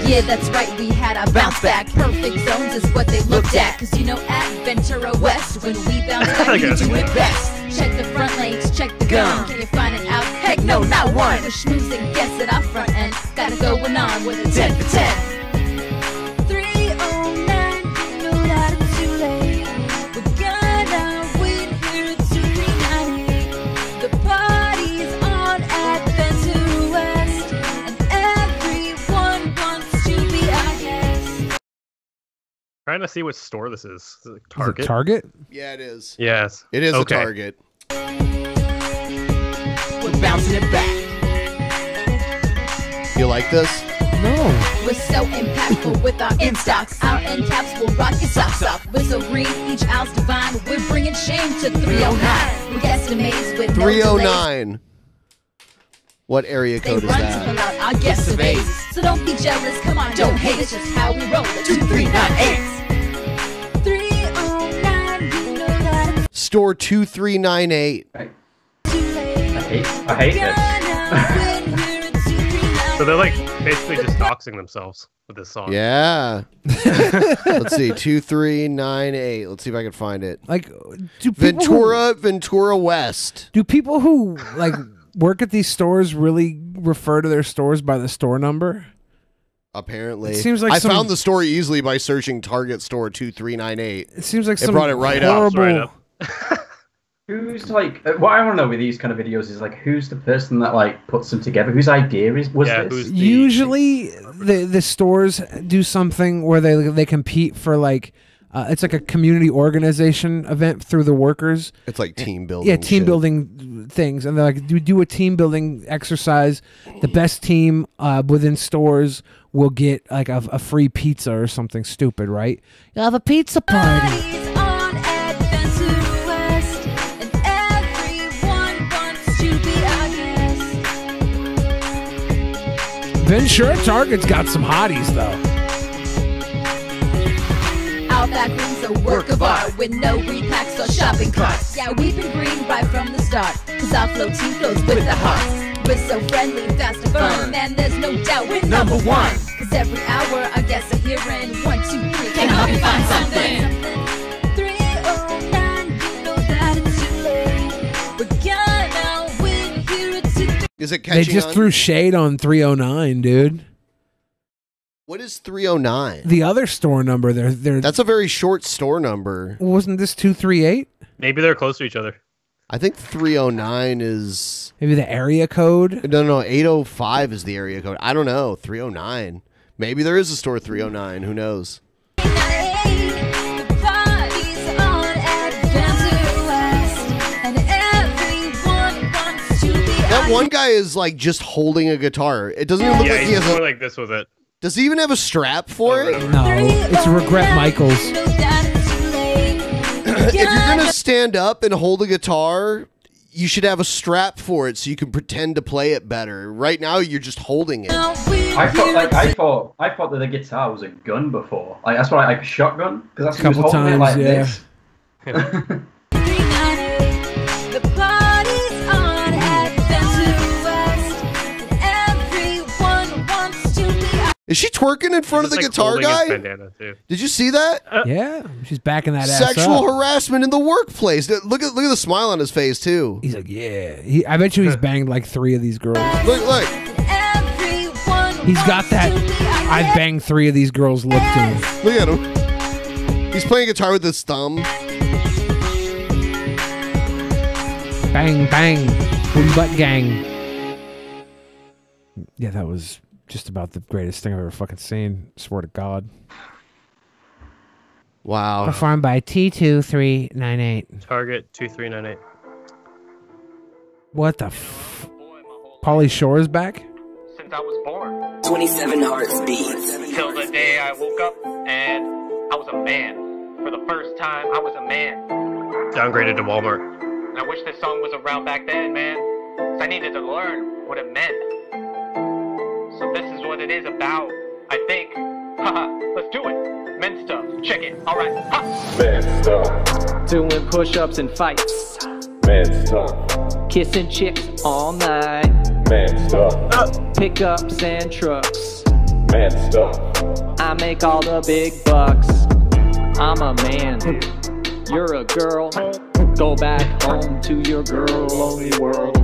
Yeah, that's right, we had our bounce back. Perfect zones is what they looked at. Cause you know at Ventura West, when we bounce back, you do it best. Check the front lanes, check the gun. Can you find it out? Heck no, not one. We're schmoozing guests at our front end. Got it going on with a 10 for 10. 309, you know that it's too late. We're gonna win here at 2398. The party's on at Ventura West. Everyone wants to be our guest. Trying to see what store this is. Is it Target? Is it Target? Yeah, it is. Yes. It is Okay. a Target. We're bouncing it back. You like this? No. We're so impactful with our in stocks. Our end caps will rock your socks off. We're so green, each ounce divine. We're bringing shame to 309. We're guesstimates with no delays. 309. What area They code is run to that? fill out our guest surveys. So don't be jealous, come on, don't hate. It's just how we roll. The 2398. 309, you know that it's Store 2398. I hate this. So they're like basically just doxing themselves with this song. Yeah. Let's see. 2398. Let's see if I can find it. Like, do people Ventura West. Do people who like work at these stores really refer to their stores by the store number? Apparently. It seems like I some- found the store easily by searching Target Store 2398. It seems like it some brought it right horrible- up. Who's like what I want to know with these kind of videos is like who's the person that like puts them together? Whose idea was this? Usually the stores do something where they compete for like it's like a community organization event through the workers. It's like team building. Yeah, team shit. building things, and they're like, do a team building exercise. The best team within stores will get like a free pizza or something stupid, right? You'll have a pizza party. on at Ventura West. And everyone wants to be our guest. Ventura Target's got some hotties though. Our back room's a work of art with no repacks or shopping carts. Yeah, we've been green right from the start, cause our flow team flows with the hearts. We're so friendly, fast and fun, and there's no doubt we're number one. Cause every hour our guests are hearing 1, 2, 3, can I help you find something? 309, you know that it's too late. We're gonna win here at 2. Is it They catching just on? threw shade on 309, dude. What is 309? The other store number, they're That's a very short store number. wasn't this 238? Maybe they're close to each other. I think 309 is maybe the area code. No, 805 is the area code. I don't know. 309. Maybe there is a store 309. Who knows? The party's on at Ventura West, and everyone wants to be That our one guy is like just holding a guitar. It doesn't even look Yeah, like he he's has more a. like this with it. Does he even have a strap for it? No, it's Regret Michaels. If you're gonna stand up and hold a guitar, you should have a strap for it so you can pretend to play it better. Right now, you're just holding it. I thought that the guitar was a gun before. Like that's why like a shotgun because that's what he Couple was holding it like times, this. The party's on at Ventura West, and everyone wants to be our Is she twerking in front of the Just, like, guitar holding his guy? bandana, too. Did you see that? Yeah, she's backing that ass Sexual up. harassment in the workplace. Look at the smile on his face too. He's like, yeah. I bet you he's banged like 3 of these girls. Look. He's got that I banged 3 of these girls look to him. Look at him. He's playing guitar with his thumb. Bang, bang. Boom butt gang. Yeah, that was just about the greatest thing I've ever fucking seen. Swear to God. Wow. Performed by T2398. Target 2398. What the f... Pauly Shore is back? Since I was born. 27 hearts beats. Till the day I woke up and I was a man. For the first time, I was a man. Downgraded to Walmart. And I wish this song was around back then, man. 'Cause I needed to learn what it meant. So this is what it is about, I think. Haha, let's do it. Men stuff, check it, alright. Men stuff. Doing push-ups and fights. Men stuff. Kissing chicks all night. Men stuff. Pickups and trucks. Men stuff. I make all the big bucks. I'm a man. You're a girl. Go back home to your girl-only world.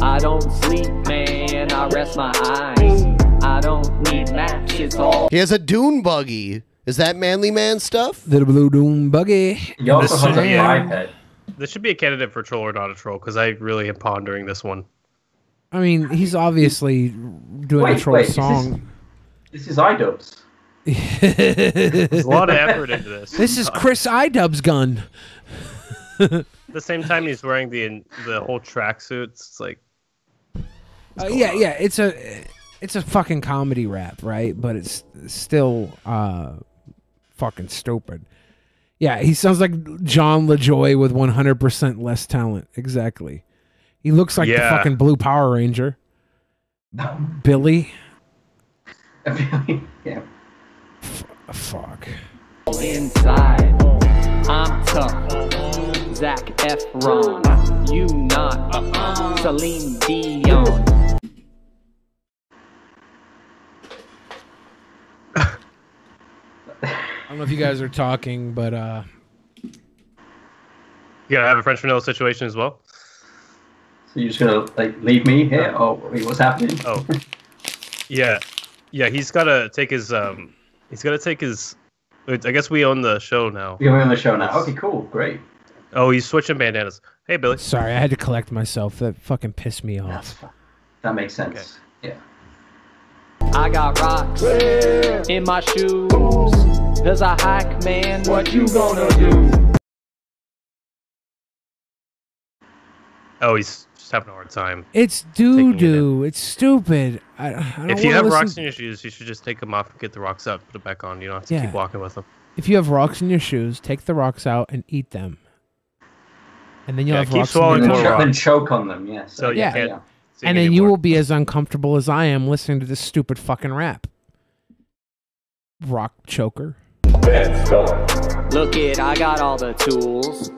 I don't sleep, man. I rest my eyes. I don't need maps. It's all. He has a dune buggy. Is that manly man stuff? Little blue dune buggy. You also have a iPad. This should be a candidate for troll or not a troll, because I really am pondering this one. I mean, he's obviously doing a troll song. This is iDubbbz. There's a lot of effort into this. This is Chris iDubbbz's gun. At the same time, he's wearing the whole tracksuit. It's like, yeah. It's a fucking comedy rap, right? But it's still fucking stupid. Yeah, he sounds like John LaJoy with 100% less talent. Exactly. He looks like the fucking Blue Power Ranger. Billy. Yeah. Fuck. Inside, I'm tough. Zac Efron, you not. Celine Dion. I don't know if you guys are talking, but you gotta have a French vanilla situation as well. So you're just gonna like leave me here? Oh, wait, what's happening? Oh, yeah. He's gotta take his. I guess we own the show now. We own the show now. Okay, cool, great. Oh, he's switching bandanas. Hey, Billy. Sorry, I had to collect myself. That fucking pissed me off. That makes sense. Okay. Yeah. I got rocks in my shoes. There's a hike, man. What you gonna do? Oh, he's just having a hard time. It's doo-doo. It's stupid. I don't if you have listen... rocks in your shoes, you should just take them off and get the rocks out, put it back on. You don't have to keep walking with them. If you have rocks in your shoes, take the rocks out and eat them. And then you'll have rocks in your shoes. And choke on them, yes. So you can't sing and then anymore. you will be as uncomfortable as I am listening to this stupid fucking rap. Rock choker. Look it, I got all the tools.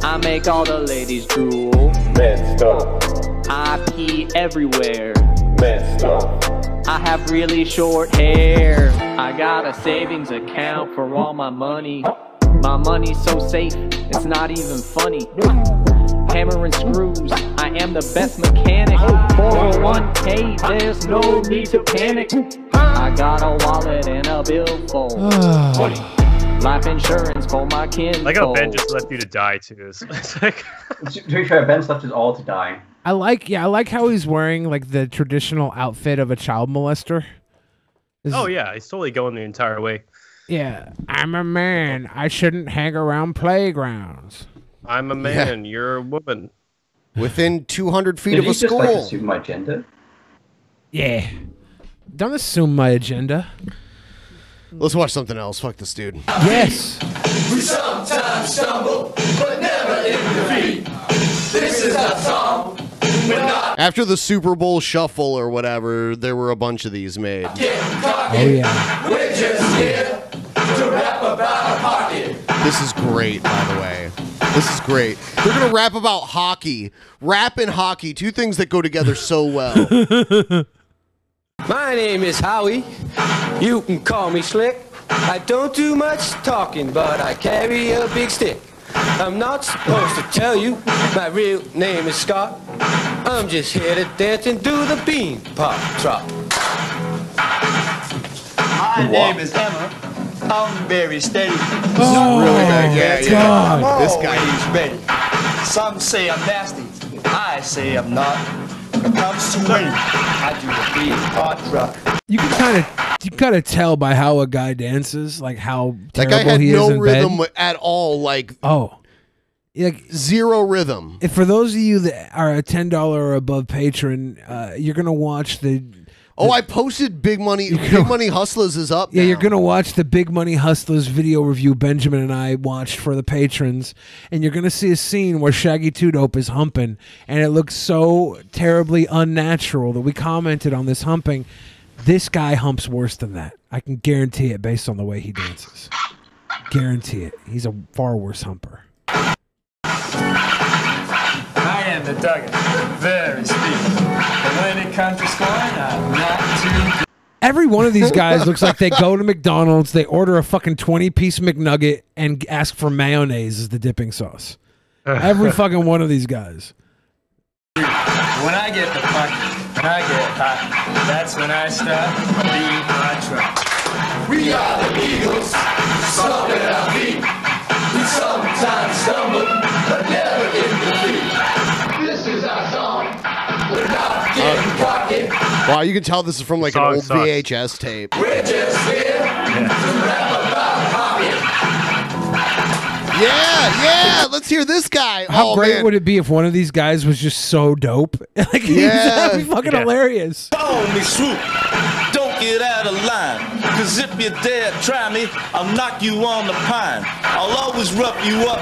I make all the ladies drool. I pee everywhere. I have really short hair. I got a savings account for all my money. My money's so safe, it's not even funny. Hammer and screws, I am the best mechanic. 401k, there's no need to panic. I got a wallet and a billfold. Life insurance for my kin. Like how Ben just left you to die too. It's like to be fair, Ben's left us all to die. I like how he's wearing like the traditional outfit of a child molester. Oh yeah, he's totally going the entire way. Yeah, I'm a man. I shouldn't hang around playgrounds. I'm a man. Yeah. You're a woman. Within 200 feet of a school. Did you just assume my gender? Yeah. Don't assume my agenda. Let's watch something else. Fuck this dude. Yes. We sometimes stumble, but never in defeat. This is our song. After the Super Bowl shuffle or whatever, there were a bunch of these made. Oh yeah. We're just here to rap about hockey. This is great, by the way. This is great. They're gonna rap about hockey. Rap and hockey, two things that go together so well. My name is Howie. You can call me Slick. I don't do much talking, but I carry a big stick. I'm not supposed to tell you my real name is Scott. I'm just here to dance and do the bean pop drop. My name is Emma. I'm very steady. Oh, really bad. Yeah. I'm This guy. always ready. Some say I'm nasty. I say I'm not. When it comes to winning, I do the big hard rock. You can kind of tell by how a guy dances, like how That terrible guy had he is no in rhythm bed. at all. Like like zero rhythm. If for those of you that are a $10 or above patron, you're gonna watch the. Oh, I posted Big Money Hustlers is up. Yeah, now. you're gonna watch the Big Money Hustlers video review Benjamin and I watched for the patrons, and you're gonna see a scene where Shaggy Two Dope is humping, and it looks so terribly unnatural that we commented on this humping. This guy humps worse than that. I can guarantee it based on the way he dances. Guarantee it. He's a far worse humper. I am the Duggan. Very speedy. But when it comes to scoring, I'm not too. Every one of these guys looks like they go to McDonald's, they order a fucking 20-piece McNugget, and ask for mayonnaise as the dipping sauce. Every fucking one of these guys. When I get the bucket, when I get hot, that's when I start being my truck. We are the Eagles, stomping our feet. We sometimes stumble, but never in defeat. This is our song. We're not getting cocky. Wow, you can tell this is from like an old VHS tape. We're just here to rap about hockey. Yeah, let's hear this guy. How great man. would it be if one of these guys was just so dope? Like, that'd be fucking hilarious. Call me Swoop. Don't get out of line. Cause if you dare try me, I'll knock you on the pine. I'll always rough you up,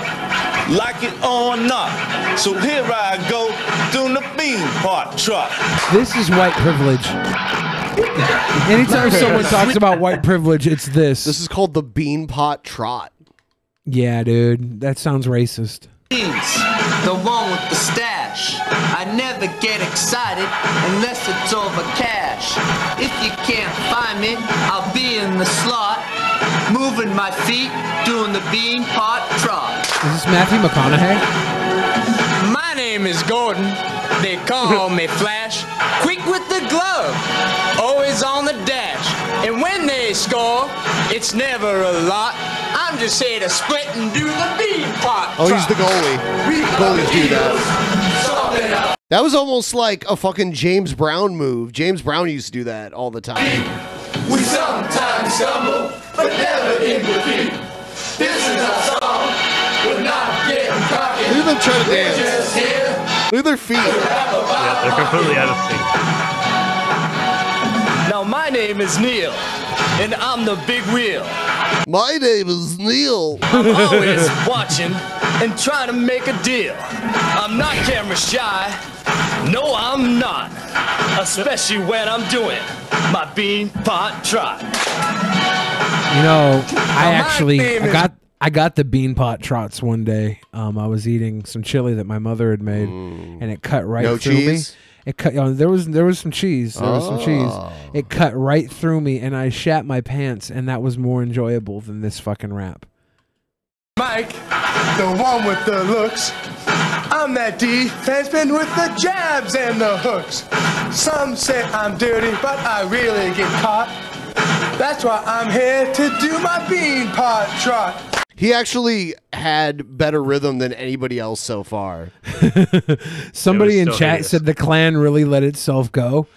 like it or not. So here I go, doing the bean part trot. This is white privilege. Anytime someone talks about white privilege, it's this. This is called the bean pot trot. Yeah, dude. That sounds racist. The one with the stash. I never get excited unless it's over cash. If you can't find me, I'll be in the slot, moving my feet, doing the bean pot trot. Is this Matthew McConaughey? My name is Gordon. They call me Flash. Quick with the glove, always on the dash. And when they score, it's never a lot. I'm just here to split and do the bean pot. Oh, he's the goalie. Goalies do that. That was almost like a fucking James Brown move. James Brown used to do that all the time. We sometimes stumble, but never in defeat. This is our song. We're not getting cocky. Look at them trying to We're dance. just here Look at their feet. Yeah, they're completely out of sync. Now my name is Neil, and I'm the big wheel. My name is Neil. I'm always watching and trying to make a deal. I'm not camera shy. No, I'm not. Especially when I'm doing my bean pot trot. You know, I got the bean pot trots one day. I was eating some chili that my mother had made, and it cut right No through cheese? me. It cut. There was some cheese. There was some cheese. It cut right through me, and I shat my pants, and that was more enjoyable than this fucking rap. Mike, the one with the looks. I'm that defenseman with the jabs and the hooks. Some say I'm dirty, but I really get caught. That's why I'm here to do my bean pot trot. He actually had better rhythm than anybody else so far. Somebody in chat said the Klan really let itself go.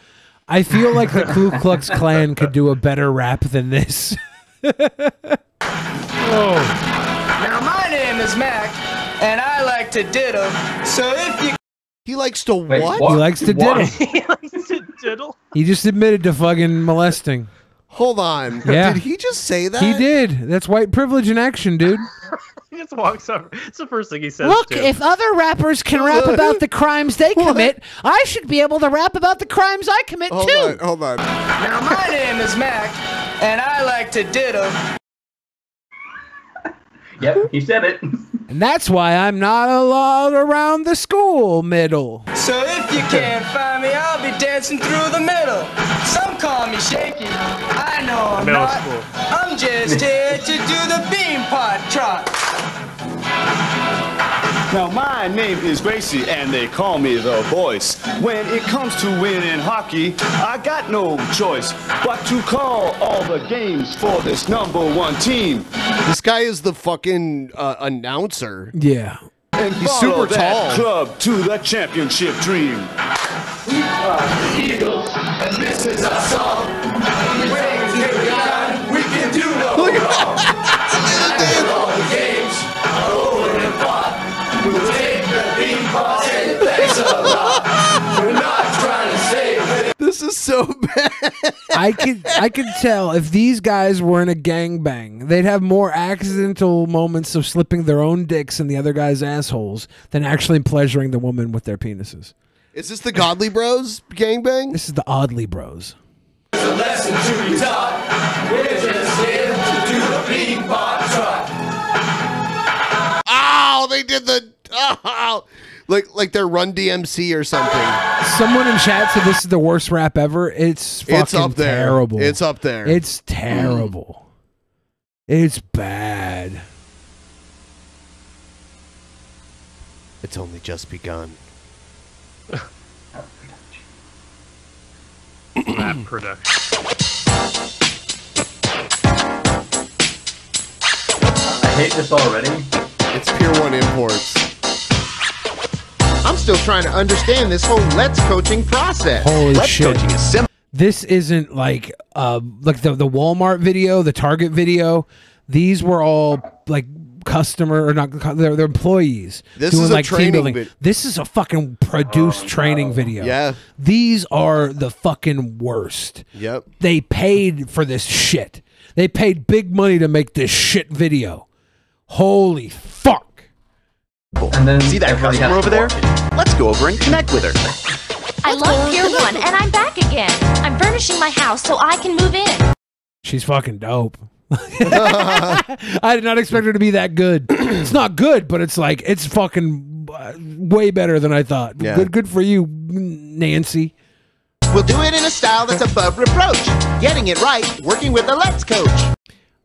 I feel like the Ku Klux Klan could do a better rap than this. Oh. Now my name is Mac, and I like to diddle. So if you He likes to what? He likes to diddle. He likes to diddle? He just admitted to fucking molesting. Hold on. Yeah. Did he just say that? He did. That's white privilege in action, dude. He just walks over. It's the first thing he says. Look, too. if other rappers can rap about the crimes they commit, I should be able to rap about the crimes I commit too. Hold on. Now my name is Mac, and I like to diddle. Yep, he said it. And that's why I'm not allowed around the school middle. So if you can't find me, I'll be dancing through the middle. Some call me shaky. I know I'm Middle not. school. I'm just here to do the bean pot trot. Now my name is Gracie and they call me the voice. When it comes to winning hockey, I got no choice but to call all the games for this #1 team. This guy is the fucking announcer. Yeah. And he's follow super that tall. club to the championship dream. We are the Eagles, and this is our song. We raise every line, we can do no wrong. And all the games are over and fought. We'll take the beat box and thanks a lot. We're not trying to save it. This is so bad. I could tell if these guys were in a gangbang, they'd have more accidental moments of slipping their own dicks in the other guy's assholes than actually pleasuring the woman with their penises. Is this the Godly Bros gangbang? This is the Oddly Bros. It's a lesson to be taught. We're just here to do the beat box trot. Oh, they did the like their Run DMC or something. Someone in chat said this is the worst rap ever. It's fucking up there. terrible. It's up there. It's terrible. It's bad. It's only just begun. Rap production. I hate this already. It's Pier 1 Imports. I'm still trying to understand this whole Let's Coaching process. Holy Let's shit. Coaching is simple. This isn't like the Walmart video, the Target video. These were all like customer or not they're employees. This doing is a like team training building. vid- This is a fucking produced training video. Yeah. These are the fucking worst. Yep. They paid for this shit. They paid big money to make this shit video. Holy fuck. And then See that everybody customer has over to there? walk in. Let's go over and connect with her. I love Pier 1, and I'm back again. I'm furnishing my house so I can move in. She's fucking dope. I did not expect her to be that good. It's not good, but it's like it's fucking way better than I thought. Yeah. Good for you, Nancy. We'll do it in a style that's above reproach. Getting it right, working with a Let's Coach.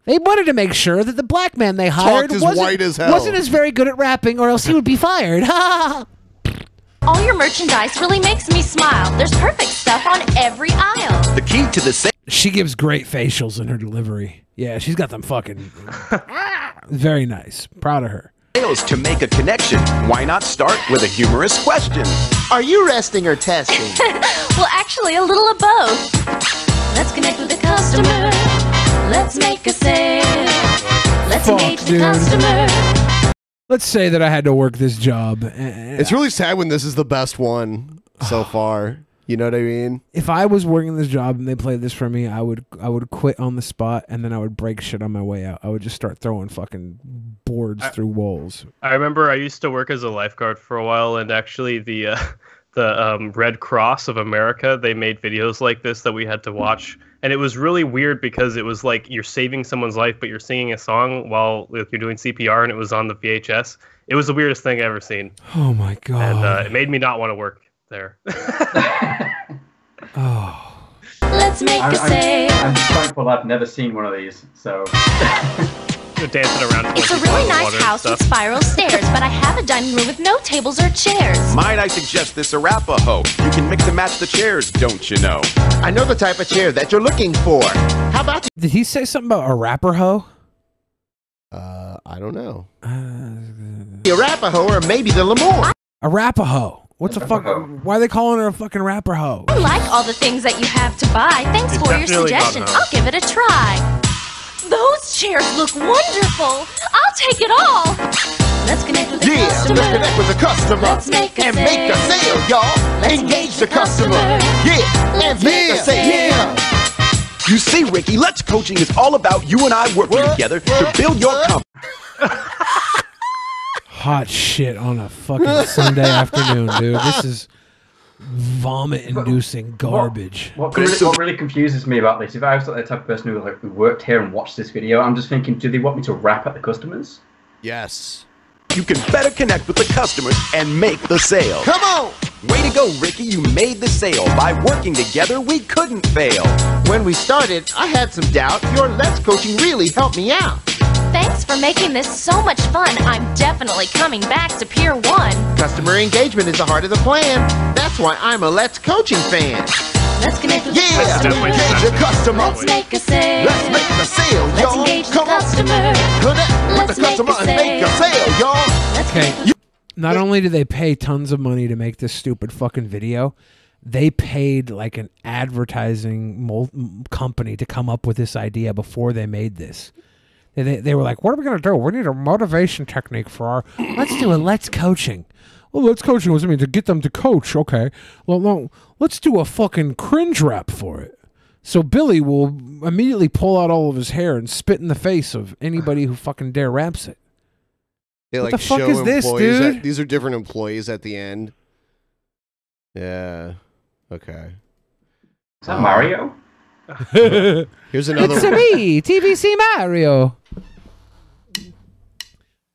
They wanted to make sure that the black man they hired as wasn't, white as hell. wasn't as very good at rapping, or else he would be fired. All your merchandise really makes me smile. There's perfect stuff on every aisle. The key to the She gives great facials in her delivery. Yeah, she's got them fucking very nice. Proud of her. sales to make a connection. Why not start with a humorous question? Are you resting or testing? Well, actually, a little of both. Let's connect with the customer. Let's make a sale. Let's Fuck, engage the dude. customer. Let's say that I had to work this job. It's really sad when this is the best one so far. You know what I mean? If I was working this job and they played this for me, I would quit on the spot, and then I would break shit on my way out. I would just start throwing fucking boards through walls. I remember I used to work as a lifeguard for a while, and actually the Red Cross of America, they made videos like this that we had to watch, and it was really weird because it was like you're saving someone's life, but you're singing a song while you're doing CPR, and it was on the VHS. It was the weirdest thing I've ever seen. Oh my god! And it made me not want to work there. Let's make a sale. I'm thankful I've never seen one of these, so. Dancing around. It's a really nice house with spiral stairs, but I have a dining room with no tables or chairs. Might I suggest this Arapaho? You can mix and match the chairs, don't you know? I know the type of chair that you're looking for. How about Did he say something about a rapper hoe? I don't know. the Arapaho or maybe the Lemoore? Arapaho. What's the fuck? Why are they calling her a fucking rapper hoe? I like all the things that you have to buy. Thanks It's for your definitely suggestions. not I'll give it a try. Those chairs look wonderful. I'll take it all. Let's connect with the customer. Let's connect with the customer. Let's make a and sale. make a sale, y'all. Let's Engage the customer. Yeah, and make a sale. You see, Ricky, Let's Coaching is all about you and I working together to build your company. Hot shit on a fucking Sunday afternoon, dude. This is vomit-inducing garbage. What really confuses me about this, if I was the type of person who worked here and watched this video, I'm just thinking, do they want me to rap at the customers? Yes. You can better connect with the customers and make the sale. Come on! Way to go, Ricky. You made the sale. By working together, we couldn't fail. When we started, I had some doubt. Your Let's Coaching really helped me out. Thanks for making this so much fun. I'm definitely coming back to Pier 1. Customer engagement is the heart of the plan. That's why I'm a Let's Coaching fan. Let's connect with the Yeah, customer. engage the customer. Let's make a sale. Let's make a sale, Let's y'all. engage the Come on. customer. Connect with Let's the customer make a and make a sale, y'all. Okay. Not only do they pay tons of money to make this stupid fucking video, they paid like an advertising company to come up with this idea before they made this. They were like, what are we going to do? We need a motivation technique for our... Let's do a Let's Coaching. Well, Let's Coaching was, I mean, to get them to coach. Okay. Well, no, let's do a fucking cringe rap for it. So Billy will immediately pull out all of his hair and spit in the face of anybody who fucking dare raps it. They What like the fuck show is this, employees dude? these are different employees at the end. Yeah. Okay. Is that Mario? Here's another It's one. me, TVC Mario.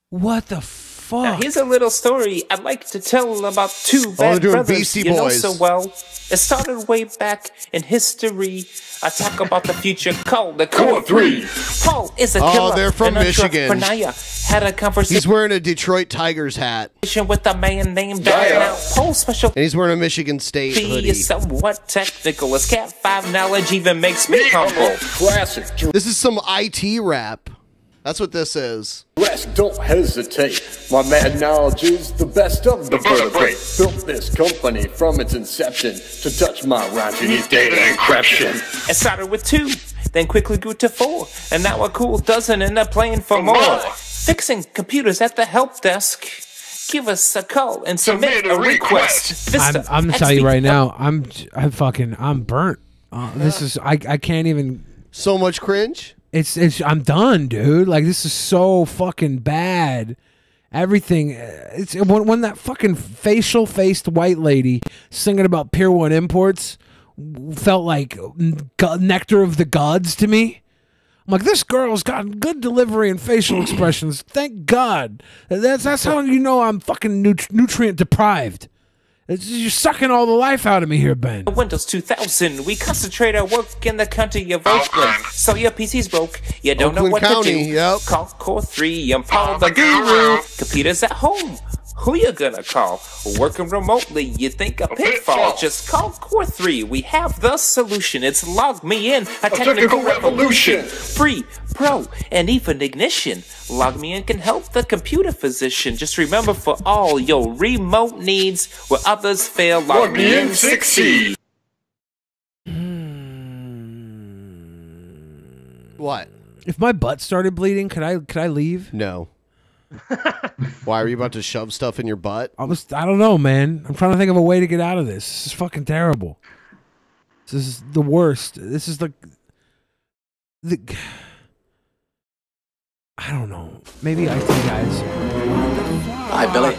What the fuck? Now, here's a little story I'd like to tell about two they're bad doing brothers Beastie you know Boys. so well. It started way back in history. I talk about the future called the Core 3. Paul is a killer. Oh, they're from and Michigan. entrepreneur. Had a conversation He's wearing a Detroit Tigers hat. with a man named Diana. Now, Paul's special And he's wearing a Michigan State He hoodie. is somewhat technical. His Cat 5 knowledge even makes me humble. Classic. This is some IT rap. That's what this is. West, don't hesitate. My mad knowledge is the best of the vertebrate. Built this company from its inception. To touch my rhymes, you need data encryption. It started with 2, then quickly grew to 4, and now a cool dozen and a plan for more. Fixing computers at the help desk. Give us a call and submit a request. Vista, I'm gonna tell you XP, right now, I'm burnt. This is I can't even. So much cringe. I'm done, dude. Like this is so fucking bad. Everything. It's when that fucking facial faced white lady singing about Pier 1 imports felt like nectar of the gods to me. I'm like, this girl's got good delivery and facial expressions. Thank God. That's how you know I'm fucking nutrient deprived. You're sucking all the life out of me here, Ben. Windows 2000, we concentrate our work in the country of Oakland. So your PC's broke, you don't know what County, to do. yep. Call Core 3, I'm Paul the Guru. Computers at home, who you gonna call? Working remotely, you think a pitfall. Just call Core 3, we have the solution. It's Log Me In, a technical revolution. Free, pro, and even ignition. Log Me In can help the computer physician. Just remember, for all your remote needs, where others fail, Log Me In succeed. What? If my butt started bleeding, could I leave? No. Why are you about to shove stuff in your butt? I don't know, man. I'm trying to think of a way to get out of this. This is fucking terrible. This is the worst. This is the I don't know. Maybe IT guys. Hi, Billy.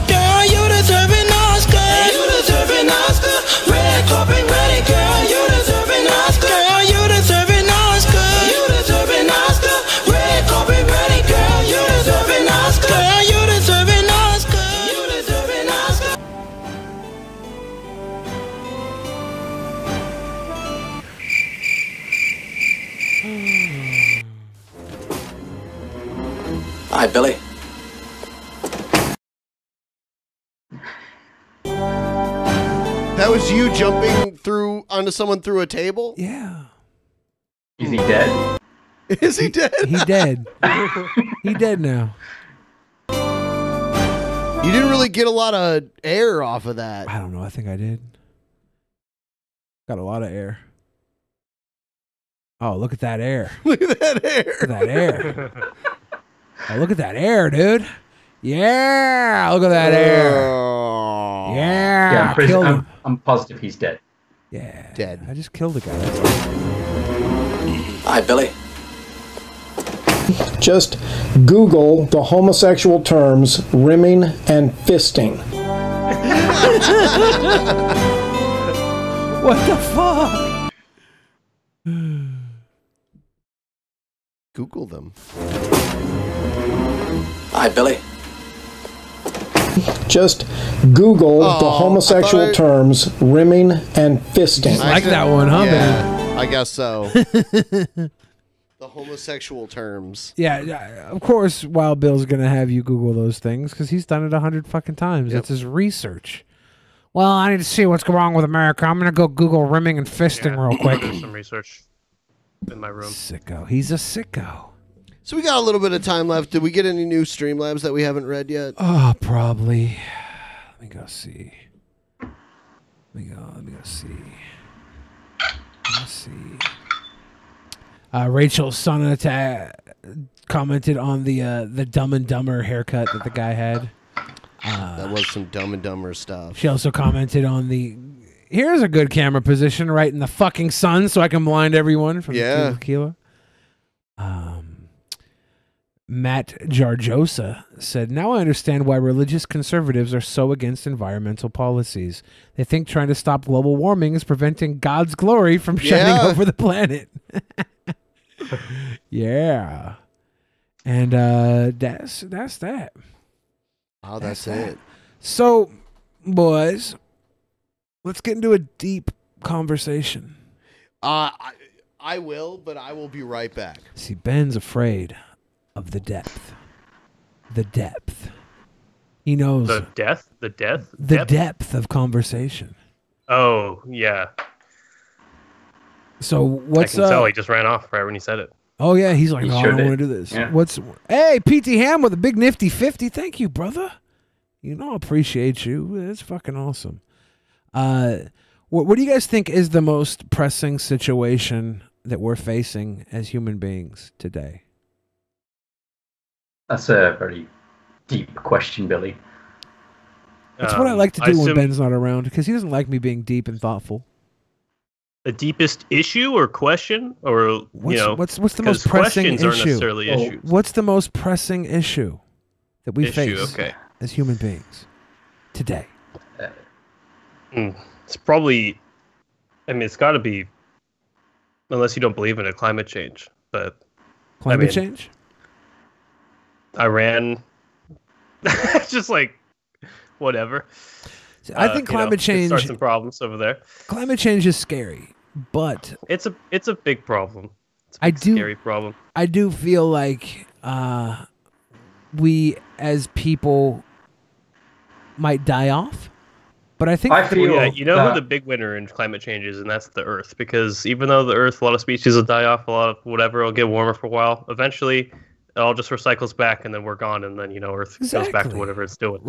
Girl, you deserve an Oscar. You deserve an Oscar. Red carpet ready, girl. You deserve an Oscar. Girl, you deserve an Oscar. You deserve an Oscar. Red carpet ready, girl. You deserve an Oscar. Girl, you deserve an Oscar. You deserve an Oscar. Hi, Billy. That was you jumping through onto someone through a table? Yeah. Is he dead? Is he dead? He dead. He dead now. You didn't really get a lot of air off of that. I don't know. I think I did. Got a lot of air. Oh, look at that air. Look at that air. Look at that air. Oh, look at that air, dude. Yeah, look at that air. Oh. Yeah, Yeah, killed him. I'm positive he's dead. Yeah, dead. I just killed the guy. That's all. Hi, Billy. Just Google the homosexual terms rimming and fisting. What the fuck? Google them. Hi, Billy. Just Google the homosexual terms rimming and fisting. Like that one, huh, yeah, man? I guess so. The Homosexual terms. Yeah, of course, Wild Bill's gonna have you Google those things because he's done it 100 fucking times. That's his research. Well, I need to see what's wrong with America. I'm gonna go Google rimming and fisting real quick. Some research in my room. Sicko. He's a sicko. So we got a little bit of time left. Did we get any new Streamlabs that we haven't read yet? Oh, probably. Let me go see. Let me go see. Let's see. Rachel Sonata commented on the Dumb and Dumber haircut that the guy had. That was some Dumb and Dumber stuff. She also commented on here's a good camera position right in the fucking sun so I can blind everyone from the Tila Tequila. Matt Jarjosa said, now I understand why religious conservatives are so against environmental policies. They think trying to stop global warming is preventing God's glory from shining over the planet. Yeah. And that's that. Oh, that's it. So, boys, let's get into a deep conversation. I will, but I will be right back. See, Ben's afraid of the depth. The depth. He knows The depth? the depth of conversation. Oh, yeah. So what's I can tell he just ran off right when he said it. Oh yeah, he's like, He no, I sure don't did. want to do this. Yeah. Hey, PT Ham with a big nifty 50. Thank you, brother. You know I appreciate you. It's fucking awesome. What do you guys think is the most pressing situation that we're facing as human beings today? That's a very deep question, Billy. That's what I like to do when Ben's not around, because he doesn't like me being deep and thoughtful. The deepest issue or question, or What's the most pressing questions aren't issue? necessarily issues. What's the most pressing issue that we Issue, face okay. as human beings today? It's probably, I mean, it's got to be, unless you don't believe in it, climate change. But Climate change? Iran, just like whatever. I think climate change starts some problems over there. Climate change is scary, but It's a big problem. It's a I big, do- scary problem. I do feel like we as people might die off. But I think you know who the big winner in climate change is, and that's the Earth. Because even though the Earth, a lot of species will die off, a lot of whatever will get warmer for a while. Eventually, it all just recycles back, and then we're gone, and then Earth goes back to whatever it's doing.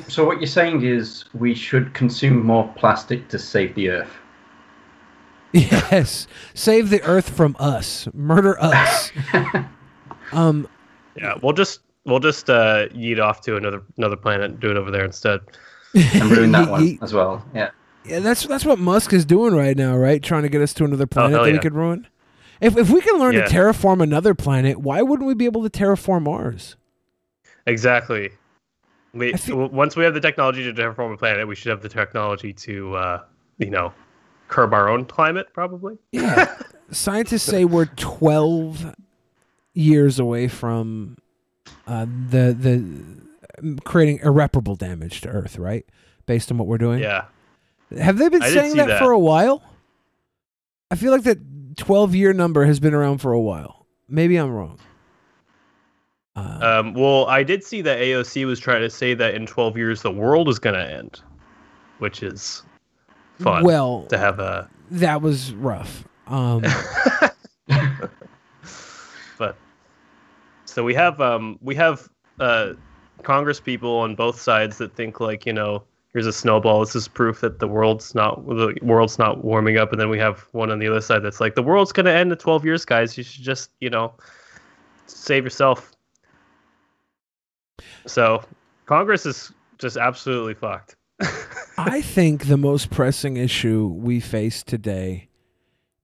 So what you're saying is we should consume more plastic to save the Earth. Yes, save the Earth from us, murder us. Yeah, we'll just yeet off to another planet and do it over there instead. And ruin that one as well. Yeah. Yeah, that's what Musk is doing right now, right? Trying to get us to another planet hell that we yeah. could ruin. If we can learn Yeah. to terraform another planet, why wouldn't we be able to terraform ours? Exactly. Once we have the technology to terraform a planet, we should have the technology to, curb our own climate, probably. Yeah. Scientists say we're 12 years away from the creating irreparable damage to Earth, right? Based on what we're doing. Yeah. Have they been I did saying see that that. for a while? I feel like that 12-year number has been around for a while. Maybe I'm wrong. Well, I did see that AOC was trying to say that in 12 years the world is going to end, which is fun. Well, to have a that was rough. But so we have Congress people on both sides that think here's a snowball. This is proof that the world's not warming up, and then we have one on the other side that's like the world's going to end in 12 years, guys. You should just save yourself. So Congress is just absolutely fucked. I think the most pressing issue we face today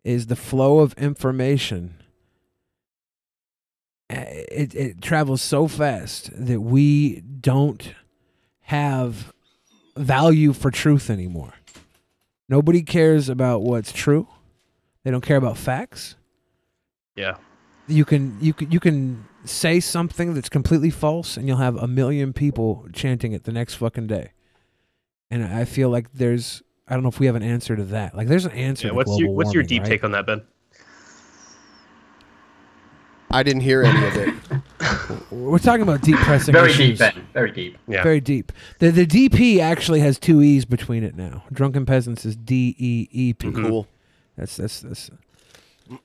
is the flow of information. It travels so fast that we don't have value for truth anymore. Nobody cares about what's true. They don't care about facts. Yeah. You can say something that's completely false, and you'll have 1 million people chanting it the next fucking day. And I feel like I don't know if we have an answer to that. Like, there's an answer. Yeah, to what's global your warming, deep right? take on that, Ben? I didn't hear any of it. We're talking about deep pressing Very issues. deep, Ben. Very deep. Yeah. Very deep. The DP actually has 2 E's between it now. Drunken Peasants is DEEP. Cool. That's. So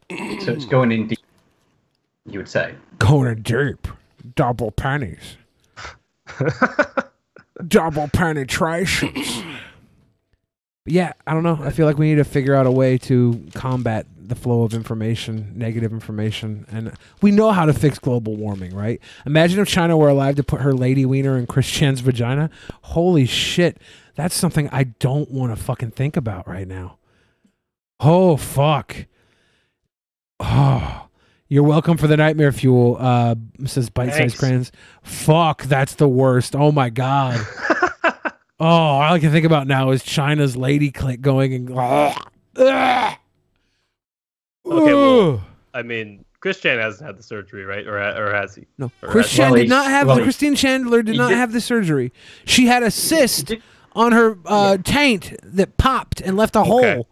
it's going in deep, you would say. Going in deep. Double pennies. Double penetrations. But yeah, I don't know. I feel like we need to figure out a way to combat the flow of information, negative information. And we know how to fix global warming, right? Imagine if China were alive to put her lady wiener in Chris Chan's vagina. Holy shit. That's something I don't want to fucking think about right now. Oh, fuck. Oh, you're welcome for the nightmare fuel, says Bite-Sized Crayons. Fuck, that's the worst. Oh, my God. Oh, all I can think about now is China's lady clit going and... Okay, well, I mean, Chris Chan hasn't had the surgery, right? Or has he? No, Or Chris has he? Chan did not have Christine Chandler did not have the surgery. She had a cyst on her taint that popped and left a hole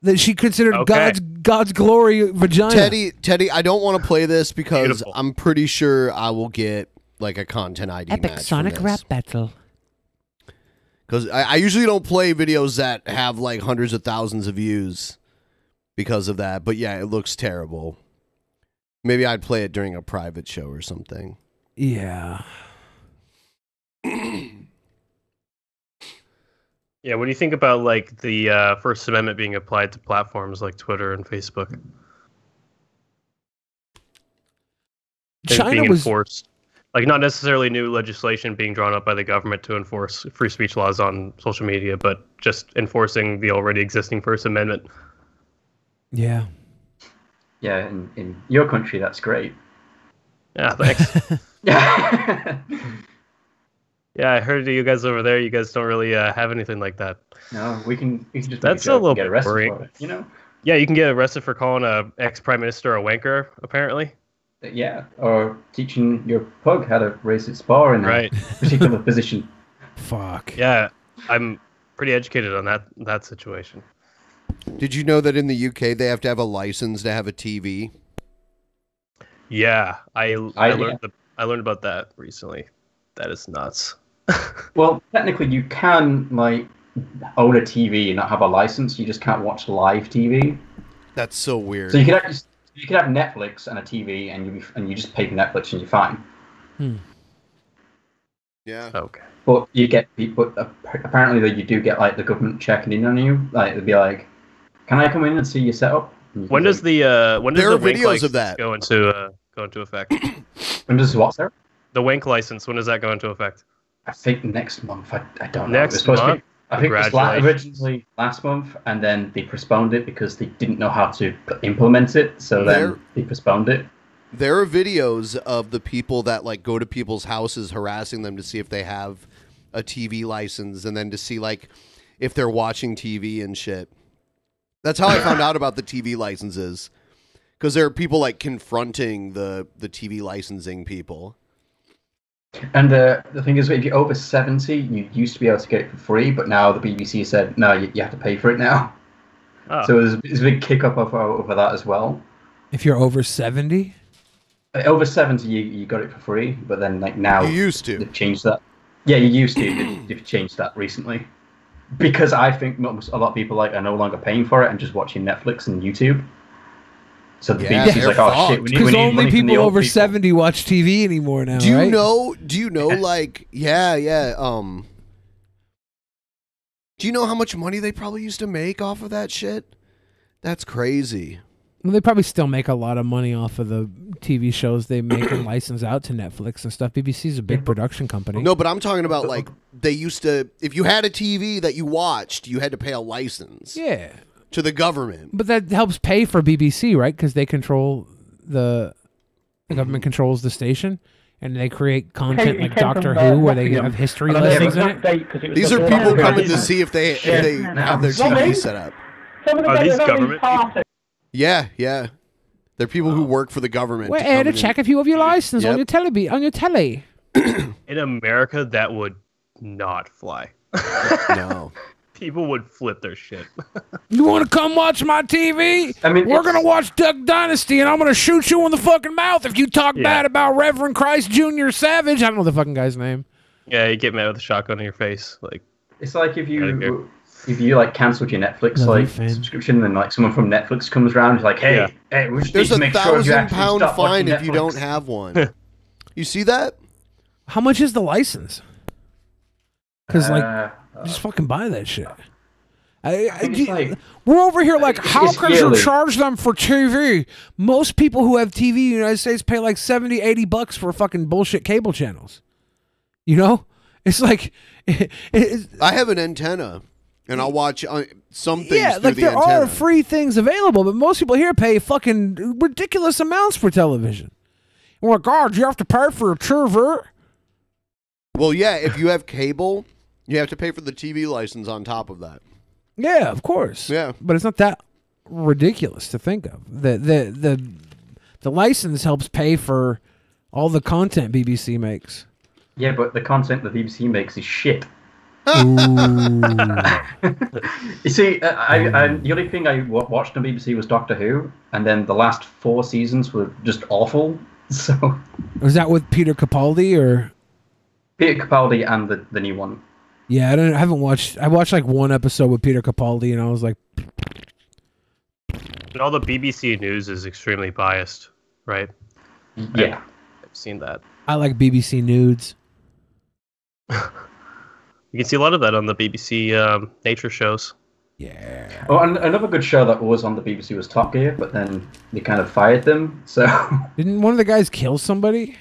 that she considered God's glory vagina. Teddy, I don't want to play this because I'm pretty sure I will get like a content ID Epic match Sonic from this. rap battle. Because I usually don't play videos that have like hundreds of thousands of views because of that. But yeah, it looks terrible. Maybe I'd play it during a private show or something. Yeah. Yeah, when you think about like the First Amendment being applied to platforms like Twitter and Facebook, China being was enforced, like not necessarily new legislation being drawn up by the government to enforce free speech laws on social media, but just enforcing the already existing First Amendment. Yeah. Yeah, in your country, that's great. Yeah, thanks. Yeah, I heard you guys over there. You guys don't really have anything like that. No, we can just That's make a joke little and get arrested worrying. for it, you know? Yeah, you can get arrested for calling a ex-prime minister a wanker, apparently. Yeah, or teaching your pug how to raise its bar in a particular position. Fuck. Yeah, I'm pretty educated on that situation. Did you know that in the UK they have to have a license to have a TV? Yeah, I learned about that recently. That is nuts. Well, technically, you can like own a TV and not have a license. You just can't watch live TV. That's so weird. So you could have Netflix and a TV, and you just pay for Netflix and you're fine. Yeah. Okay. But you get people. Apparently, though, you do get like the government checking in on you. Like they'd be like, "Can I come in and see your setup?" When does the wank videos license of that. go into effect? When does what, sir? The wank license. When does that go into effect? I think next month. I don't know. Next It's supposed to month? be, I think it was Congratulations. originally last month, and then they postponed it because they didn't know how to implement it. So then they postponed it. There are videos of the people that like go to people's houses harassing them to see if they have a TV license, and then to see like if they're watching TV and shit. That's how I found out about the TV licenses, because there are people like confronting the TV licensing people. And the thing is, if you're over 70, you used to be able to get it for free, but now the BBC said, no, you have to pay for it now. Oh. So there's a big kick up over that as well. If you're over 70? Over 70, you got it for free, but then like now... You used to. They've changed that. Yeah, you used to. They've changed that recently. Because I think a lot of people like are no longer paying for it and just watching Netflix and YouTube. So the BBC's like, oh shit, we need Because money only from people the old over people. 70 watch TV anymore now, Do you right? know? Do you know? Like, yeah. Do you know how much money they probably used to make off of that shit? That's crazy. Well, they probably still make a lot of money off of the TV shows they make and license out to Netflix and stuff. BBC's a big production company. No, but I'm talking about like they used to. If you had a TV that you watched, you had to pay a license. Yeah. To the government. But that helps pay for BBC, right? Because they control the government controls the station, and they create content like Doctor Who, where they have history lessons in it. These are people coming to see if they have their TV set up. Are these government people? Yeah. They're people who work for the government. We're here to check if you have your license on Yep. your telly. In America, that would not fly. No. People would flip their shit. You want to come watch my TV? I mean, we're gonna watch Duck Dynasty, and I'm gonna shoot you in the fucking mouth if you talk bad about Reverend Christ Jr. Savage. I don't know the fucking guy's name. Yeah, you get mad with a shotgun in your face. Like, it's like if you like cancelled your Netflix subscription, and then like someone from Netflix comes around, and like, hey, we just There's need to make sure you actually £1,000 stop fine watching if you Netflix. don't have one. You see that? How much is the license? Because just fucking buy that shit. We're over here like, how can you charge them for TV? Most people who have TV in the United States pay like $70, $80 for fucking bullshit cable channels. You know, it's like I have an antenna, and I'll watch some things. Yeah, through like the there antenna. are free things available, but most people here pay fucking ridiculous amounts for television. And we're like, God, you have to pay for a TV? Well, yeah, if you have cable, you have to pay for the TV license on top of that. Yeah, of course. Yeah, but it's not that ridiculous to think of. The license helps pay for all the content BBC makes. Yeah, but the content the BBC makes is shit. You see, the only thing I watched on BBC was Doctor Who, and then the last 4 seasons were just awful. So was that with Peter Capaldi or Peter Capaldi and the new one? Yeah, I haven't watched. I watched like one episode with Peter Capaldi, and I was like, and all the BBC news is extremely biased, right? Yeah, I've seen that. I like BBC nudes. You can see a lot of that on the BBC nature shows. Yeah. Oh, and another good show that was on the BBC was Top Gear, but then they kind of fired them. So didn't one of the guys kill somebody?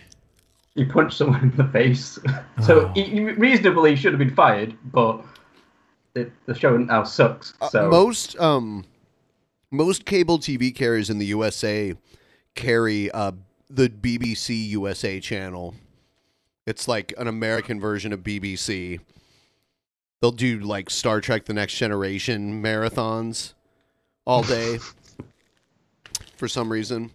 He punched someone in the face. So he reasonably should have been fired, but the show now sucks. So Most cable TV carriers in the USA carry the BBC USA channel. It's like an American version of BBC. They'll do like Star Trek The Next Generation marathons all day for some reason.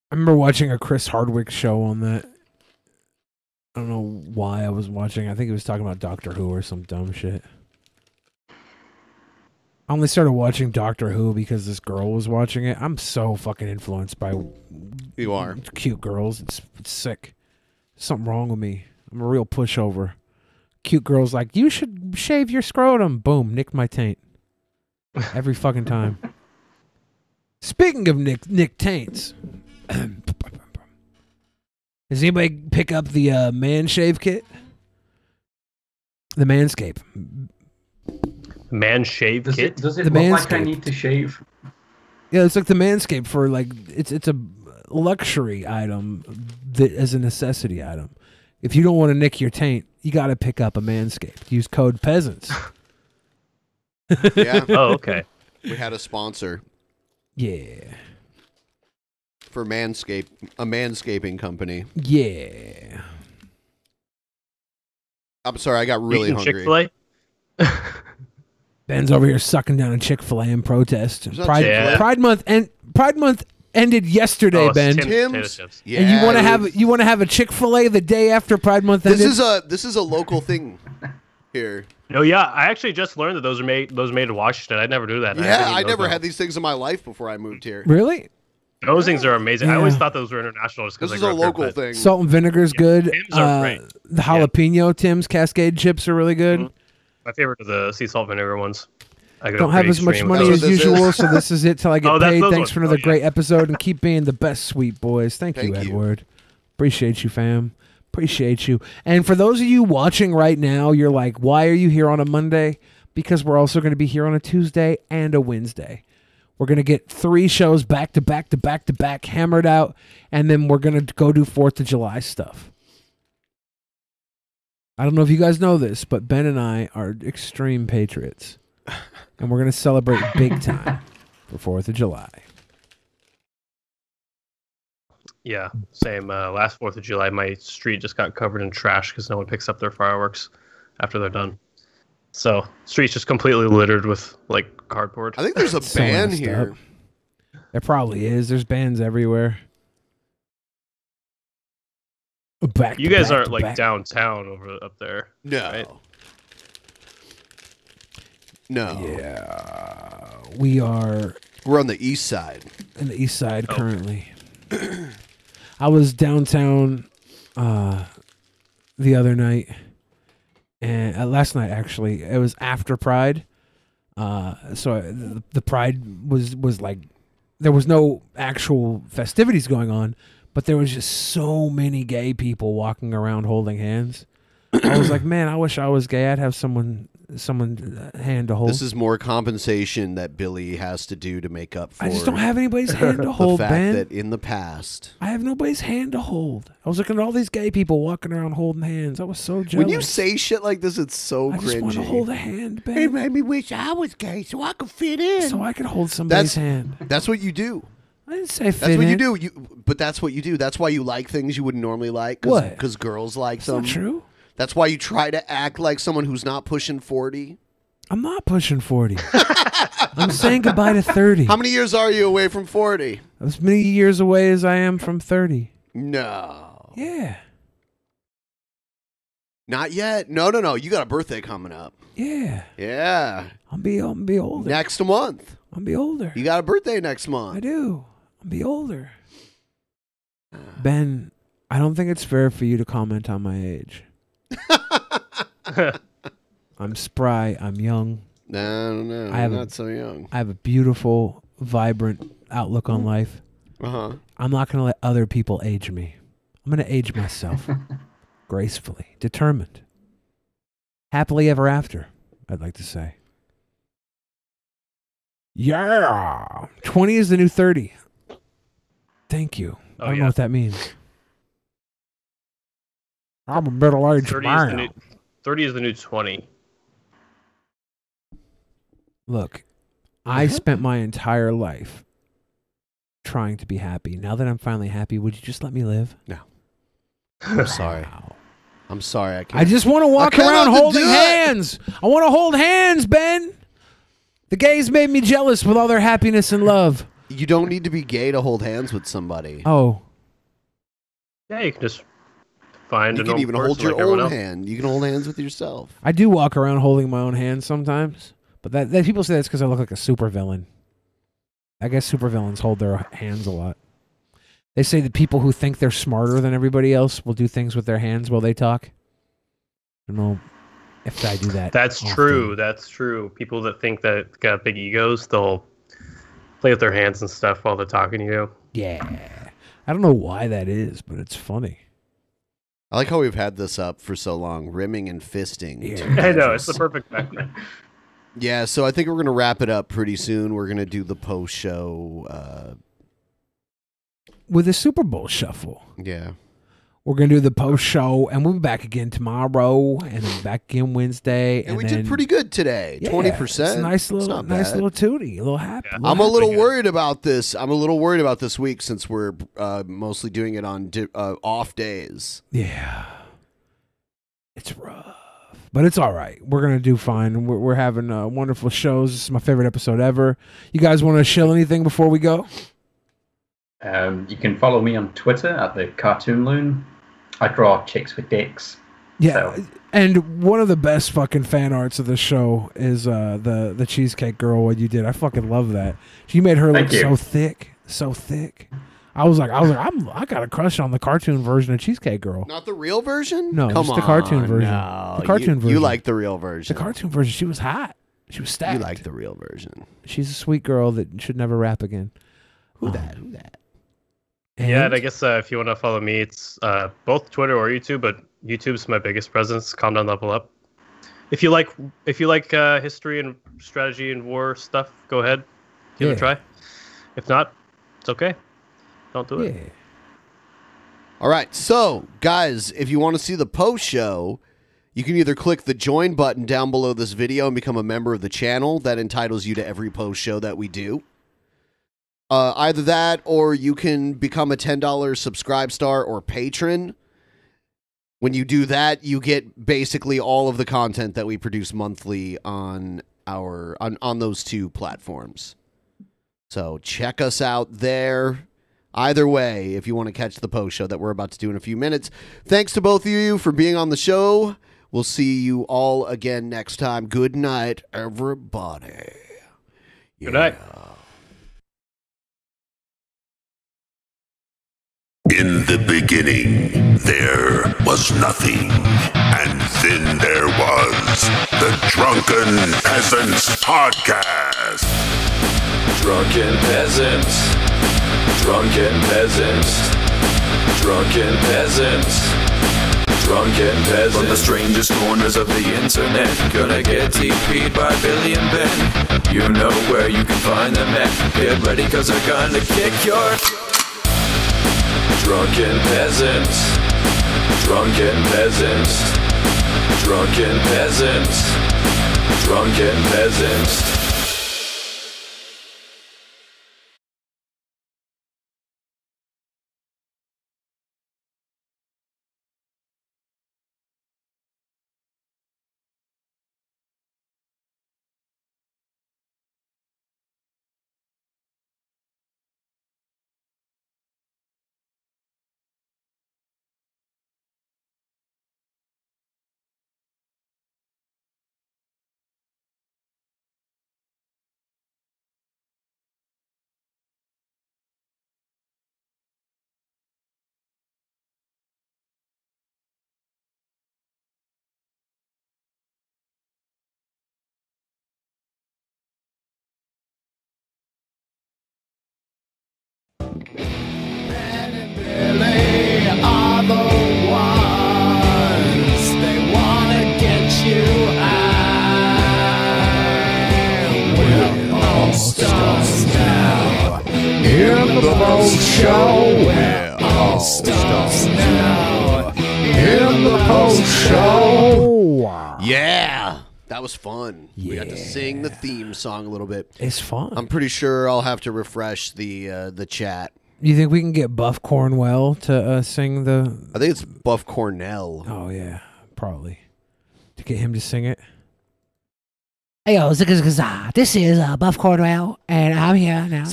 I remember watching a Chris Hardwick show on that. I don't know why I was watching. I think he was talking about Doctor Who or some dumb shit. I only started watching Doctor Who because this girl was watching it. I'm so fucking influenced by cute girls. It's sick. Something wrong with me. I'm a real pushover. Cute girls like, you should shave your scrotum. Boom, nick my taint. Every fucking time. Speaking of nick taints, does anybody pick up the man shave kit? The Manscaped. Man shave kit? Does it The look like I Manscaped. need to shave? Yeah, it's like the Manscaped for like it's a luxury item that is a necessity item. If you don't want to nick your taint, you got to pick up a Manscaped. Use code peasants. Yeah. Oh, okay. We had a sponsor. Yeah. For Manscaped, a manscaping company. Yeah. I'm sorry, I got really Eating hungry. Chick-fil-A? Ben's over here sucking down a Chick-fil-A in protest. not Pride, Chick-fil-A. Pride month ended yesterday, Oh, it's Ben. Tim's. Yeah. And you want to have a Chick-fil-A the day after Pride month ended? This is a local thing here. No, yeah, I actually just learned that those are made in Washington. I'd never do that. Yeah, I never had these things in my life before I moved here. Really? Those things are amazing. I Yeah. always thought those were international just because This is a local thing. Salt and vinegar's good. Tim's are great. The jalapeno Tim's Cascade chips are really good. My favorite are the sea salt vinegar ones. I go Don't have pretty as much extreme money with as those. usual, so this is it till I get Oh, that's paid. those Thanks ones. for another Oh, yeah. great episode, and keep being the best, sweet boys. Thank you, Edward. Appreciate you, fam. Appreciate you. And for those of you watching right now, you're like, why are you here on a Monday? Because we're also going to be here on a Tuesday and a Wednesday. We're going to get 3 shows back to back to back to back, hammered out, and then we're going to go do 4th of July stuff. I don't know if you guys know this, but Ben and I are extreme patriots. And we're going to celebrate big time for 4th of July. Yeah, same. Last 4th of July, my street just got covered in trash because no one picks up their fireworks after they're done. So, street's just completely littered with, like, cardboard. I think there's a So ban messed here. up. There probably is. There's bands everywhere. Back You to guys back aren't, to like, back. downtown up there. No. Right? No. Yeah. We're on the east side. In the east side currently. I was downtown the other night, and last night actually. It was after Pride. So the Pride was like, there was no actual festivities going on, but there was just so many gay people walking around holding hands. I was like, man, I wish I was gay. I'd have someone hand to hold. This is more compensation that Billy has to do to make up for. I just don't have anybody's hand to hold, the fact Ben. that in the past, I have nobody's hand to hold. I was looking at all these gay people walking around holding hands. I was so jealous. when you say shit like this, it's so I cringy. just want to hold a hand, Ben. It made me wish I was gay so I could fit in. So I could hold somebody's hand. That's what you do. I didn't say fit That's what you in. do. But that's what you do. That's why you like things you wouldn't normally like. What? Because girls like That's them. not true. That's why you try to act like someone who's not pushing 40. I'm not pushing 40. I'm saying goodbye to 30. How many years are you away from 40? As many years away as I am from 30. No. Yeah. Not yet. No. You got a birthday coming up. Yeah. Yeah. I'll be older. Next month. I'll be older. You got a birthday next month. I do. I'll be older. Ben, I don't think it's fair for you to comment on my age. I'm spry. I'm young. No. I have not so young. I have a beautiful, vibrant outlook on life. Uh-huh. I'm not going to let other people age me. I'm going to age myself gracefully, determined. Happily ever after, I'd like to say. Yeah. 20 is the new 30. Thank you. I don't know what that means. I'm a middle-aged 30 man. 30 is the new 20. Look, I spent my entire life trying to be happy. Now that I'm finally happy, would you just let me live? No. I'm sorry. I'm sorry. I can't. I just want to walk I can't around have to holding do it. hands. I want to hold hands, Ben. The gays made me jealous with all their happiness and love. You don't need to be gay to hold hands with somebody. Oh. Yeah, you can just find You a can normal even person hold your like everyone own else. hand. You can hold hands with yourself. I do walk around holding my own hand sometimes, but that people say that's because I look like a supervillain. I guess supervillains hold their hands a lot. They say that people who think they're smarter than everybody else will do things with their hands while they talk. I don't know if I do that. That's often. true. That's true. People that think that got big egos, they'll play with their hands and stuff while they're talking to you. Yeah. I don't know why that is, but it's funny. I like how we've had this up for so long. Rimming and fisting. I know. It's the perfect background. Yeah, so I think we're going to wrap it up pretty soon. We're going to do the post-show. With the Super Bowl shuffle. Yeah. We're going to do the post-show, and we'll be back again tomorrow, and then back again Wednesday. And we did pretty good today. Yeah, 20%. It's a nice little tootie. A little happy. I'm a little worried about this. I'm a little worried about this week since we're mostly doing it on off days. Yeah. It's rough. But it's all right. We're going to do fine. We're having wonderful shows. This is my favorite episode ever. You guys want to shill anything before we go? You can follow me on Twitter at the CalmDownLevelUp. I draw chicks with dicks. Yeah. So. And one of the best fucking fan arts of the show is the cheesecake girl, what you did. I fucking love that. You made her look so thick. So thick. I was like, I got a crush on the cartoon version of Cheesecake Girl. Not the real version? No, Come just the cartoon on, version. no. The cartoon version. You like the real version. The cartoon version. She was hot. She was stacked. You like the real version. She's a sweet girl that should never rap again. Who that? Yeah, and I guess if you want to follow me, it's both Twitter or YouTube, but YouTube's my biggest presence. Calm Down, Level Up. If you like history and strategy and war stuff, go ahead, give it a try. If not, it's okay. Don't do it. All right, so guys, if you want to see the post show, you can either click the join button down below this video and become a member of the channel. That entitles you to every post show that we do. Either that, or you can become a $10 subscribe star or patron. When you do that, you get basically all of the content that we produce monthly on those two platforms. So check us out there. Either way, if you want to catch the post show that we're about to do in a few minutes. Thanks to both of you for being on the show. We'll see you all again next time. Good night, everybody. Good night. In the beginning, there was nothing, and then there was the Drunken Peasants Podcast. Drunken Peasants, Drunken Peasants, Drunken Peasants, Drunken Peasants. From the strangest corners of the internet, gonna get TP'd by Billy and Ben. You know where you can find them at. Get ready, cause they're gonna kick your... Drunken Peasants, Drunken Peasants, Drunken Peasants, Drunken Peasants. They are the ones they wanna get you out. We're all stars now. In the post show, we're all stars now. In the post show. Yeah. That was fun. We got to sing the theme song a little bit. It's fun. I'm pretty sure I'll have to refresh the chat. You think we can get Buff Cornwell to sing the... I think it's Buff Cornell. Oh, yeah. Probably. To get him to sing it. Hey, yo, this is Buff Cornwell, and I'm here now.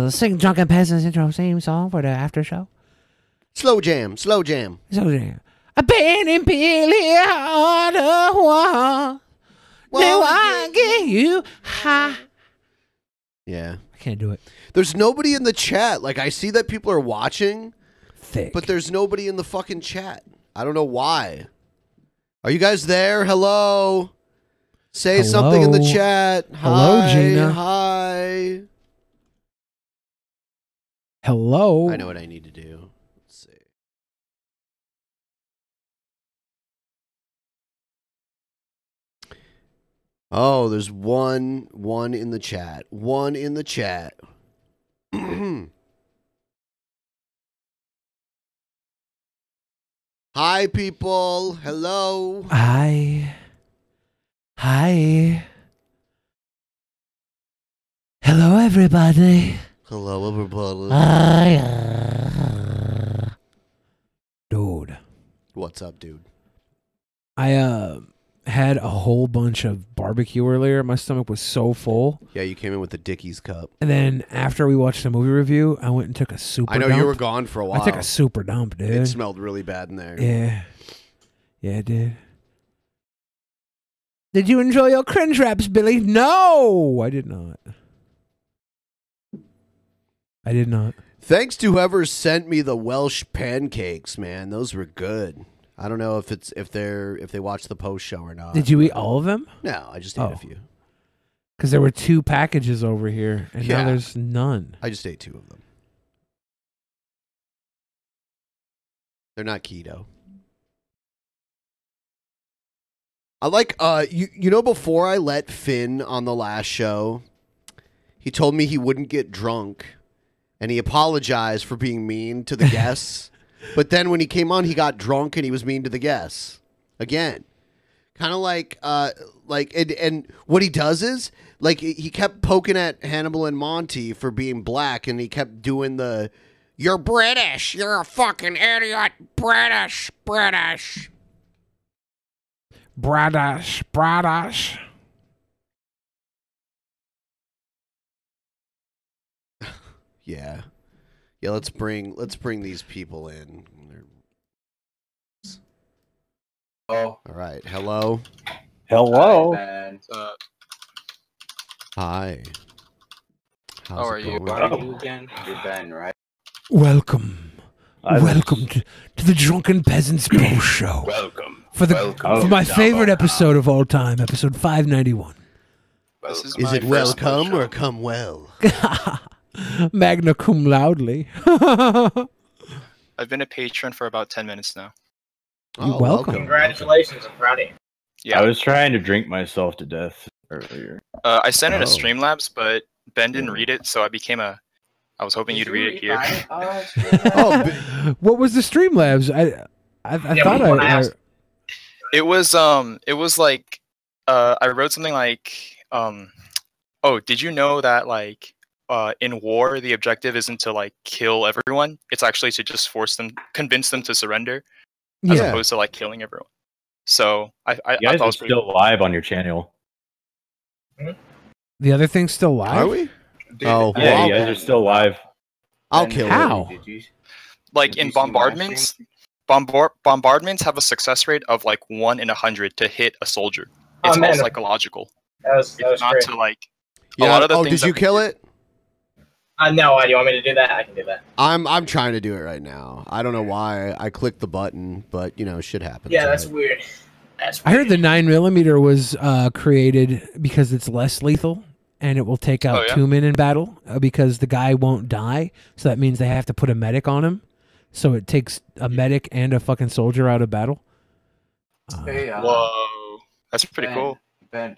Sing Drunken Peasants intro theme song for the after show. Slow jam, slow jam. Slow jam. I've been in Billy on the wall. Now I get you high. Yeah. I can't do it. There's nobody in the chat. Like, I see that people are watching. Thick. But there's nobody in the fucking chat. I don't know why. Are you guys there? Hello? Say something in the chat. Hello, Hi, Gina. Hi. Hello. I know what I need to do. Let's see. Oh, there's one in the chat. One in the chat. Hi, people. Hello. Hi. Hello, everybody. Hello, everybody. Dude. What's up, dude? I had a whole bunch of barbecue earlier. My stomach was so full. Yeah, you came in with the Dickies cup. And then after we watched the movie review, I went and took a super I know dump. you were gone for a while. I took a super dump, dude. It smelled really bad in there. Yeah. Yeah, it did. Did you enjoy your cringe raps, Billy? No, I did not. I did not. Thanks to whoever sent me the Welsh pancakes, man. Those were good. I don't know if they watched the post show or not. Did you eat all of them? No, I just ate a few. Because there were 2 packages over here, and now there's none. I just ate 2 of them. They're not keto. I like you know, before I let Finn on the last show, he told me he wouldn't get drunk, and he apologized for being mean to the guests. But then when he came on, he got drunk and he was mean to the guests again. Kind of like and what he does is, like, he kept poking at Hannibal and Monty for being black, and he kept doing the, "You're British, you're a fucking idiot, British." Yeah. Yeah, let's bring these people in. All right. Hello. Hello. Hi. How are you? going? How are you again? You're Ben, right? Welcome. Welcome to the Drunken Peasants Post Show. Welcome. For my favorite episode of all time, episode 591. Is it welcome or come well? Magna cum loudly. I've been a patron for about 10 minutes now. You're welcome. Congratulations, I'm proud of you. Yeah. I was trying to drink myself to death earlier. I sent it to Streamlabs, but Ben didn't read it, so I was hoping you'd read it here. What was the Streamlabs? I thought I. It was like I wrote something like oh, did you know that like in war the objective isn't to like kill everyone, it's actually to just convince them to surrender as opposed to like killing everyone. So I You guys thought it are was pretty still live on your channel. The other thing's still live. Are we? Oh, yeah, you guys are still live. I'll kill How? like in bombardments. Bombardments have a success rate of like 1 in 100 to hit a soldier. It's all psychological. That was not great. to like. Yeah. A lot of the Oh, things did you kill it? No, do you want me to do that? I can do that. I'm trying to do it right now. I don't know why I clicked the button, but you know, shit happens. Yeah, that's right? weird. That's I heard the 9mm was created because it's less lethal and it will take out 2 men in battle because the guy won't die. So that means they have to put a medic on him. So it takes a medic and a fucking soldier out of battle. Whoa, that's pretty cool. Ben,